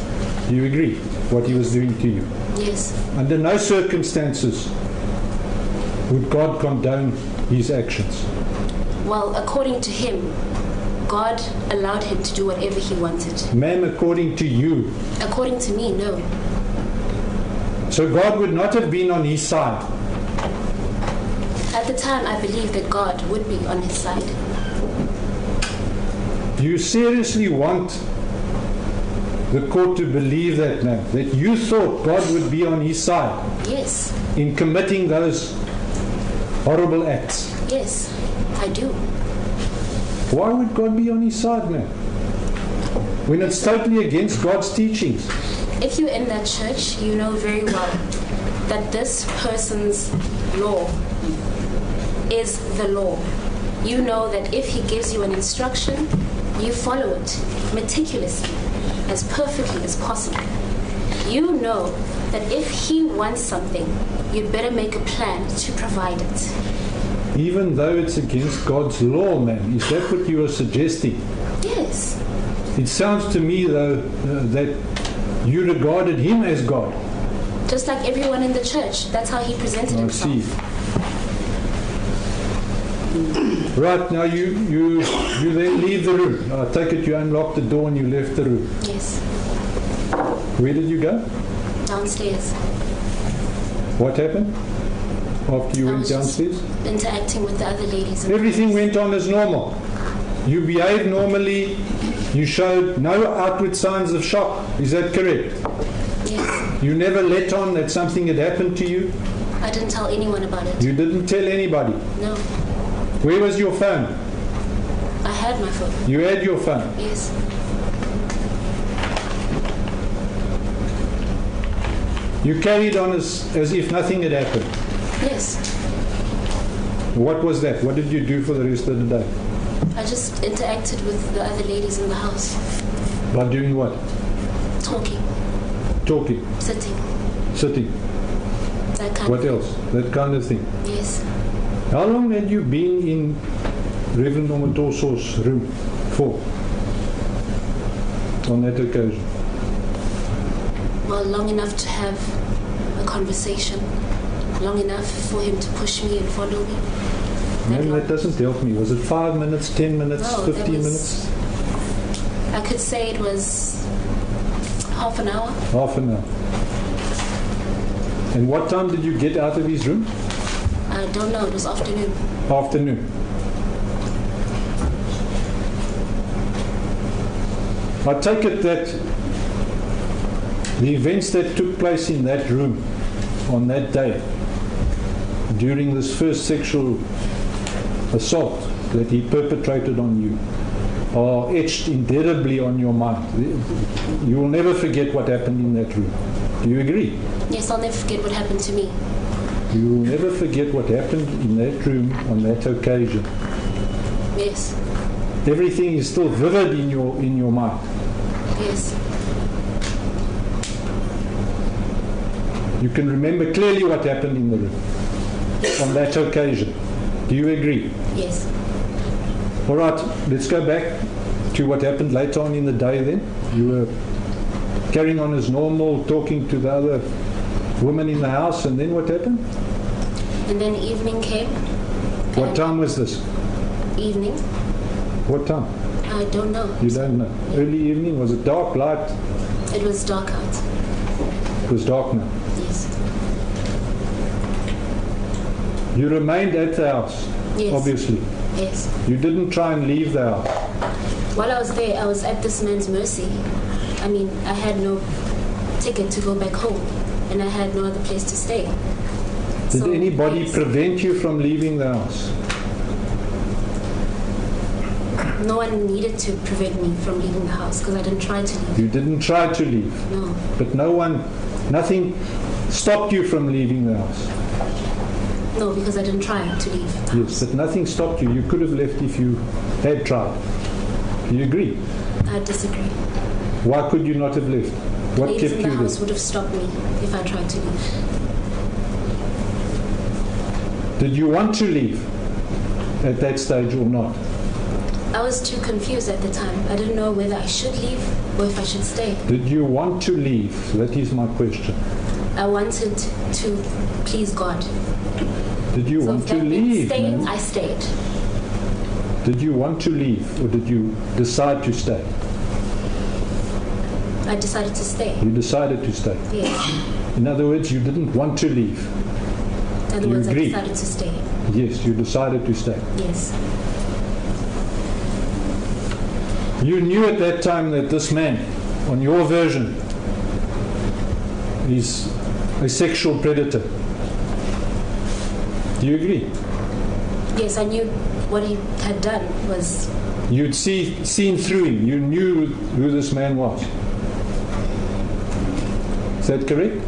Do you agree? What he was doing to you? Yes. Under no circumstances would God condone his actions. Well, according to him, God allowed him to do whatever he wanted. Ma'am, according to you. According to me, no. So God would not have been on his side. At the time, I believed that God would be on his side. Do you seriously want the court to believe that, ma'am? That you thought God would be on his side Yes, in committing those horrible acts? yes, I do. Why would God be on his side, ma'am? When it's totally against God's teachings. If you're in that church, you know very well that this person's law is the law. You know that if he gives you an instruction, you follow it meticulously, as perfectly as possible. You know that if he wants something, you'd better make a plan to provide it. Even though it's against God's law, ma'am. Is that what you are suggesting? Yes, It sounds to me, though, that you regarded him as God. just like everyone in the church. That's how he presented I himself. see. Right, now you then leave the room. I take it you unlocked the door and you left the room. Yes, Where did you go? downstairs. What happened after you I went was just downstairs? interacting with the other ladies. in the Everything house. went on as normal. You behaved normally. You showed no outward signs of shock. Is that correct? Yes, You never let on that something had happened to you. I didn't tell anyone about it. You didn't tell anybody. No, Where was your phone? I had my phone. You had your phone. Yes, You carried on as if nothing had happened. yes. What was that? What did you do for the rest of the day? I just interacted with the other ladies in the house, By doing what? talking, Talking, sitting, sitting. that kind What of else? That kind of thing. Yes, How long had you been in Reverend Omotoso's room for on that occasion? well, long enough to have a conversation, long enough for him to push me and follow me. Man, long. that doesn't help me. Was it 5 minutes, 10 minutes, No, that 15 was- minutes? I could say it was half an hour. Half an hour. And what time did you get out of his room? I don't know, it was afternoon. Afternoon. I take it that the events that took place in that room on that day, during this first sexual assault that he perpetrated on you, are etched indelibly on your mind. You will never forget what happened in that room. Do you agree? Yes, I'll never forget what happened to me. You will never forget what happened in that room on that occasion. Yes, Everything is still vivid in your mind. yes, You can remember clearly what happened in the room on that occasion. Do you agree? yes. All right, let's go back to what happened later on in the day then. You were carrying on as normal, talking to the other woman in the house, and then what happened? And then evening came. What and time was this? Evening. What time? I don't know. You don't know. Early evening? Was it dark, light? It was dark out. It was dark now. Yes. You remained at the house, Yes. obviously. Yes. You didn't try and leave the house. While I was there, I was at this man's mercy. I mean, I had no ticket to go back home, and I had no other place to stay. Did So, anybody yes. prevent you from leaving the house? No one needed to prevent me from leaving the house because I didn't try to leave. You didn't try to leave, No. but nothing stopped you from leaving the house? No, because I didn't try to leave. Yes, but nothing stopped you. You could have left if you had tried. Do you agree? I disagree. Why could you not have left? What Ladies kept in the you house there? would have stopped me if I tried to leave. Did you want to leave at that stage or not? I was too confused at the time. I didn't know whether I should leave or if I should stay. Did you want to leave? That is my question. I wanted to please God. Did you So want if to that meant leave? staying, ma'am? I stayed. Did you want to leave or did you decide to stay? I decided to stay. You decided to stay. Yes. In other words, you didn't want to leave. In other You words, I agree? decided to stay. Yes, you decided to stay. Yes. You knew at that time that this man, on your version, is a sexual predator. Do you agree? Yes, I knew what he had done was. You'd seen through him. You knew who this man was. Is that correct?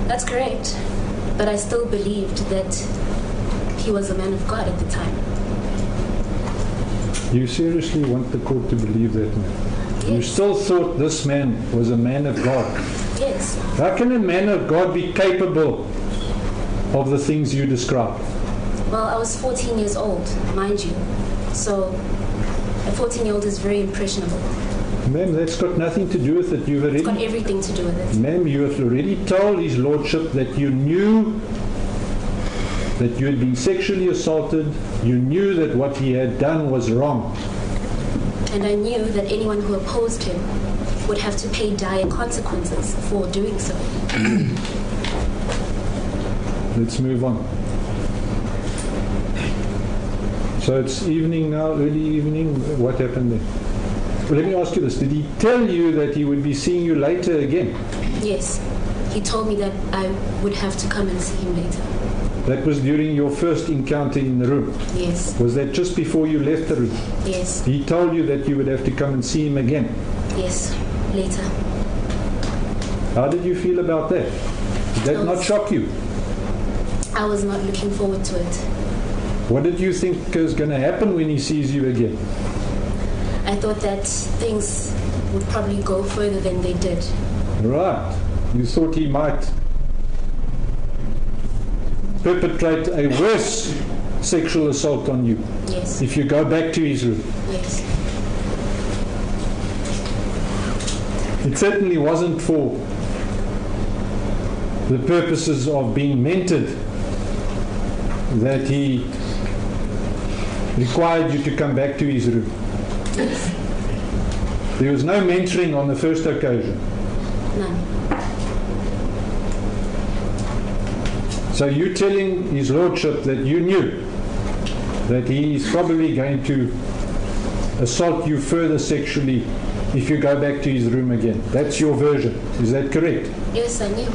That's correct. But I still believed that he was a man of God at the time. You seriously want the court to believe that man? You Yes. still thought this man was a man of God? Yes. How can a man of God be capable of the things you describe? Well, I was 14 years old, mind you. So a 14-year-old is very impressionable. Ma'am, that's got nothing to do with it. You've It's got already, everything to do with it. ma'am, you have already told His Lordship that you knew that you had been sexually assaulted. You knew that what he had done was wrong. And I knew that anyone who opposed him would have to pay dire consequences for doing so. Let's move on. So it's evening now, early evening. What happened there? Well, let me ask you this. Did he tell you that he would be seeing you later again? Yes. He told me that I would have to come and see him later. That was during your first encounter in the room. Yes. Was that just before you left the room? Yes. He told you that you would have to come and see him again. Yes. Later. How did you feel about that? Did that not shock you? I was not looking forward to it. What did you think is going to happen when he sees you again? I thought that things would probably go further than they did. Right. You thought he might perpetrate a worse sexual assault on you Yes. if you go back to his room. Yes. It certainly wasn't for the purposes of being mentored that he required you to come back to his room. There was no mentoring on the first occasion. None. So you're telling His Lordship that you knew that he is probably going to assault you further sexually if you go back to his room again. That's your version. Is that correct? Yes, I knew.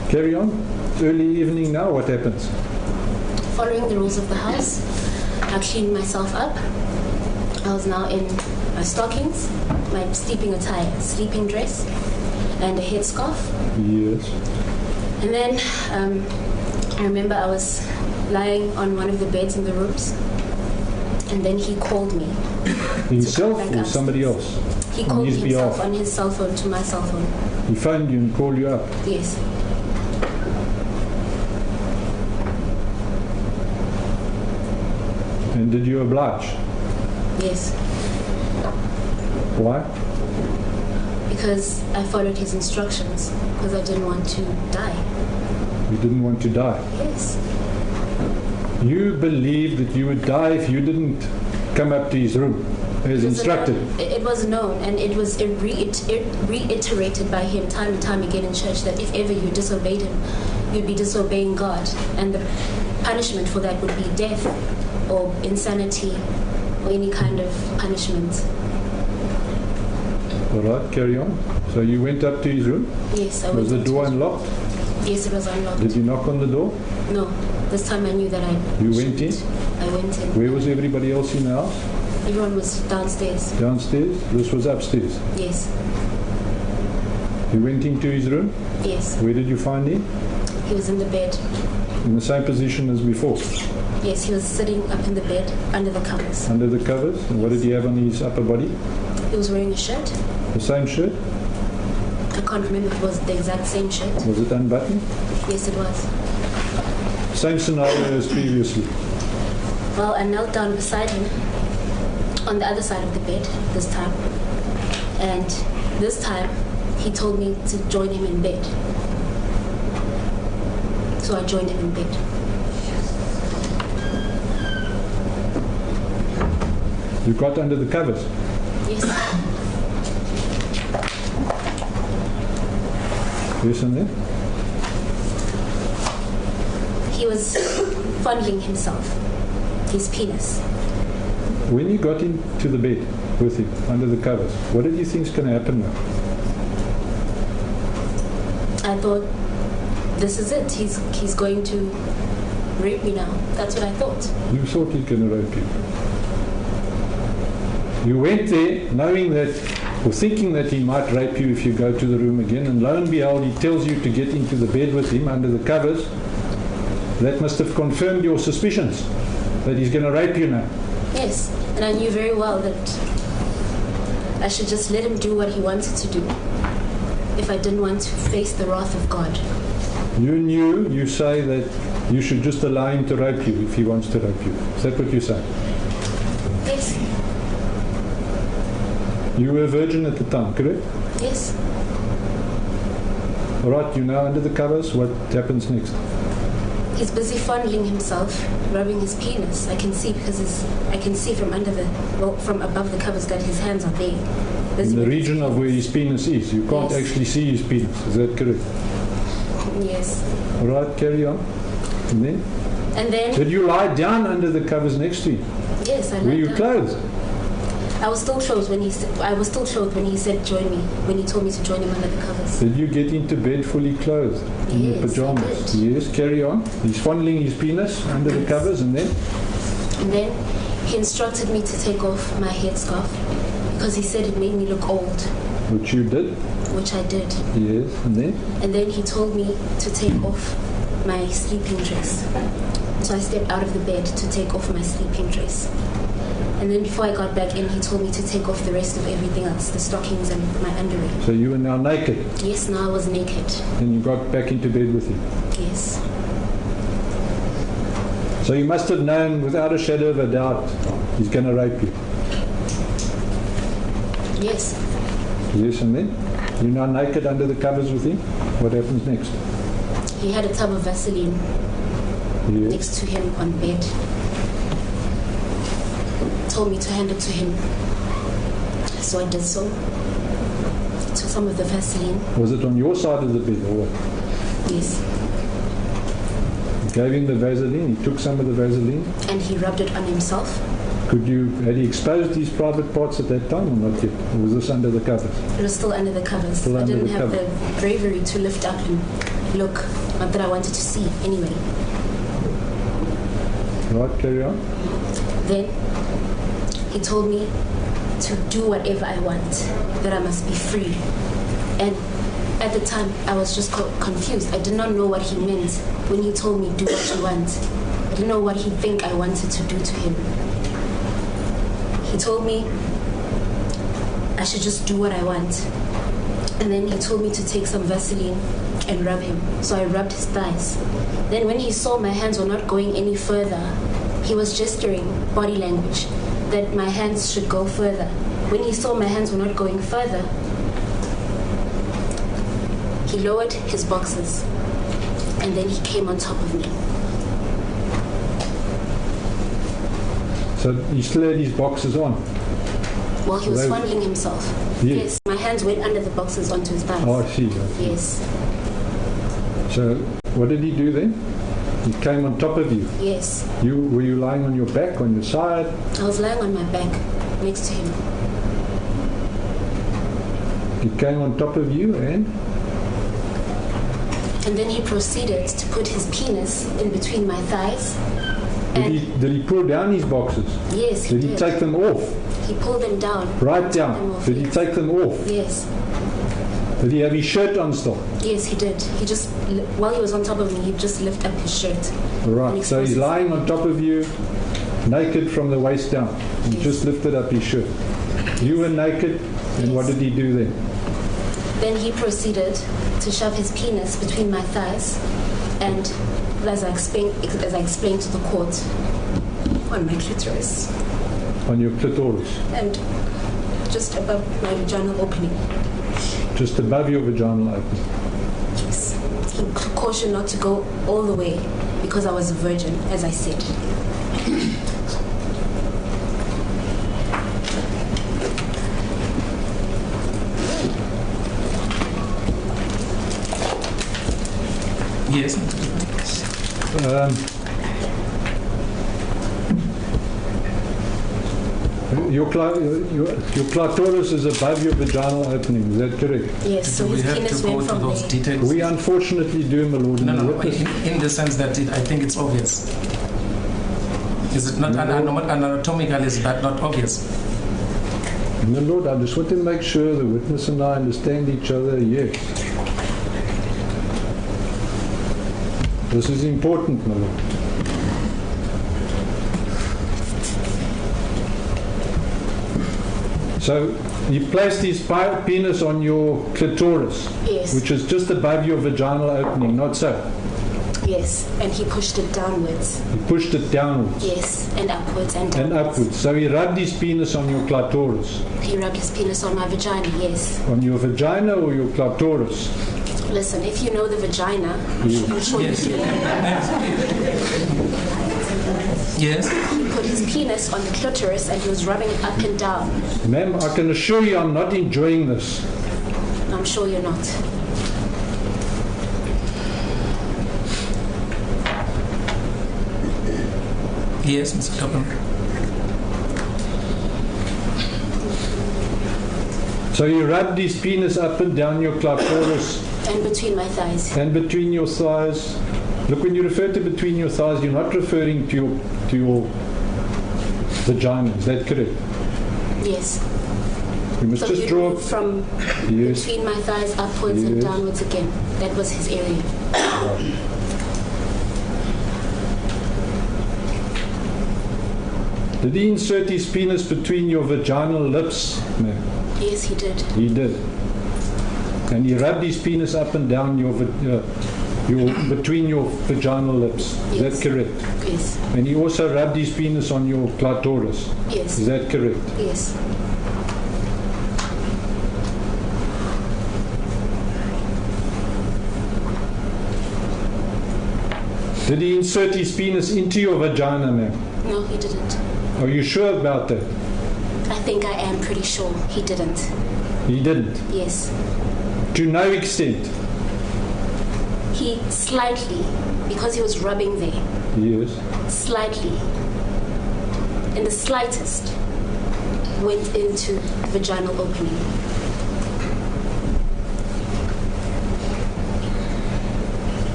Carry on. Early evening now, what happens? Following the rules of the house, I cleaned myself up. I was now in my stockings, my sleeping attire, sleeping dress, and a headscarf. Yes. And then I remember I was lying on one of the beds in the rooms, and then he called me. Himself back or upstairs. somebody else? He On called his himself behalf. on his cell phone to my cell phone. He phoned you and called you up. Yes. And did you oblige? Yes. Why? Because I followed his instructions, because I didn't want to die. You didn't want to die. Yes. You believed that you would die if you didn't come up to his room as instructed. It was known, and it was reiterated by him time and time again in church that if ever you disobeyed him, you'd be disobeying God, and the punishment for that would be death or insanity or any kind of punishment. All right, carry on. So you went up to his room. Yes, I Was the went into door his room. unlocked? Yes, it was unlocked. Did you knock on the door? No, this time I knew that I You went in? shouldn't. I went in. Where was everybody else in the house? Everyone was downstairs. Downstairs? This was upstairs. Yes. You went into his room? Yes. Where did you find him? He was in the bed. In the same position as before? Yes, he was sitting up in the bed under the covers. Under the covers? And what did he have on his upper body? He was wearing a shirt. The same shirt? I can't remember if it was the exact same shirt. Was it unbuttoned? Yes, it was. Same scenario as previously. Well, I knelt down beside him on the other side of the bed this time. And this time, he told me to join him in bed. So I joined him in bed. You got under the covers? Yes. Yes, and then? He was fondling himself, his penis. When you got into the bed with him, under the covers, what did you think is going to happen now? I thought, this is it. He's going to rape me now. That's what I thought. You thought he's going to rape you. You went there knowing that, or thinking that he might rape you if you go to the room again, and lo and behold, he tells you to get into the bed with him under the covers. That must have confirmed your suspicions that he's going to rape you now. Yes, and I knew very well that I should just let him do what he wanted to do if I didn't want to face the wrath of God. You say that you should just allow him to rape you if he wants to rape you. Is that what you say? Yes. You were a virgin at the time, correct? Yes. All right, you're now under the covers. What happens next? He's busy fondling himself, rubbing his penis. I can see I can see from from above the covers that his hands are there. In the region of where his penis is. You can't actually see his penis. Is that correct? Yes. All right, carry on. And then? And then? Did you lie down under the covers next to him? Yes, I lied down. Were you clothed? I was still clothed when he said join me, when he told me to join him under the covers. Did you get into bed fully clothed in your pajamas? I did. Yes, carry on. He's fondling his penis under the covers, and then? And then he instructed me to take off my headscarf because he said it made me look old. Which you did? Which I did. Yes, and then? And then he told me to take off my sleeping dress. So I stepped out of the bed to take off my sleeping dress. And then before I got back in, he told me to take off the rest of everything else, the stockings and my underwear. So you were now naked? Yes, now I was naked. And you got back into bed with him? Yes. So you must have known without a shadow of a doubt he's going to rape you? Yes. Yes, and then? You're now naked under the covers with him? What happens next? He had a tub of Vaseline next to him on bed. Told me to hand it to him. So I did so. Took some of the Vaseline. Was it on your side of the bed or what? Yes. You gave him the Vaseline, he took some of the Vaseline? And he rubbed it on himself. Had he exposed his private parts at that time or not yet? Or was this under the covers? It was still under the covers. Still I didn't under the have covers. the bravery to lift up and look. Not that I wanted to see anyway. Right, carry on. Then he told me to do whatever I want, that I must be free. And at the time, I was just confused. I did not know what he meant when he told me, do what you want. I didn't know what he think I wanted to do to him. He told me I should just do what I want. And then he told me to take some Vaseline and rub him. So I rubbed his thighs. Then when he saw my hands were not going any further, he was gesturing, body language, that my hands should go further. When he saw my hands were not going further, he lowered his boxers and then he came on top of me. So he still had his boxers on? While he was fondling himself. Yes. My hands went under the boxers onto his thighs. Oh, I see. Yes. So what did he do then? He came on top of you? Yes. Were you lying on your back, on your side? I was lying on my back next to him. He came on top of you and then he proceeded to put his penis in between my thighs Did he pull down his boxes? Yes, he Did he did. take them off? He pulled them down. Right Took them down. off, Did he yes. take them off? Yes. Did he have his shirt on still? Yes, he did. He just, while he was on top of me, he just lifted up his shirt. Right. So he's lying on top of you, naked from the waist down. He Yes. just lifted up his shirt. You were naked, and what did he do then? Then he proceeded to shove his penis between my thighs, and as I explained to the court, on my clitoris, On your clitoris, and just above my vaginal opening. just above your vaginal opening. Yes. He cautioned not to go all the way because I was a virgin, as I said. Yes. Your clitoris is above your vaginal opening, is that correct? Yes, so Do we his have penis to go went to from those there. details? We unfortunately do, my lord. No, and no, witness. in the sense that I think it's obvious. Is it not anatomically, is that not obvious? My lord, I just want to make sure the witness and I understand each other, yes. This is important, my lord. So, he placed his penis on your clitoris, Yes. which is just above your vaginal opening, not so. Yes, and he pushed it downwards. He pushed it downwards Yes, and upwards and and downwards. upwards. So he rubbed his penis on your clitoris. He rubbed his penis on my vagina, yes. On your vagina or your clitoris? Listen, if you know the vagina, I'm sure you do. Yes. He put his penis on the clitoris and he was rubbing it up and down. Ma'am, I can assure you I'm not enjoying this. I'm sure you're not. Yes, Mr. Topman. So he rubbed his penis up and down your clitoris And between my thighs. and between your thighs. Look, when you refer to between your thighs, you're not referring to your vagina. Is that correct? Yes. You must So just he draw. moved from Yes. between my thighs upwards and Yes. downwards again. That was his area. Did he insert his penis between your vaginal lips, ma'am? Yes, he did. He did. And he rubbed his penis up and down your between your vaginal lips. Is Yes. that correct? Yes. And he also rubbed his penis on your clitoris. Yes. Is that correct? Yes. Did he insert his penis into your vagina, ma'am? No, he didn't. Are you sure about that? I think I am pretty sure he didn't. He didn't. Yes. To no extent. He slightly, because he was rubbing there, Yes. slightly, in the slightest, went into the vaginal opening.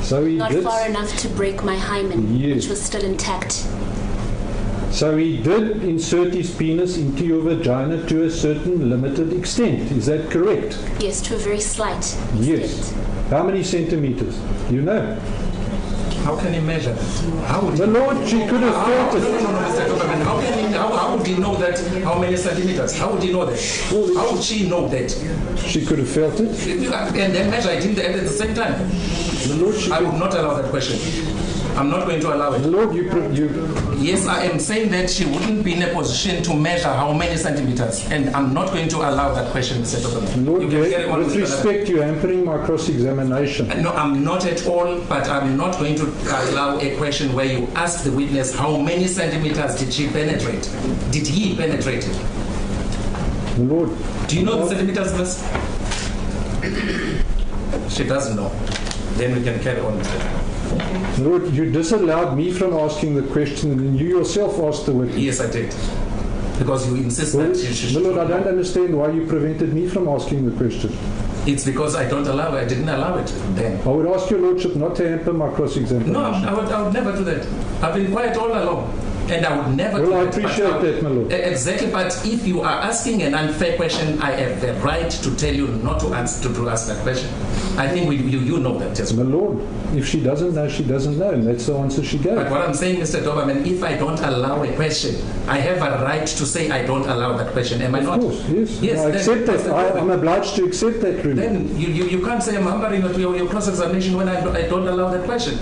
So he Not did. far enough to break my hymen, Yes. which was still intact. So he did insert his penis into your vagina to a certain limited extent. Is that correct? Yes, to a very slight extent. Yes. How many centimeters? You know. How can he measure that? How would The Lord, she could have felt it. No, Mr. Topman. How would he know that? How many centimeters? How would he know that? How would she know that? She could have felt it. And then measure it at the same time. The Lord, she I would not allow that question. I'm not going to allow The it. Lord, Yes, I am saying that she wouldn't be in a position to measure how many centimeters, and I'm not going to allow that question, Mr. Topman. Lord, You can carry on with Mr. Topman. respect, you're hampering my cross-examination. No, I'm not at all, but I'm not going to allow a question where you ask the witness how many centimeters did she penetrate? Did he penetrate it? The Lord, Do you know the centimeters, miss? She doesn't know. Then we can carry on with it. Lord, you disallowed me from asking the question, and you yourself asked the witness. Yes, I did. Because you insist Well, that you should. Lord, I don't understand why you prevented me from asking the question. It's because I didn't allow it then. I would ask your lordship not to hamper my cross-examination. No, I would never do that. I've been quiet all along. And I would never do Well, I that. appreciate that, my lord. Exactly, but if you are asking an unfair question, I have the right to tell you not to ask that question. I think you know that as My well. lord, if she doesn't know, she doesn't know, and that's the answer she gave. But what I'm saying, Mr. Doberman, if I don't allow a question, I have a right to say I don't allow that question. Am I not? Of course, yes. Yes, I then accept that's that. the problem. I'm obliged to accept that ruling. Then you can't say I'm hampering your cross-examination when I don't allow that question.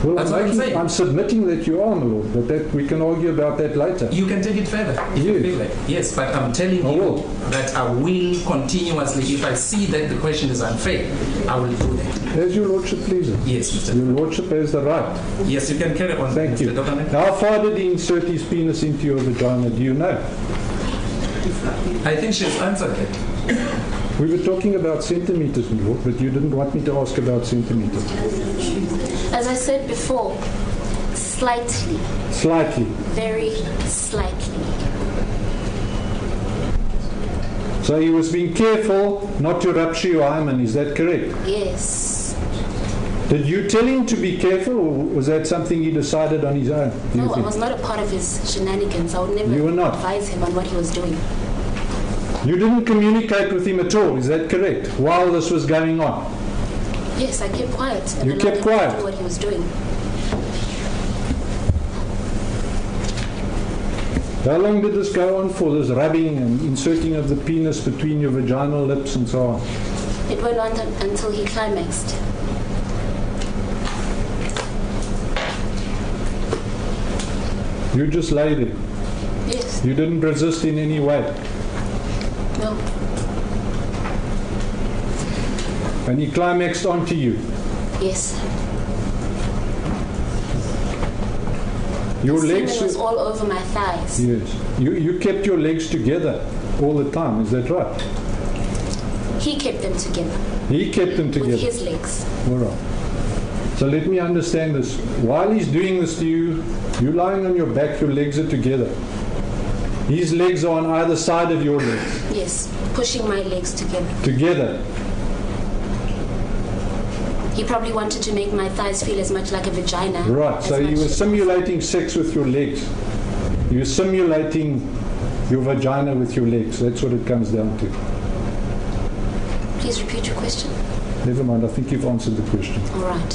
Well, That's what I'm saying. I'm submitting that you are, my lord, but that we can argue about that later. You can take it further if you Yes. feel like. Yes, but I'm telling I you will. that I will continuously, if I see that the question is unfair, I will do that. As your lordship pleases. Yes, Mr. Your lordship has the right. Yes, you can carry on. Thank you. Mr. Doberman. How far did he insert his penis into your vagina? Do you know? I think she's answered that. We were talking about centimeters, my lord, but you didn't want me to ask about centimeters. As I said before, slightly, Slightly. very slightly. So he was being careful not to rupture your hymen, is that correct? Yes. Did you tell him to be careful, or was that something he decided on his own? Do you No, I think? was not a part of his shenanigans. I would never You were not? advise him on what he was doing. You didn't communicate with him at all, is that correct? While this was going on? Yes, I kept quiet. And You allowed kept him quiet? to do what he was doing. How long did this go on for, this rubbing and inserting of the penis between your vaginal lips and so on? It went on until he climaxed. You just lay there. Yes. You didn't resist in any way. No. And he climaxed onto you. Yes. Your The legs... semen was all over my thighs. Yes. You kept your legs together all the time, is that right? He kept them together He kept them together. with his legs. All right. So let me understand this. While he's doing this to you, you're lying on your back, your legs are together. His legs are on either side of your legs. Yes, pushing my legs together. Together. He probably wanted to make my thighs feel as much like a vagina. Right. as So you much were as- simulating sex with your legs. You were simulating your vagina with your legs. That's what it comes down to. Please repeat your question. Never mind. I think you've answered the question. All right.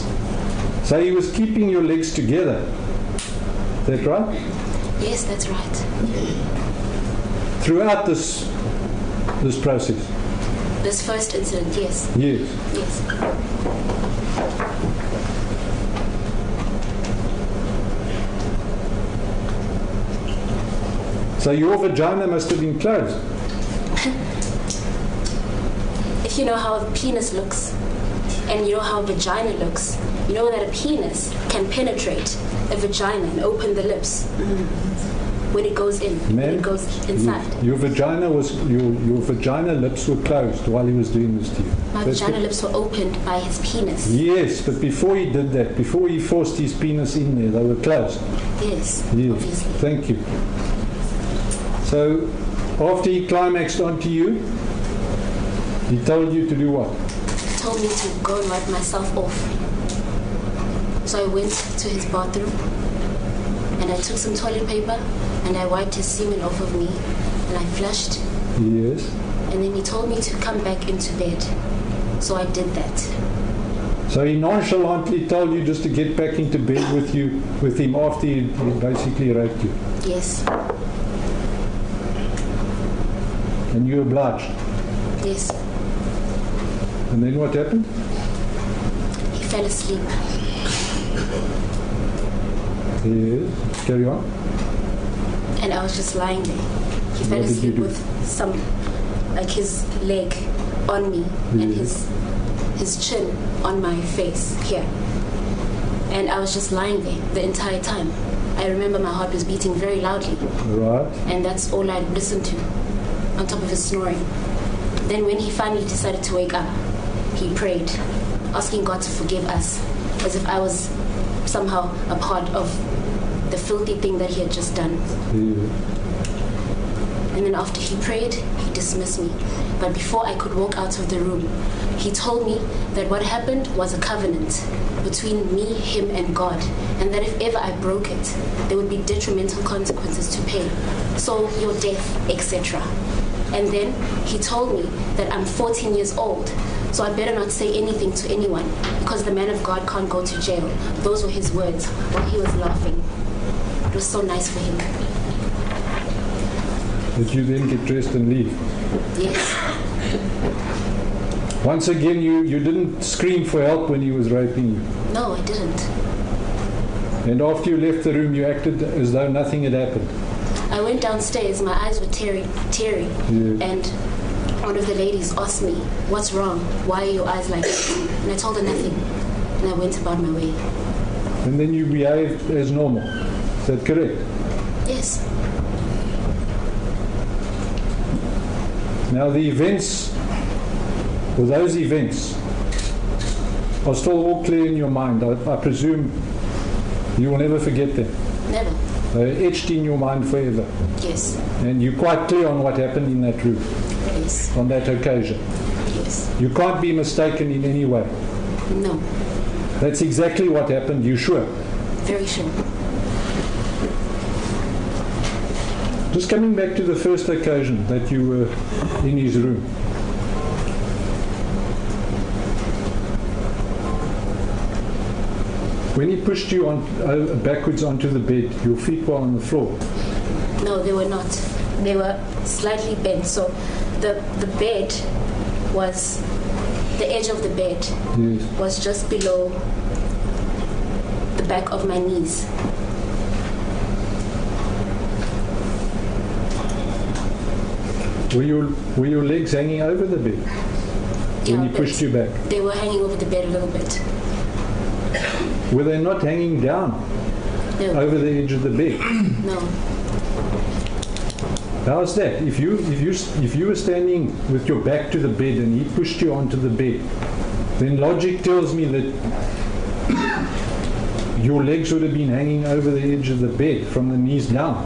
So he was keeping your legs together. Is that right? Yes, that's right. Throughout this process. This first incident, yes. Yes. Yes. So your vagina must have been closed. If you know how a penis looks and you know how a vagina looks, you know that a penis can penetrate a vagina and open the lips when it goes in, when Ma'am, it goes inside. Your vagina was your vagina lips were closed while he was doing this to you. My That's vagina what- lips were opened by his penis. Yes, but before he did that, before he forced his penis in there, they were closed. Yes, Yes. obviously. Thank you. So after he climaxed onto you, he told you to do what? He told me to go and wipe myself off. So I went to his bathroom and I took some toilet paper and I wiped his semen off of me and I flushed, Yes. and then he told me to come back into bed. So I did that. So he nonchalantly told you just to get back into bed with him after he basically raped you. Yes, And you obliged. yes. And then what happened? He fell asleep. Yes. Carry on. And I was just lying there. He fell What did you asleep do? with some, like his leg on me and his chin on my face here. And I was just lying there the entire time. I remember my heart was beating very loudly, Right. and that's all I listened to, on top of his snoring. Then when he finally decided to wake up, he prayed, asking God to forgive us, as if I was somehow a part of the filthy thing that he had just done. Yes. And then after he prayed, he dismissed me. But before I could walk out of the room, he told me that what happened was a covenant between me, him, and God, and that if ever I broke it, there would be detrimental consequences to pay. So your death, etc. And then he told me that I'm 14 years old, so I better not say anything to anyone because the man of God can't go to jail. Those were his words while he was laughing. It was so nice for him. Did you then get dressed and leave? Yes. Once again, you didn't scream for help when he was raping you. No, I didn't. And after you left the room, you acted as though nothing had happened. I went downstairs, my eyes were teary, Yeah. and one of the ladies asked me, "What's wrong? Why are your eyes like that?" And I told her nothing, and I went about my way. And then you behaved as normal. Is that correct? Yes. Now the events, or those events, are still all clear in your mind. I presume you will never forget them. Never. They're etched in your mind forever. Yes. And you're quite clear on what happened in that room, Yes. on that occasion. Yes. You can't be mistaken in any way. No. That's exactly what happened, you sure? Very sure. Just coming back to the first occasion that you were in his room. When he pushed you on backwards onto the bed, your feet were on the floor. No, they were not. They were slightly bent. So the bed was, the edge of the bed Yes. was just below the back of my knees. Were your legs hanging over the bed when he but pushed you back? They were hanging over the bed a little bit. Were they not hanging down No. over the edge of the bed? No. How's that? If you were standing with your back to the bed and he pushed you onto the bed, then logic tells me that your legs would have been hanging over the edge of the bed from the knees down.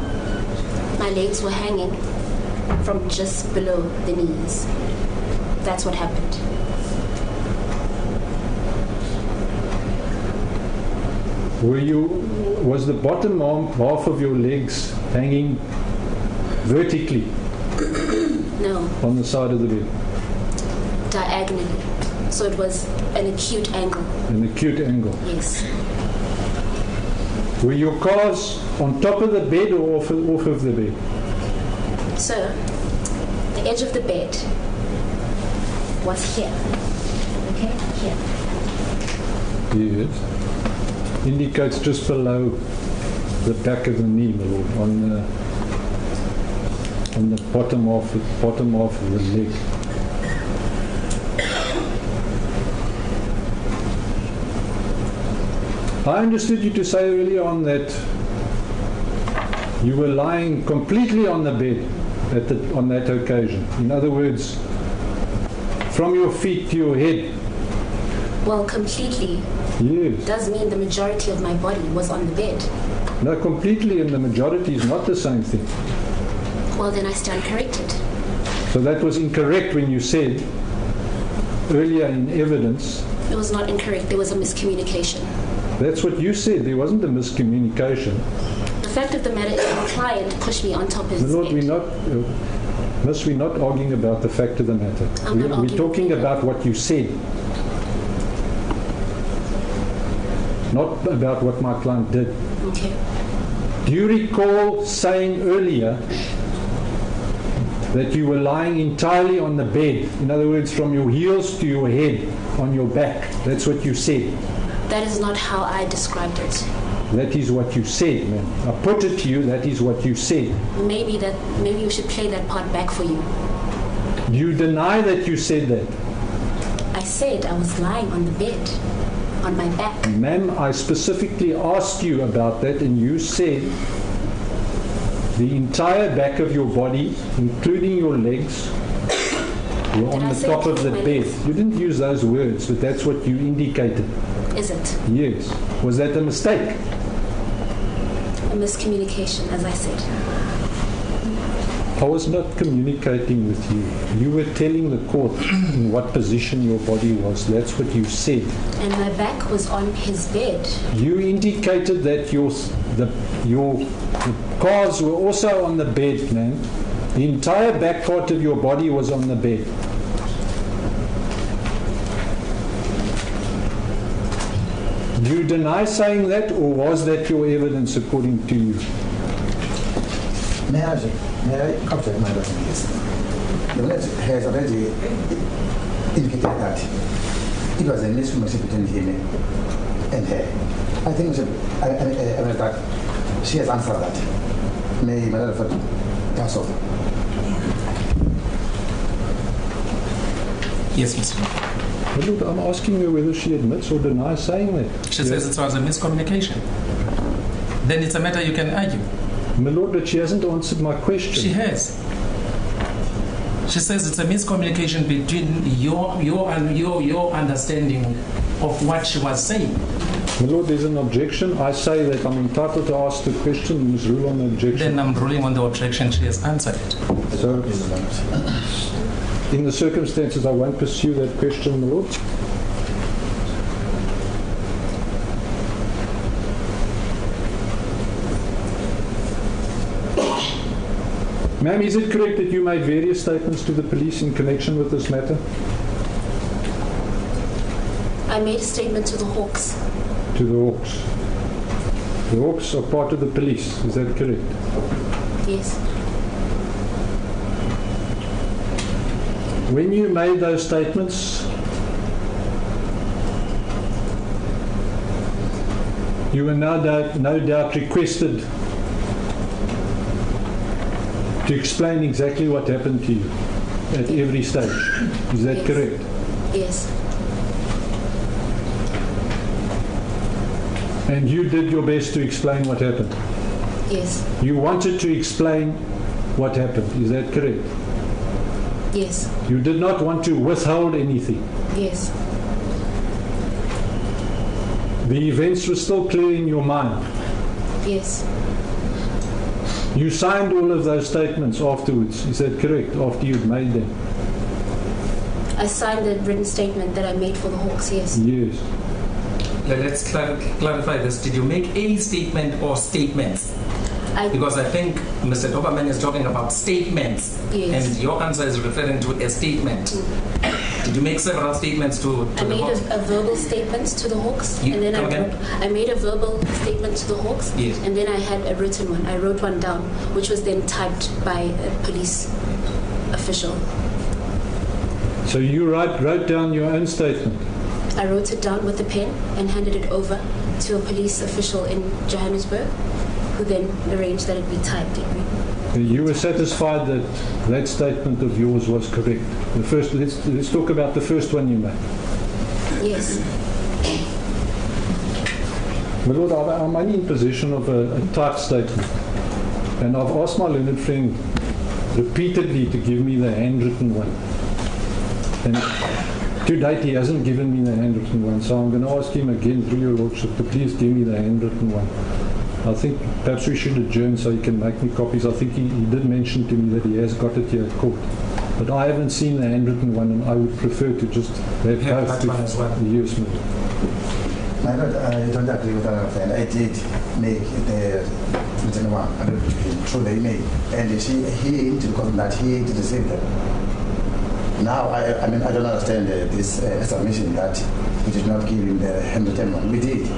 My legs were hanging from just below the knees. That's what happened. Was the bottom half of your legs hanging vertically No, on the side of the bed? diagonally. So it was an acute angle. An acute angle. Yes. Were your calves on top of the bed or off of the bed? So the edge of the bed was here. Okay? Here. Yes. Indicates just below the back of the knee, my lord, on the bottom half of the leg. I understood you to say earlier on that you were lying completely on the bed on that occasion. In other words, from your feet to your head. Well, completely Yes. does mean the majority of my body was on the bed. No, completely and the majority is not the same thing. Well, then I stand corrected. So that was incorrect when you said earlier in evidence. It was not incorrect. There was a miscommunication. That's what you said. There wasn't a miscommunication. The fact of the matter is the client pushed me on top of his Lord, bed. we're not arguing about the fact of the matter. I'm not We're arguing talking with you. about what you said. Not about what my client did. Okay. Do you recall saying earlier that you were lying entirely on the bed? In other words, from your heels to your head, on your back. That's what you said. That is not how I described it. That is what you said, man. I put it to you, that is what you said. Maybe you should play that part back for you. You deny that you said that. I said I was lying on the bed, on my back. Ma'am, I specifically asked you about that and you said the entire back of your body, including your legs, were on Did I the say top of the my bed. legs? You didn't use those words, but that's what you indicated. Is it? Yes. Was that a mistake? A miscommunication, as I said. I was not communicating with you. You were telling the court in what position your body was. That's what you said. And my back was on his bed. You indicated that your cards were also on the bed, man. The entire back part of your body was on the bed. Do you deny saying that, or was that your evidence according to you? May I object my documents? The witness has already indicated that it was a miscommunication between him and her. I think that she has answered that. May Madam pass on. Yes, Mr. Lord, I'm asking you whether she admits or denies saying that. She says it was a miscommunication. Then it's a matter you can argue. My Lord, but she hasn't answered my question. She has. She says it's a miscommunication between your understanding of what she was saying. My Lord, there's an objection. I say that I'm entitled to ask the question. You must rule on the objection. Then I'm ruling on the objection. She has answered it. So, in the circumstances, I won't pursue that question, my Lord. Ma'am, is it correct that you made various statements to the police in connection with this matter? I made a statement to the Hawks. To the Hawks. The Hawks are part of the police, is that correct? Yes. When you made those statements, you were no doubt requested to explain exactly what happened to you at every stage. Is that Yes. correct? Yes. And you did your best to explain what happened. Yes. You wanted to explain what happened. Is that correct? Yes. You did not want to withhold anything. Yes. The events were still clear in your mind. Yes. You signed all of those statements afterwards. Is that correct? After you'd made them? I signed the written statement that I made for the Hawks, yes. Yes. Let's clarify this. Did you make any statement or statements? Because I think Mr. Doberman is talking about statements. Yes. And your answer is referring to a statement. Did you make several statements to I the made Hawks? a verbal statement to the Hawks, You- and then come again? I made a verbal statement to the Hawks, Yes. and then I had a written one. I wrote one down, which was then typed by a police official. So you wrote down your own statement. I wrote it down with a pen and handed it over to a police official in Johannesburg, who then arranged that it be typed. You were satisfied that that statement of yours was correct. The first, let's talk about the first one you made. Yes. My Lord, I'm only in possession of a typed statement. And I've asked my learned friend repeatedly to give me the handwritten one. And to date, he hasn't given me the handwritten one. So I'm going to ask him again through your Lordship to please give me the handwritten one. I think perhaps we should adjourn so he can make me copies. I think he did mention to me that he has got it here at court. But I haven't seen the handwritten one, and I would prefer to just have both. that one as well. Yes, ma'am. My Lord, I don't agree with that friend. I did make the written one through the email, and he indicated that he did receive them. Now, I mean, I don't understand this submission that we did not give him the handwritten one. We did.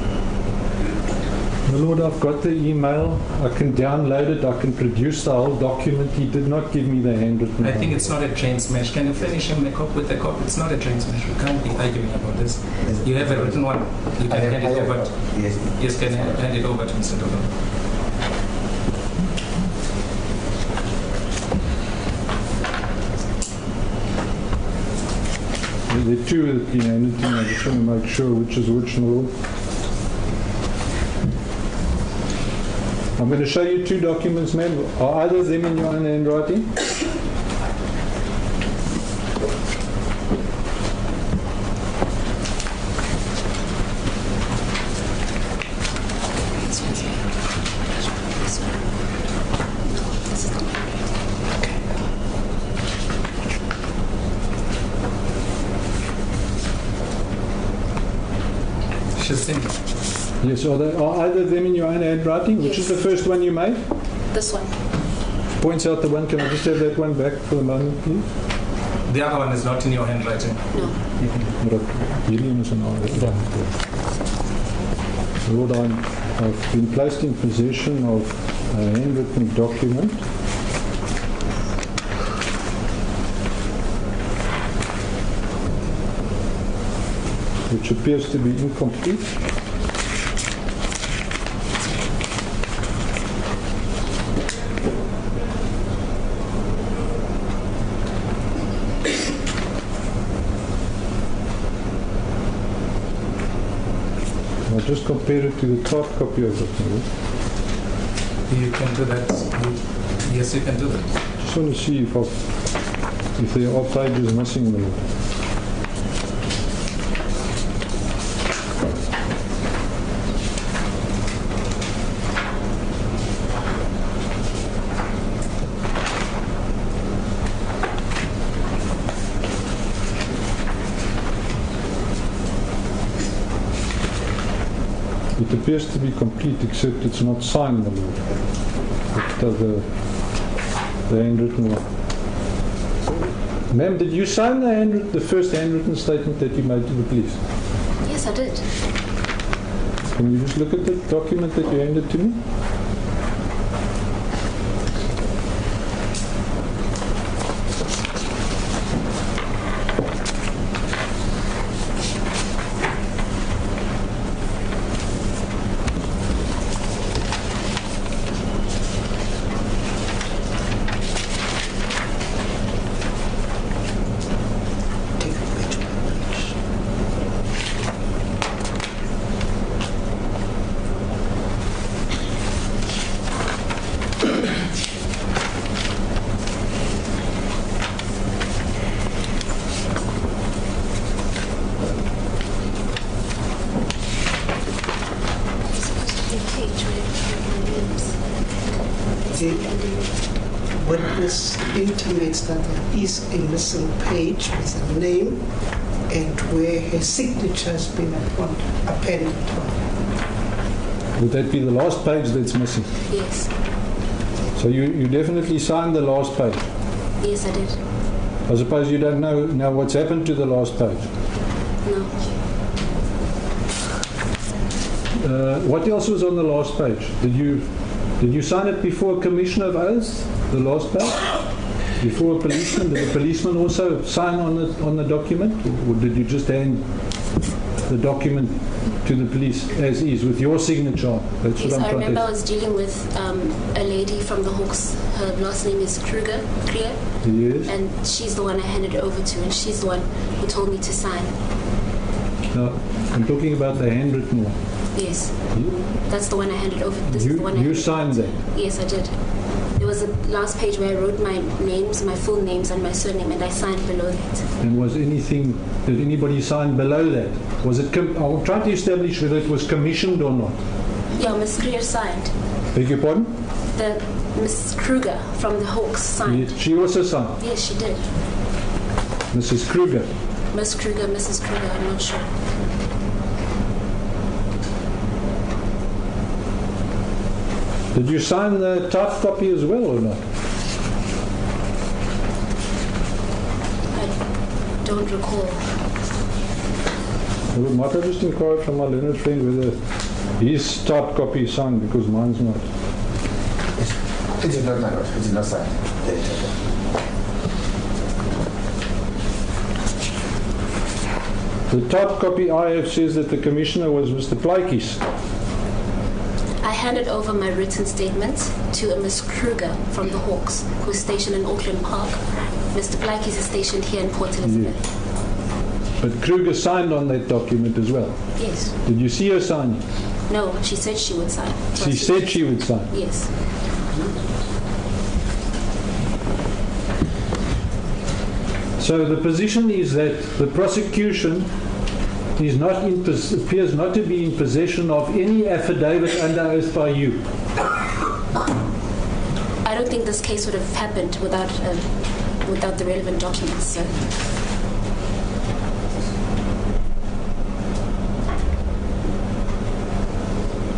My Lord, I've got the email. I can download it. I can produce the whole document. He did not give me the handwritten I one. think it's not a train smash. Can you finish him with the copy? It's not a train smash. We can't be arguing about this. You have a written one. You can hand it over. Yes. Yes, can hand it over to Mr. Doberman. There are two that he handed to me. I just want to make sure which is which, my Lord. I'm going to show you two documents, ma'am. Are either of them in your own handwriting? She's seen it. Yes, are either of them in your own handwriting? Which is Yes. the first one you made? This one. Points out the one. Can I just have that one back for a moment, please? The other one is not in your handwriting. No. Lord, I've been placed in possession of a handwritten document which appears to be incomplete. I'll just compare it to the top copy of it. You can do that. Yes, you can do that. Just want to see if there are pages missing in it. It appears to be complete, except it's not signed, my lord. The handwritten one. Ma'am, did you sign the first handwritten statement that you made to the police? Yes, I did. Can you just look at the document that you handed to me? The witness intimates that there is a missing page with a name and where her signature has been appended to it. Would that be the last page that's missing? Yes. So you definitely signed the last page? Yes, I did. I suppose you don't know now what's happened to the last page? No. What else was on the last page? Did you sign it before a commissioner of oaths, the last page? Before a policeman? Did the policeman also sign on the document? Or did you just hand the document to the police as is with your signature on? That's Yes, what I'm I trying remember I to was dealing with a lady from the Hawks. Her last name is Kruger, Yes. and she's the one I handed it over to, and she's the one who told me to sign. No, I'm talking about the handwritten one. Yes, that's the one I handed over. This is the one I You handed signed over that? to. Yes, I did. There was a last page where I wrote my names, my full names, and my surname, and I signed below that. And did anybody sign below that? Was it, I'm trying to establish whether it was commissioned or not. Yeah, Miss Kruger signed. Beg your pardon? The Miss Kruger from the Hawks signed. She also signed. Yes, she did. Mrs. Kruger. Miss Kruger, Mrs. Kruger, I'm not sure. Did you sign the typed copy as well or not? I don't recall. Might I just inquire from my learned friend whether his typed copy is signed because mine's not? It is not, my lord. It is not signed. The typed copy I have says that the commissioner was Mr. Plaatjes. I handed over my written statement to a Miss Kruger from the Hawks, who's stationed in Auckland Park. Mr. Plaatjes is stationed here in Port Elizabeth. But Kruger signed on that document as well. Yes. Did you see her sign it? No, she said she would sign. She said she would sign. Yes. So the position is that the prosecution is not appears not to be in possession of any affidavit under oath by you. I don't think this case would have happened without the relevant documents. So.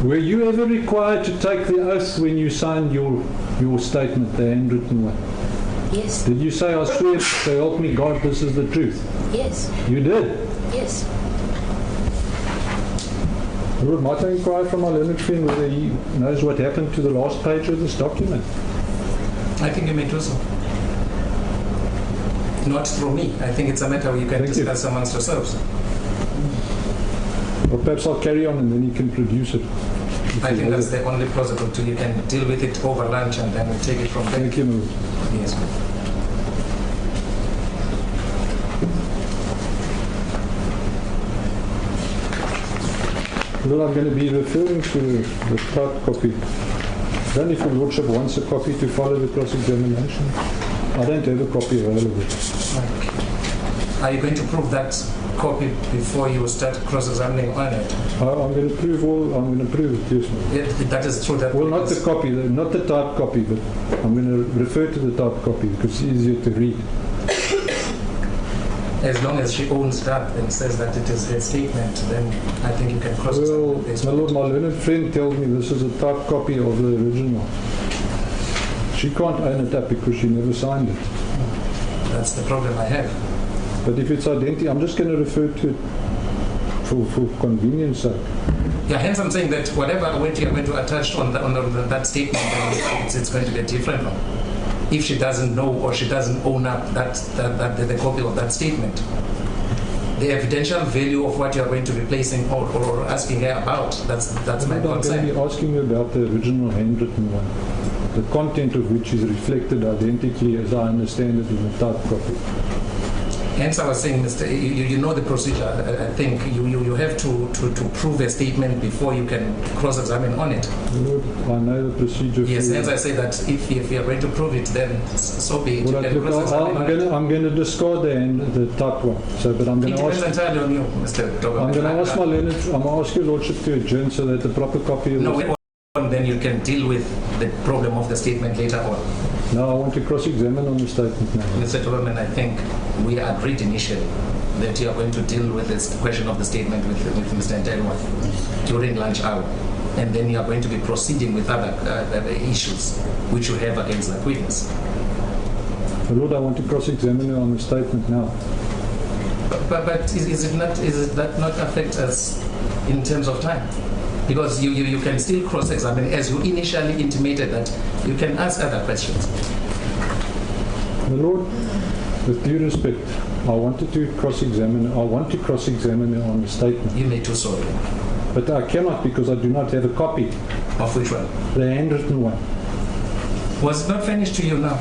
Were you ever required to take the oath when you signed your statement, the handwritten one? Yes. Did you say, I swear, so help me God, this is the truth? Yes. You did? Yes. Lord, might I inquire from our learned friend whether he knows what happened to the last page of this document? I think you may do so. Not through me. I think it's a matter you can discuss amongst yourselves. Or perhaps I'll carry on and then he can produce it. I think that's the only plausible too. You can deal with it over lunch and then we'll take it from there. Thank you, Lord. Yes. Well, I'm going to be referring to the typed copy. I don't know if your Lordship wants a copy to follow the cross-examination. I don't have a copy available. Okay. Are you going to prove that copy before you start cross-examining on it? I'm going to prove it, yes, ma'am. Yeah, that is true. That Well, not the copy, not the typed copy, but I'm going to refer to the typed copy because it's easier to read. As long as she owns that and says that it is her statement, then I think you can cross-examine based my on Lord, my learned friend tells me this is a typed copy of the original. She can't own it up because she never signed it. That's the problem I have. But if it's identity, I'm just going to refer to it for convenience sake. Yeah, hence I'm saying that whatever weight you're going to attach on that statement, it's going to be a different one. If she doesn't know or she doesn't own up the copy of that statement, the evidential value of what you're going to be placing or asking her about, that's my I'm going concern. to be asking you about the original handwritten one, the content of which is reflected identically as I understand it in the typed copy. Hence I was saying, Mr. You know the procedure. I think you have to prove a statement before you can cross-examine on it. Lord, I know the procedure. Yes, hence I say that if you're going to prove it, then so be it. Well, You can cross-examine on it. I'm going to discard the typed one. So, but I'm going It to depends ask. entirely on you, Mr. Doberman. I'm going to ask my learned. I'm going to ask your Lordship to adjourn so that the proper copy of No, this. then you can deal with the problem of the statement later on. No, I want to cross-examine on the statement now. Mr. Doberman, I think we agreed initially that you are going to deal with this question of the statement with Mr. Ntelwa during lunch hour. And then you are going to be proceeding with other issues which you have against that witness. Lord, I want to cross-examine you on the statement now. But is it that not affect us in terms of time? Because you can still cross-examine, as you initially intimated that you can ask other questions. My Lord, with due respect, I want to cross-examine you on the statement. You may do so. But I cannot because I do not have a copy. Of which one? The handwritten one. Was it not finished to you now?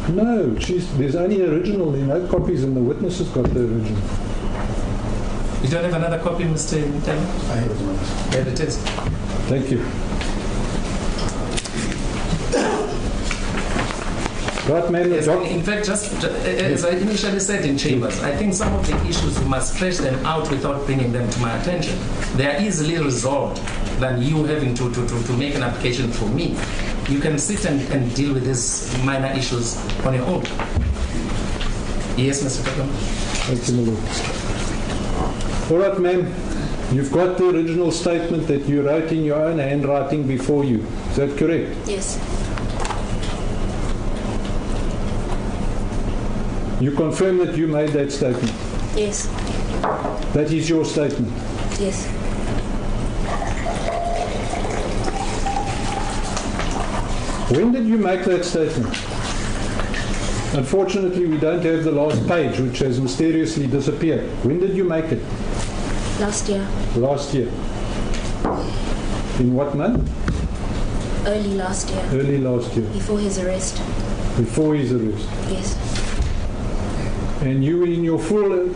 No, there's only original. There are no copies and the witness has got the original. You don't have another copy, Mr. Taylor? I have it, Mother. There it is. Thank you. Right, ma'am. Yes, in fact, just as I initially said in chambers, I think some of the issues you must flesh them out without bringing them to my attention. They are easily resolved than you having to make an application for me. You can sit and deal with these minor issues on your own. Yes, Mr. Kakam? Thank you, my Lord. All right, ma'am. You've got the original statement that you wrote in your own handwriting before you. Is that correct? Yes. You confirm that you made that statement? Yes. That is your statement? Yes. When did you make that statement? Unfortunately, we don't have the last page, which has mysteriously disappeared. When did you make it? Last year. Last year. In what month? Early last year. Early last year. Before his arrest. Before his arrest. Yes. And you were in your full and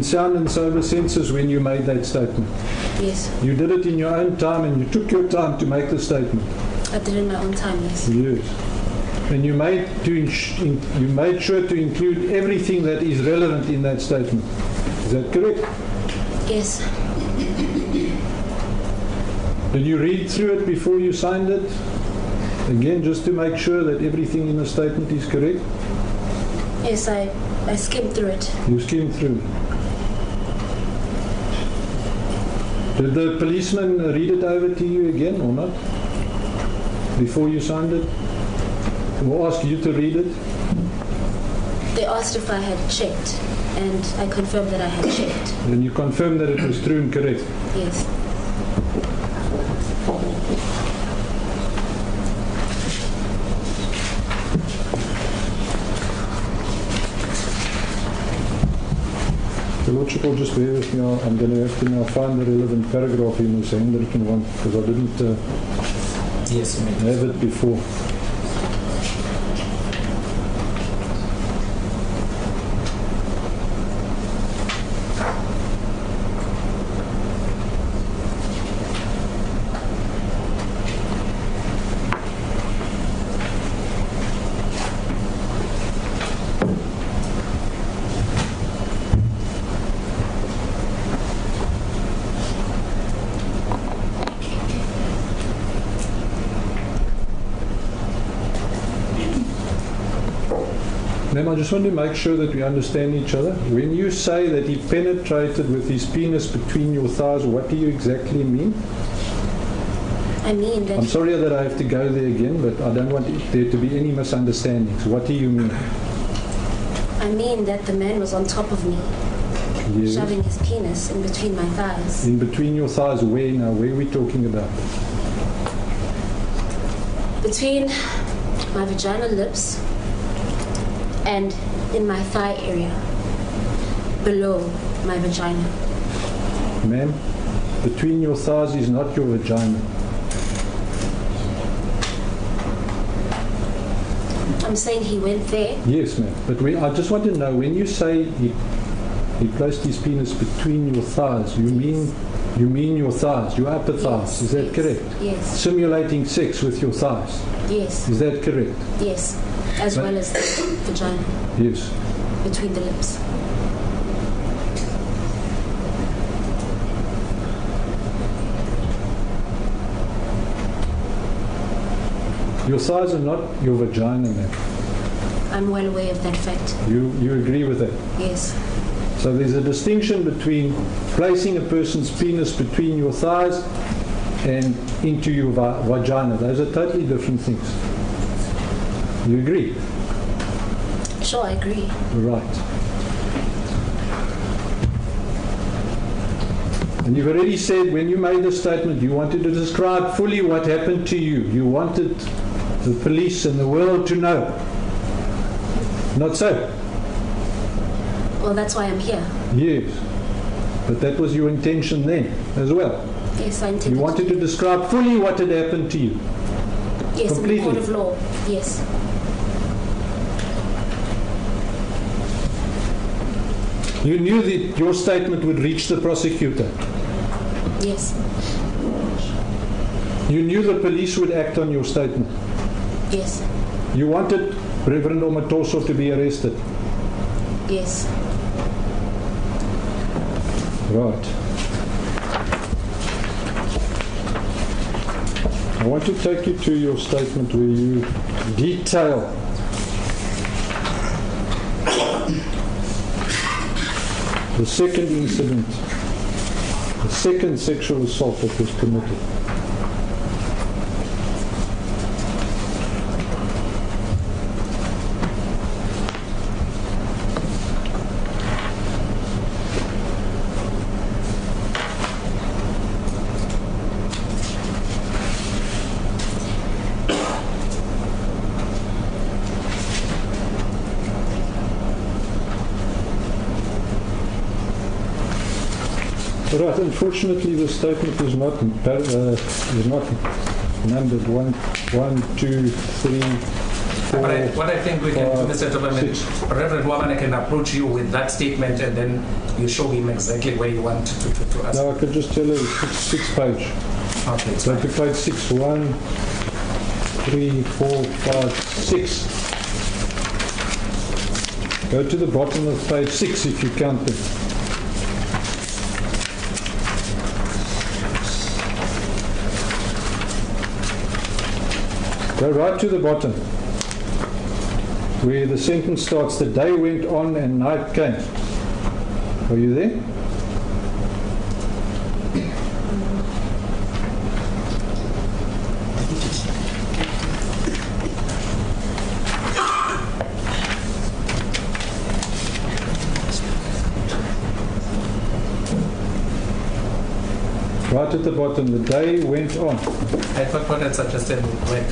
sound and sober senses when you made that statement? Yes. You did it in your own time and you took your time to make the statement? I did it in my own time, yes. Yes. And you made sure to include everything that is relevant in that statement. Is that correct? Yes. Did you read through it before you signed it? Again, just to make sure that everything in the statement is correct? Yes, I skimmed through it. You skimmed through it. Did the policeman read it over to you again or not? Before you signed it? Or ask you to read it? They asked if I had checked, and I confirmed that I had checked. And you confirmed that it was true and correct? Yes. The Lordship will just bear with me. I'm going to have to now find the relevant paragraph in this handwritten one because I didn't Yes, you may. have it before. Ma'am, I just want to make sure that we understand each other. When you say that he penetrated with his penis between your thighs, what do you exactly mean? I mean that I'm sorry that I have to go there again, but I don't want there to be any misunderstandings. What do you mean? I mean that the man was on top of me, Yes. shoving his penis in between my thighs. In between your thighs, where now? Where are we talking about? Between my vaginal lips and in my thigh area, below my vagina. Ma'am, between your thighs is not your vagina. I'm saying he went there. Yes, ma'am. But I just want to know, when you say he placed his penis between your thighs, you mean your thighs, your upper thighs. Is that Yes. correct? Yes. Simulating sex with your thighs. Yes. Is that correct? Yes. As But- well as the vagina, Yes. between the lips. Your thighs are not your vagina, ma'am. I'm well aware of that fact. You agree with that? Yes. So there's a distinction between placing a person's penis between your thighs and into your vagina. Those are totally different things. You agree? Sure, I agree. Right. And you've already said when you made the statement you wanted to describe fully what happened to you. You wanted the police and the world to know. Not so? Well, that's why I'm here. Yes. But that was your intention then as well. Yes, I intended. You wanted to describe fully what had happened to you. Yes, in the completely. court of law. Yes. You knew that your statement would reach the prosecutor. Yes. You knew the police would act on your statement. Yes. You wanted Reverend Omotoso to be arrested. Yes. Right. I want to take you to your statement where you detail the second incident, the second sexual assault that was committed. Right, unfortunately the statement is not numbered 1, 2, 3, 4. But what I think we can do, 5, Mr. Toberman, 6. Reverend Wabana can approach you with that statement and then you show him exactly where you want to ask. No, I could just tell her 6 page. Okay, it's So fine. to page 6, 1, 3, 4, 5, 6. Go to the bottom of page 6 if you count them. Go right to the bottom, where the sentence starts, the day went on and night came. Are you there? Right at the bottom, the day went on. I thought what I suggested would work.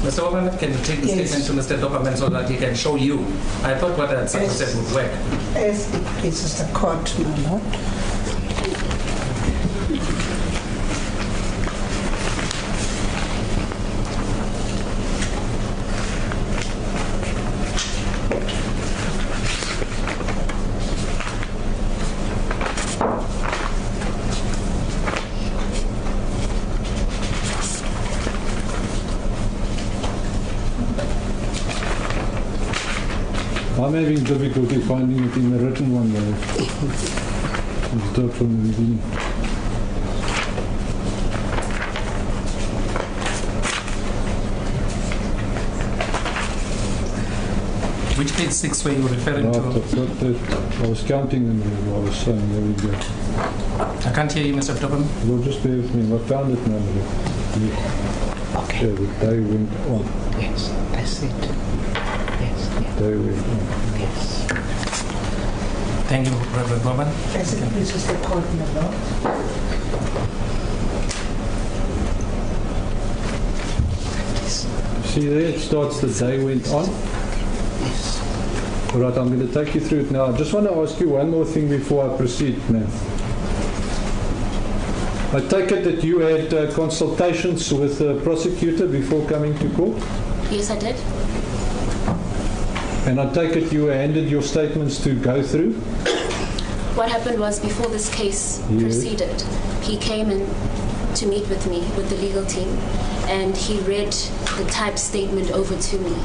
Mr. Oberman, can you take the Yes. statement to Mr. Doberman so that he can show you? I thought what I suggested would work. As it pleases the court, my lord. I'm having difficulty finding it in the written one, though. Let's start from the beginning. Which page 6 were you referring Right, to? I've got that. I was counting them there, I was saying, there we go. I can't hear you, Mr. Doberman. Well, just bear with me. I found it now. Yeah. Okay. Yeah, the day went on. Yes, that's it. Yes, yes, Day went on. yes. Thank you, Reverend Doberman. As it pleases the court, my lord. See there, it starts the day went on. All right, I'm going to take you through it now. I just want to ask you one more thing before I proceed, ma'am. I take it that you had consultations with the prosecutor before coming to court? Yes, I did. And I take it you were handed your statements to go through? What happened was before this case Yes. proceeded, he came in to meet with me, with the legal team, and he read the typed statement over to me.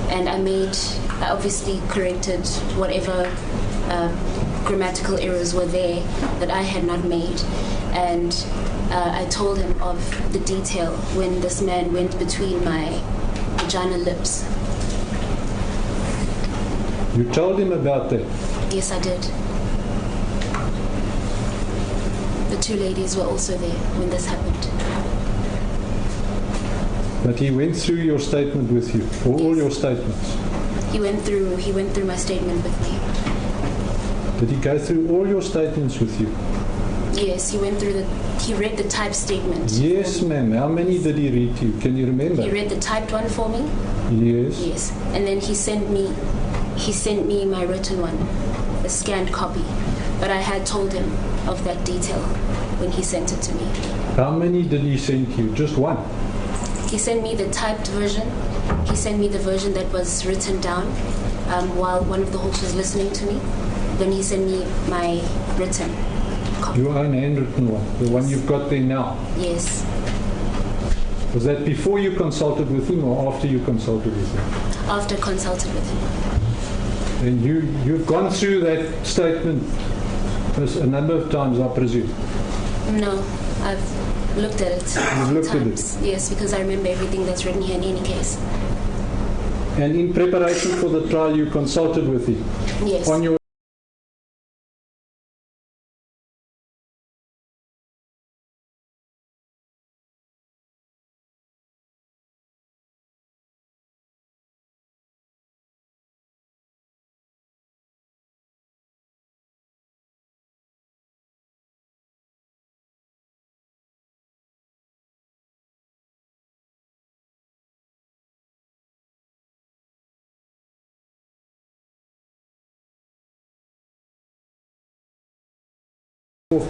And I obviously corrected whatever grammatical errors were there that I had not made. And I told him of the detail when this man went between my vagina lips. You told him about that? Yes, I did. The two ladies were also there when this happened. But he went through your statement with you, or all your statements? He went through my statement with me. Did he go through all your statements with you? Yes, he read the typed statement. Yes, ma'am. How many did he read to you? Can you remember? He read the typed one for me. Yes. Yes. And then he sent me my written one, a scanned copy. But I had told him of that detail when he sent it to me. How many did he send to you? Just one? He sent me the typed version. He sent me the version that was written down while one of the hawks was listening to me. Then he sent me my written copy. Your own handwritten one, the one you've got there now. Yes. Was that before you consulted with him or after you consulted with him? After consulted with him. And you've gone through that statement a number of times, I presume? No, I've looked at it. You've looked at it? Yes, because I remember everything that's written here in any case. And in preparation for the trial, you consulted with him? Yes. On your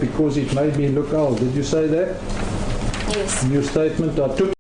because it made me look old. Did you say that? Yes. In your statement, I took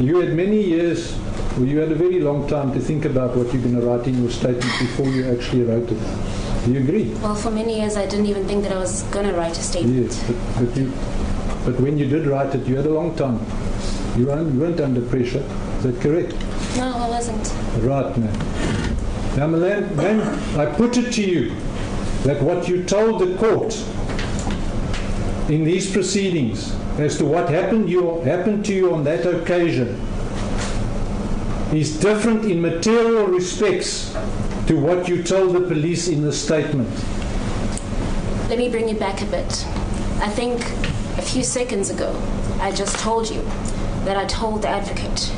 You had many years, or you had a very long time to think about what you're going to write in your statement before you actually wrote it. Do you agree? Well, for many years I didn't even think that I was going to write a statement. Yes, but when you did write it, you had a long time. You weren't under pressure. Is that correct? No, I wasn't. Right, man. Now, man, I put it to you that what you told the court in these proceedings as to what happened to you on that occasion is different in material respects to what you told the police in the statement. Let me bring it back a bit. I think a few seconds ago, I just told you that I told the advocate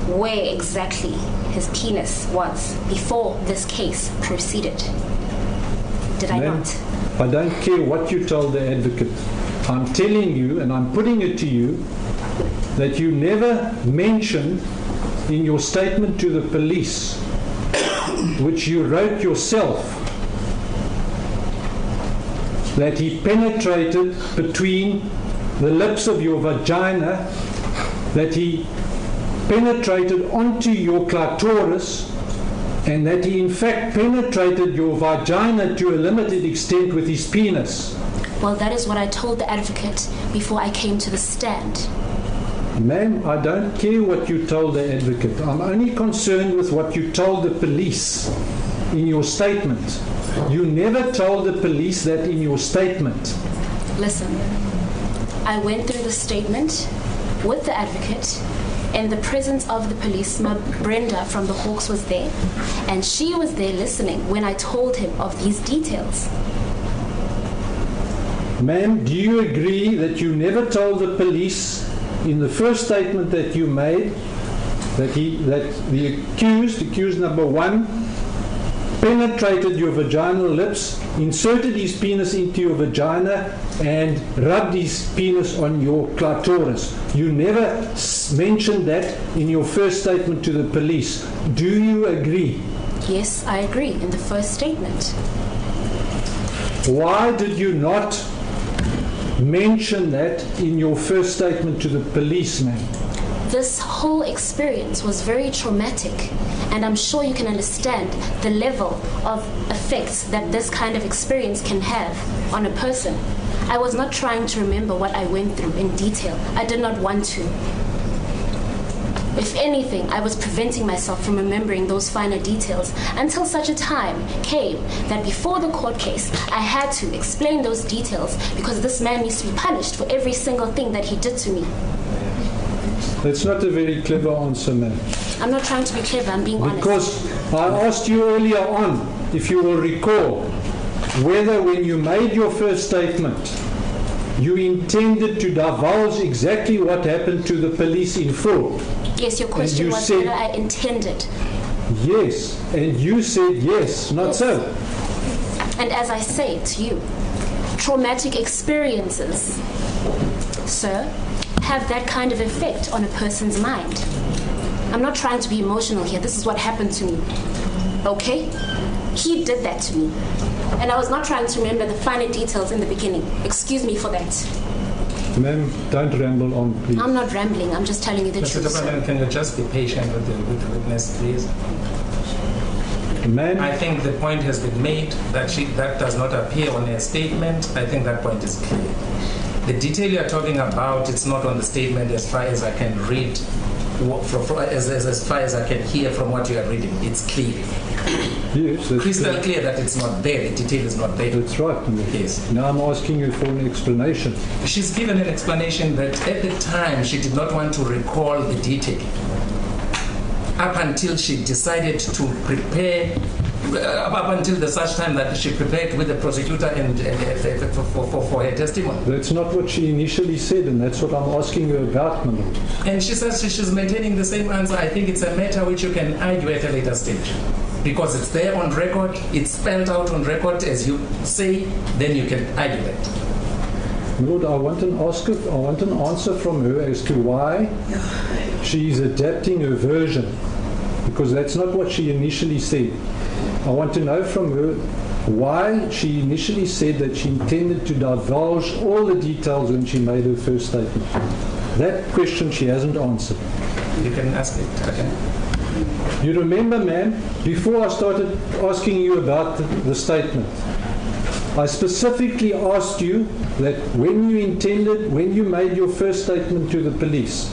where exactly his penis was before this case proceeded. Did I not? I don't care what you told the advocate. I'm telling you, and I'm putting it to you, that you never mentioned in your statement to the police, which you wrote yourself, that he penetrated between the lips of your vagina, that he penetrated onto your clitoris, and that he in fact penetrated your vagina to a limited extent with his penis. Well, that is what I told the advocate before I came to the stand. Ma'am, I don't care what you told the advocate. I'm only concerned with what you told the police in your statement. You never told the police that in your statement. Listen, I went through the statement with the advocate in the presence of the police. My Brenda from the Hawks was there, and she was there listening when I told him of these details. Ma'am, do you agree that you never told the police in the first statement that you made that the accused number one, penetrated your vaginal lips, inserted his penis into your vagina, and rubbed his penis on your clitoris? You never mentioned that in your first statement to the police. Do you agree? Yes, I agree in the first statement. Why did you not mention that in your first statement to the policeman? This whole experience was very traumatic, and I'm sure you can understand the level of effects that this kind of experience can have on a person. I was not trying to remember what I went through in detail. I did not want to. If anything, I was preventing myself from remembering those finer details until such a time came that before the court case, I had to explain those details because this man needs to be punished for every single thing that he did to me. That's not a very clever answer, ma'am. I'm not trying to be clever, I'm being honest. Because I asked you earlier on, if you will recall, whether when you made your first statement, you intended to divulge exactly what happened to the police in full. Yes, your question was whether I intended. Yes, and you said yes, not so. And as I say to you, traumatic experiences, sir, have that kind of effect on a person's mind. I'm not trying to be emotional here. This is what happened to me. Okay? He did that to me. And I was not trying to remember the finer details in the beginning. Excuse me for that. Ma'am, don't ramble on, please. I'm not rambling. I'm just telling you the truth. Mr. Department, can you just be patient with the witness, please? Ma'am, I think the point has been made that that does not appear on her statement. I think that point is clear. The detail you are talking about, it's not on the statement as far as I can read, as far as I can hear from what you are reading. It's clear. yes, Crystal clear that it's not there. The detail is not there. That's right. Yes. Now I'm asking you for an explanation. She's given an explanation that at the time she did not want to recall the detail up until she decided to prepare, up until the such time that she prepared with the prosecutor and for her testimony. That's not what she initially said, and that's what I'm asking you about, my lord. And she says she's maintaining the same answer. I think it's a matter which you can argue at a later stage. Because it's there on record, it's spelled out on record as you say, then you can argue that. My lord, I want an answer from her as to why she is adapting her version, because that's not what she initially said. I want to know from her why she initially said that she intended to divulge all the details when she made her first statement. That question she hasn't answered. You can ask it again. You remember, ma'am, before I started asking you about the statement, I specifically asked you that when you made your first statement to the police,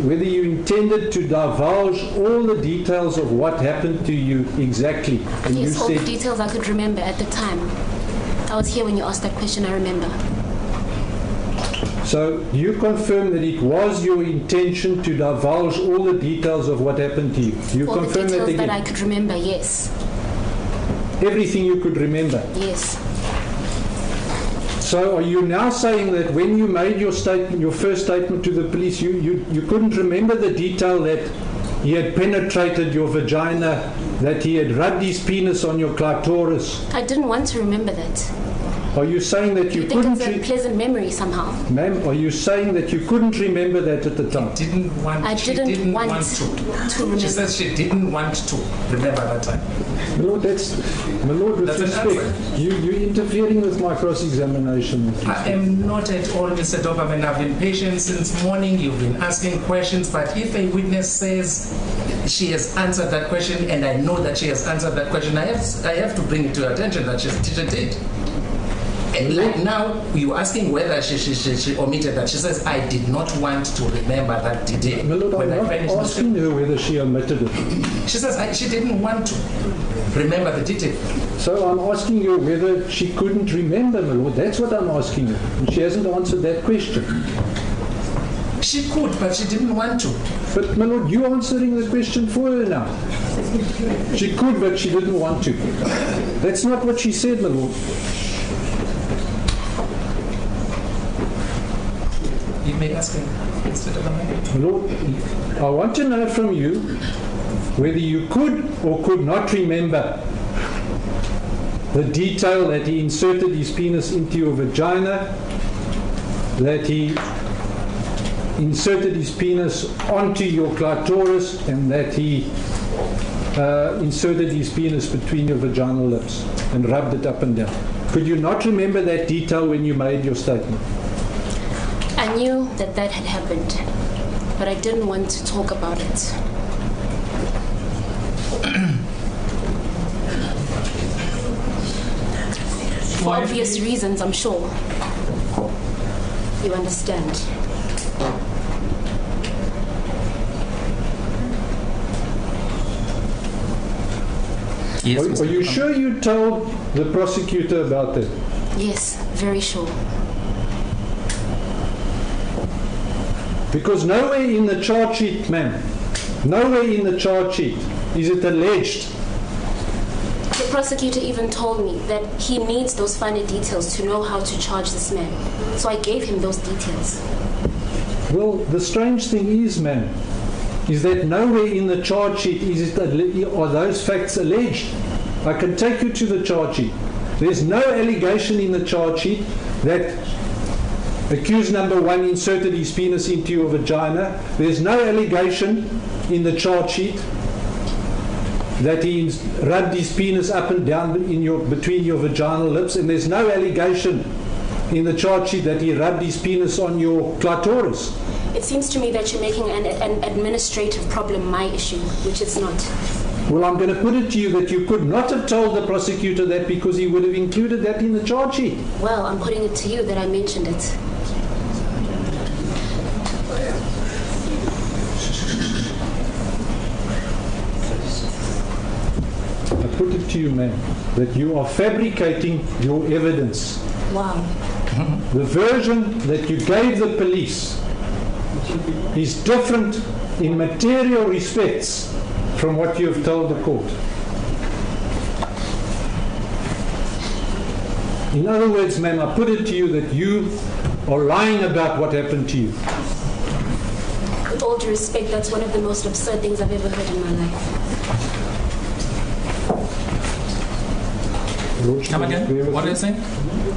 whether you intended to divulge all the details of what happened to you exactly. And Yes, you all said, the details I could remember at the time. I was here when you asked that question, I remember. so you confirm that it was your intention to divulge all the details of what happened to you. You All the confirm that details again. that I could remember, yes. Everything you could remember. Yes. So are you now saying that when you made your statement, your first statement to the police, you couldn't remember the detail that he had penetrated your vagina, that he had rubbed his penis on your clitoris? I didn't want to remember that. Are you saying that you You think couldn't... it's a pleasant memory somehow? Ma'am, are you saying that you couldn't remember that at the time? I didn't want to remember. She says she didn't want to remember that time. My Lord, my Lord, with That's an respect, you're interfering with my cross-examination. I am not at all, Mr. Doberman. I've been patient since morning. You've been asking questions, but if a witness says she has answered that question, and I know that she has answered that question, I have to bring it to her attention that she did. And like now, you're asking whether she omitted that. She says, I did not want to remember that detail. My Lord, I'm not asking her whether she omitted it. She says she didn't want to remember the detail. So I'm asking you whether she couldn't remember, my Lord. That's what I'm asking you. And she hasn't answered that question. She could, but she didn't want to. But, my Lord, you're answering the question for her now. She could, but she didn't want to. That's not what she said, my Lord. You may ask him instead of me. My Lord, I want to know from you whether you could or could not remember the detail that he inserted his penis into your vagina, that he inserted his penis onto your clitoris, and that he inserted his penis between your vaginal lips and rubbed it up and down. Could you not remember that detail when you made your statement? I knew that had happened, but I didn't want to talk about it. For obvious reasons, I'm sure. You understand. Yes, Are you sure you told the prosecutor about that? Yes, very sure. Because nowhere in the charge sheet, ma'am, nowhere in the charge sheet is it alleged. The prosecutor even told me that he needs those finer details to know how to charge this man. So I gave him those details. Well, the strange thing is, ma'am, is that nowhere in the charge sheet are those facts alleged. I can take you to the charge sheet. There's no allegation in the charge sheet that accused number 1 inserted his penis into your vagina. There's no allegation in the charge sheet that he rubbed his penis up and down between your vaginal lips, and there's no allegation in the charge sheet that he rubbed his penis on your clitoris. It seems to me that you're making an administrative problem my issue, which it's not. Well, I'm going to put it to you that you could not have told the prosecutor that because he would have included that in the charge sheet. Well, I'm putting it to you that I mentioned it. I put it to you, ma'am, that you are fabricating your evidence. Wow. The version that you gave the police is different in material respects from what you have told the court. In other words, ma'am, I put it to you that you are lying about what happened to you. With all due respect, that's one of the most absurd things I've ever heard in my life. Come again? What are you saying?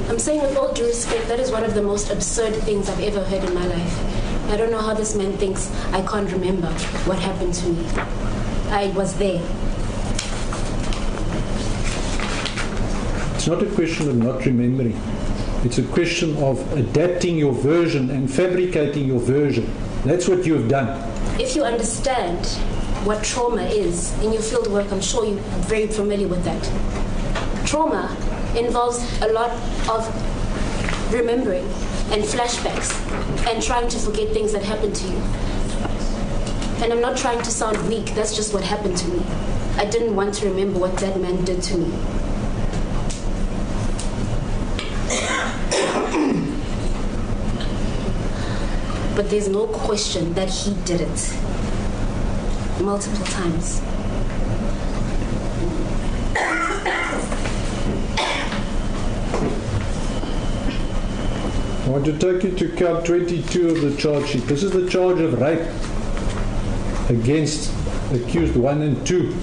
I'm saying with all due respect, that is one of the most absurd things I've ever heard in my life. I don't know how this man thinks I can't remember what happened to me. I was there. It's not a question of not remembering. It's a question of adapting your version and fabricating your version. That's what you have done. if you understand what trauma is in your field work, I'm sure you're very familiar with that. Trauma involves a lot of remembering and flashbacks and trying to forget things that happened to you. And I'm not trying to sound weak, that's just what happened to me. I didn't want to remember what that man did to me. But there's no question that he did it multiple times. I want to take you to count 22 of the charge sheet. This is the charge of rape against accused 1 and 2.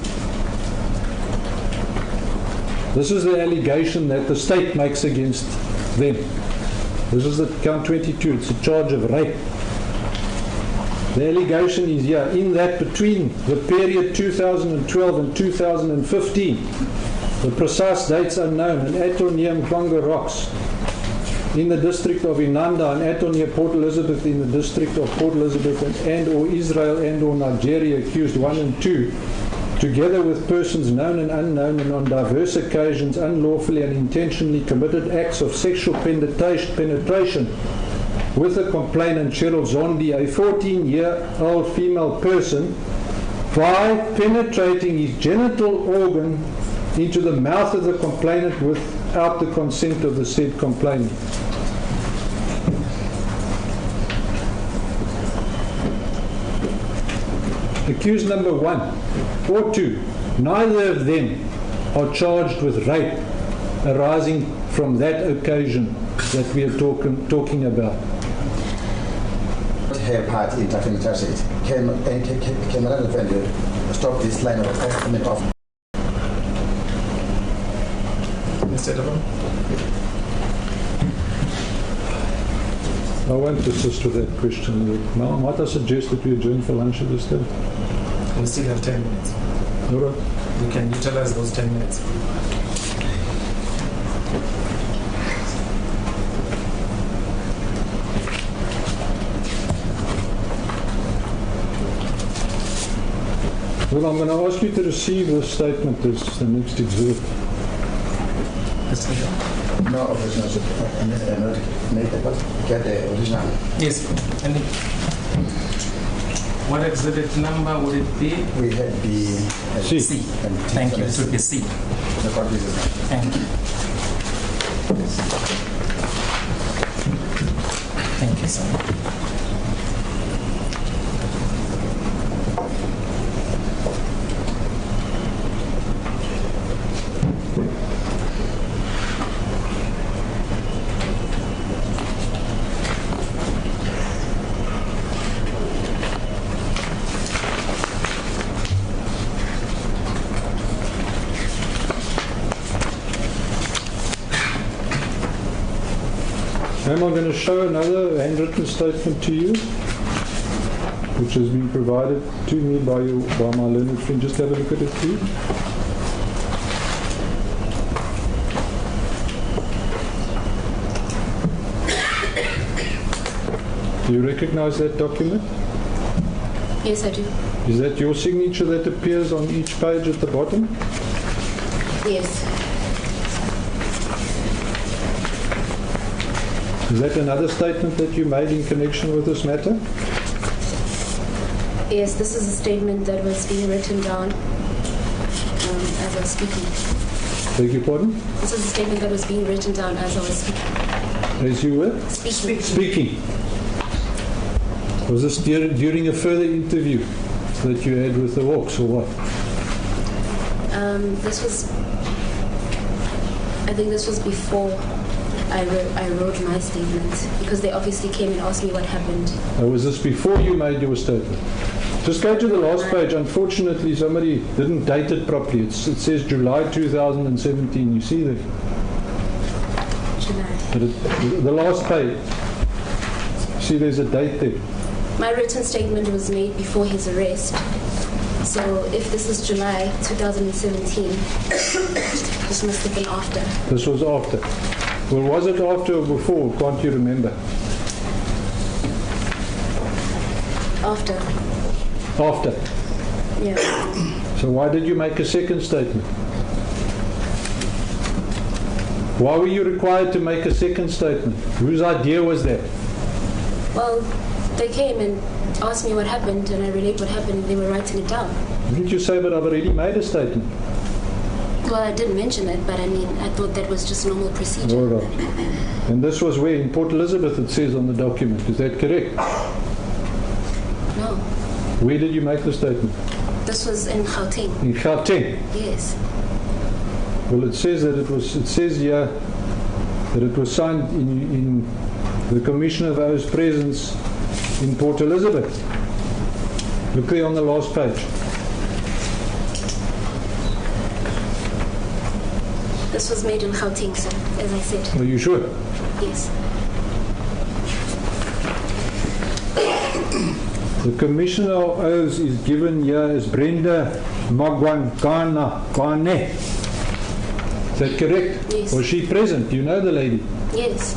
This is the allegation that the state makes against them. This is the count 22. It's a charge of rape. The allegation is here, in that between the period 2012 and 2015, the precise dates unknown, and Atol near Mkwanga Rocks, in the district of Inanda, and Atol near Port Elizabeth in the district of Port Elizabeth, and or Israel and or Nigeria, accused 1 and 2, together with persons known and unknown, and on diverse occasions unlawfully and intentionally committed acts of sexual penetration with the complainant Cheryl Zondi, a 14-year-old female person, by penetrating his genital organ into the mouth of the complainant without the consent of the said complainant. Accused number 1 or 2, neither of them are charged with rape arising from that occasion that we are talking about. Her part in Taffin Tarsit can another vendor stop this line of estimate of Mr. Devon? I won't assist with that question. Might I suggest that we adjourn for lunch at this time? We still have 10 minutes. All right. We can utilize those 10 minutes. Well, I'm going to ask you to receive this statement as the next exhibit. no original, get the original. Yes. And what exhibit number would it be? We had B and C. C. And T. Thank you. It should be C. The copy is Thank you. Thank you so much. Am I going to show another handwritten statement to you, which has been provided to me by my learned friend. Just have a look at it, please. Do you recognize that document? Yes, I do. Is that your signature that appears on each page at the bottom? Yes. Is that another statement that you made in connection with this matter? Yes, this is a statement that was being written down as I was speaking. Beg your pardon? This is a statement that was being written down as I was speaking. As you were? Speaking. Speaking. Was this during a further interview that you had with the Hawks, or what? I think this was before I wrote my statement, because they obviously came and asked me what happened. Or was this before you made your statement? Just go to the last page. Unfortunately, somebody didn't date it properly. It says July 2017. You see that? July. The last page. See, there's a date there. My written statement was made before his arrest. So if this is July 2017, this must have been after. This was after. Well, was it after or before? Can't you remember? After. After. Yeah. So why did you make a second statement? Why were you required to make a second statement? Whose idea was that? Well, they came and asked me what happened, and I relayed what happened. They were writing it down. Didn't you say, but I've already made a statement? Well, I didn't mention it, but I mean, I thought that was just normal procedure. All right. And this was where, in Port Elizabeth, it says on the document. Is that correct? No, Where did you make the statement? this was in Gauteng. In Gauteng. Yes. Well, it says that it says here that it was signed in the Commissioner of O's presence in Port Elizabeth. Look there on the last page. This was made in Gauteng, sir, as I said. Are you sure? Yes. The Commissioner of O's is given here as Brenda Magwangane. Is that correct? Yes. Was she present? Do you know the lady? Yes.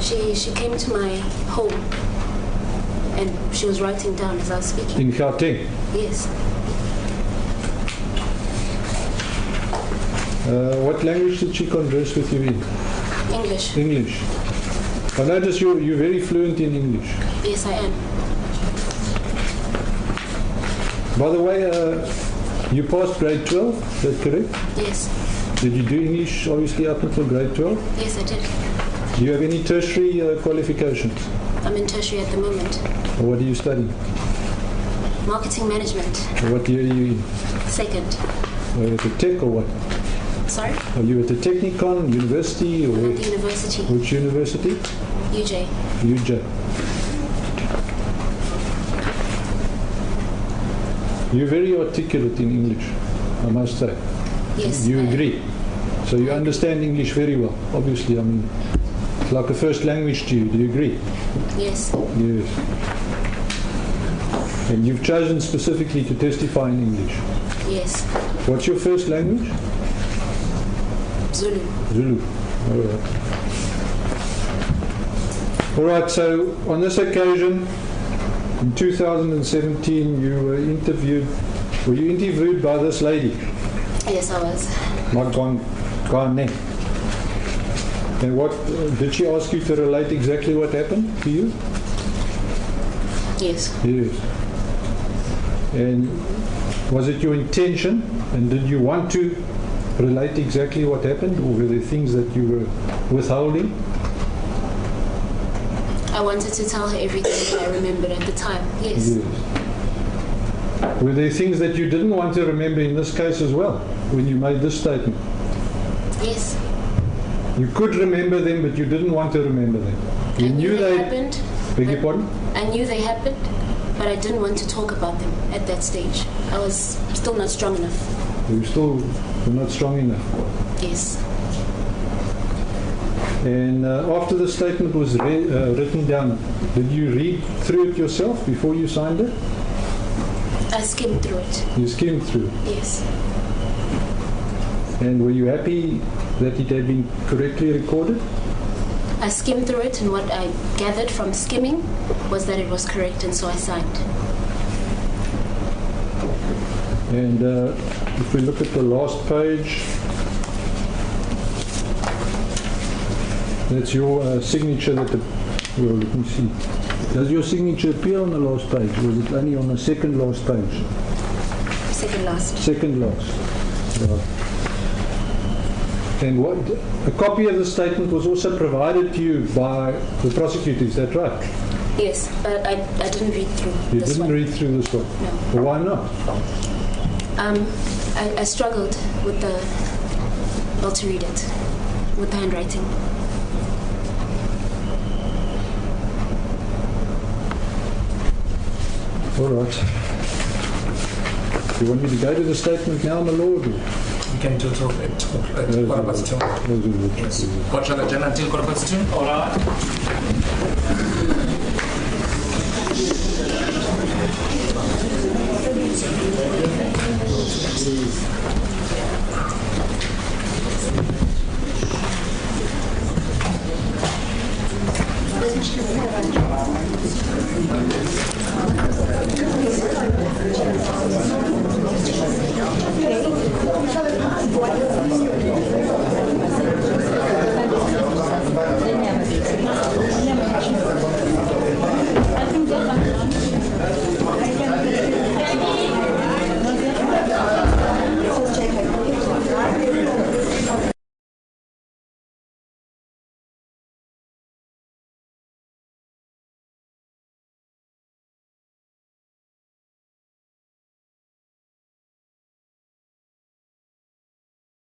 She came to my home, and she was writing down as I was speaking. In Gauteng? Yes. What language did she converse with you in? English. English. I notice you're very fluent in English. Yes, I am. By the way, you passed grade 12, is that correct? Yes. Did you do English obviously up until grade 12? Yes, I did. Do you have any tertiary qualifications? I'm in tertiary at the moment. Or what are you studying? Marketing management. Or what year are you in? Second. Are you at the tech or what? Sorry? Are you at the Technikon, university, or I'm at the university. which university? UJ. UJ. You're very articulate in English, I must say. Yes. You I am. agree? So you understand English very well, obviously. I mean, it's like a first language to you. Do you agree? Yes. Yes. And you've chosen specifically to testify in English. Yes. What's your first language? Zulu. Zulu. All right. All right, so on this occasion, in 2017, were you interviewed by this lady? Yes, I was. Magwangane. And what, did she ask you to relate exactly what happened to you? Yes. Yes. And was it your intention, and did you want to relate exactly what happened, or were there things that you were withholding? I wanted to tell her everything that I remembered at the time. Yes. Yes. Were there things that you didn't want to remember in this case as well, when you made this statement? Yes. You could remember them, but you didn't want to remember them. You I knew they they happened. Beg your pardon? I knew they happened, but I didn't want to talk about them at that stage. I was still not strong enough. You're not strong enough. Yes. And after the statement was written down, did you read through it yourself before you signed it? I skimmed through it. You skimmed through it. Yes. And were you happy that it had been correctly recorded? I skimmed through it, and what I gathered from skimming was that it was correct, and so I signed. And if we look at the last page, that's your signature that well, let me see. Does your signature appear on the last page, or is it only on the second last page? Second last. Second last. Right. And what, a copy of the statement was also provided to you by the prosecutor, is that right? Yes, but I didn't read through You this didn't one. read through this one? No. Well, why not? I struggled with to read it, with the handwriting. All right. Do you want me to go to the statement now, my lord? We can do it at 2:15. Yes. Watch on the agenda until 2:15. All right.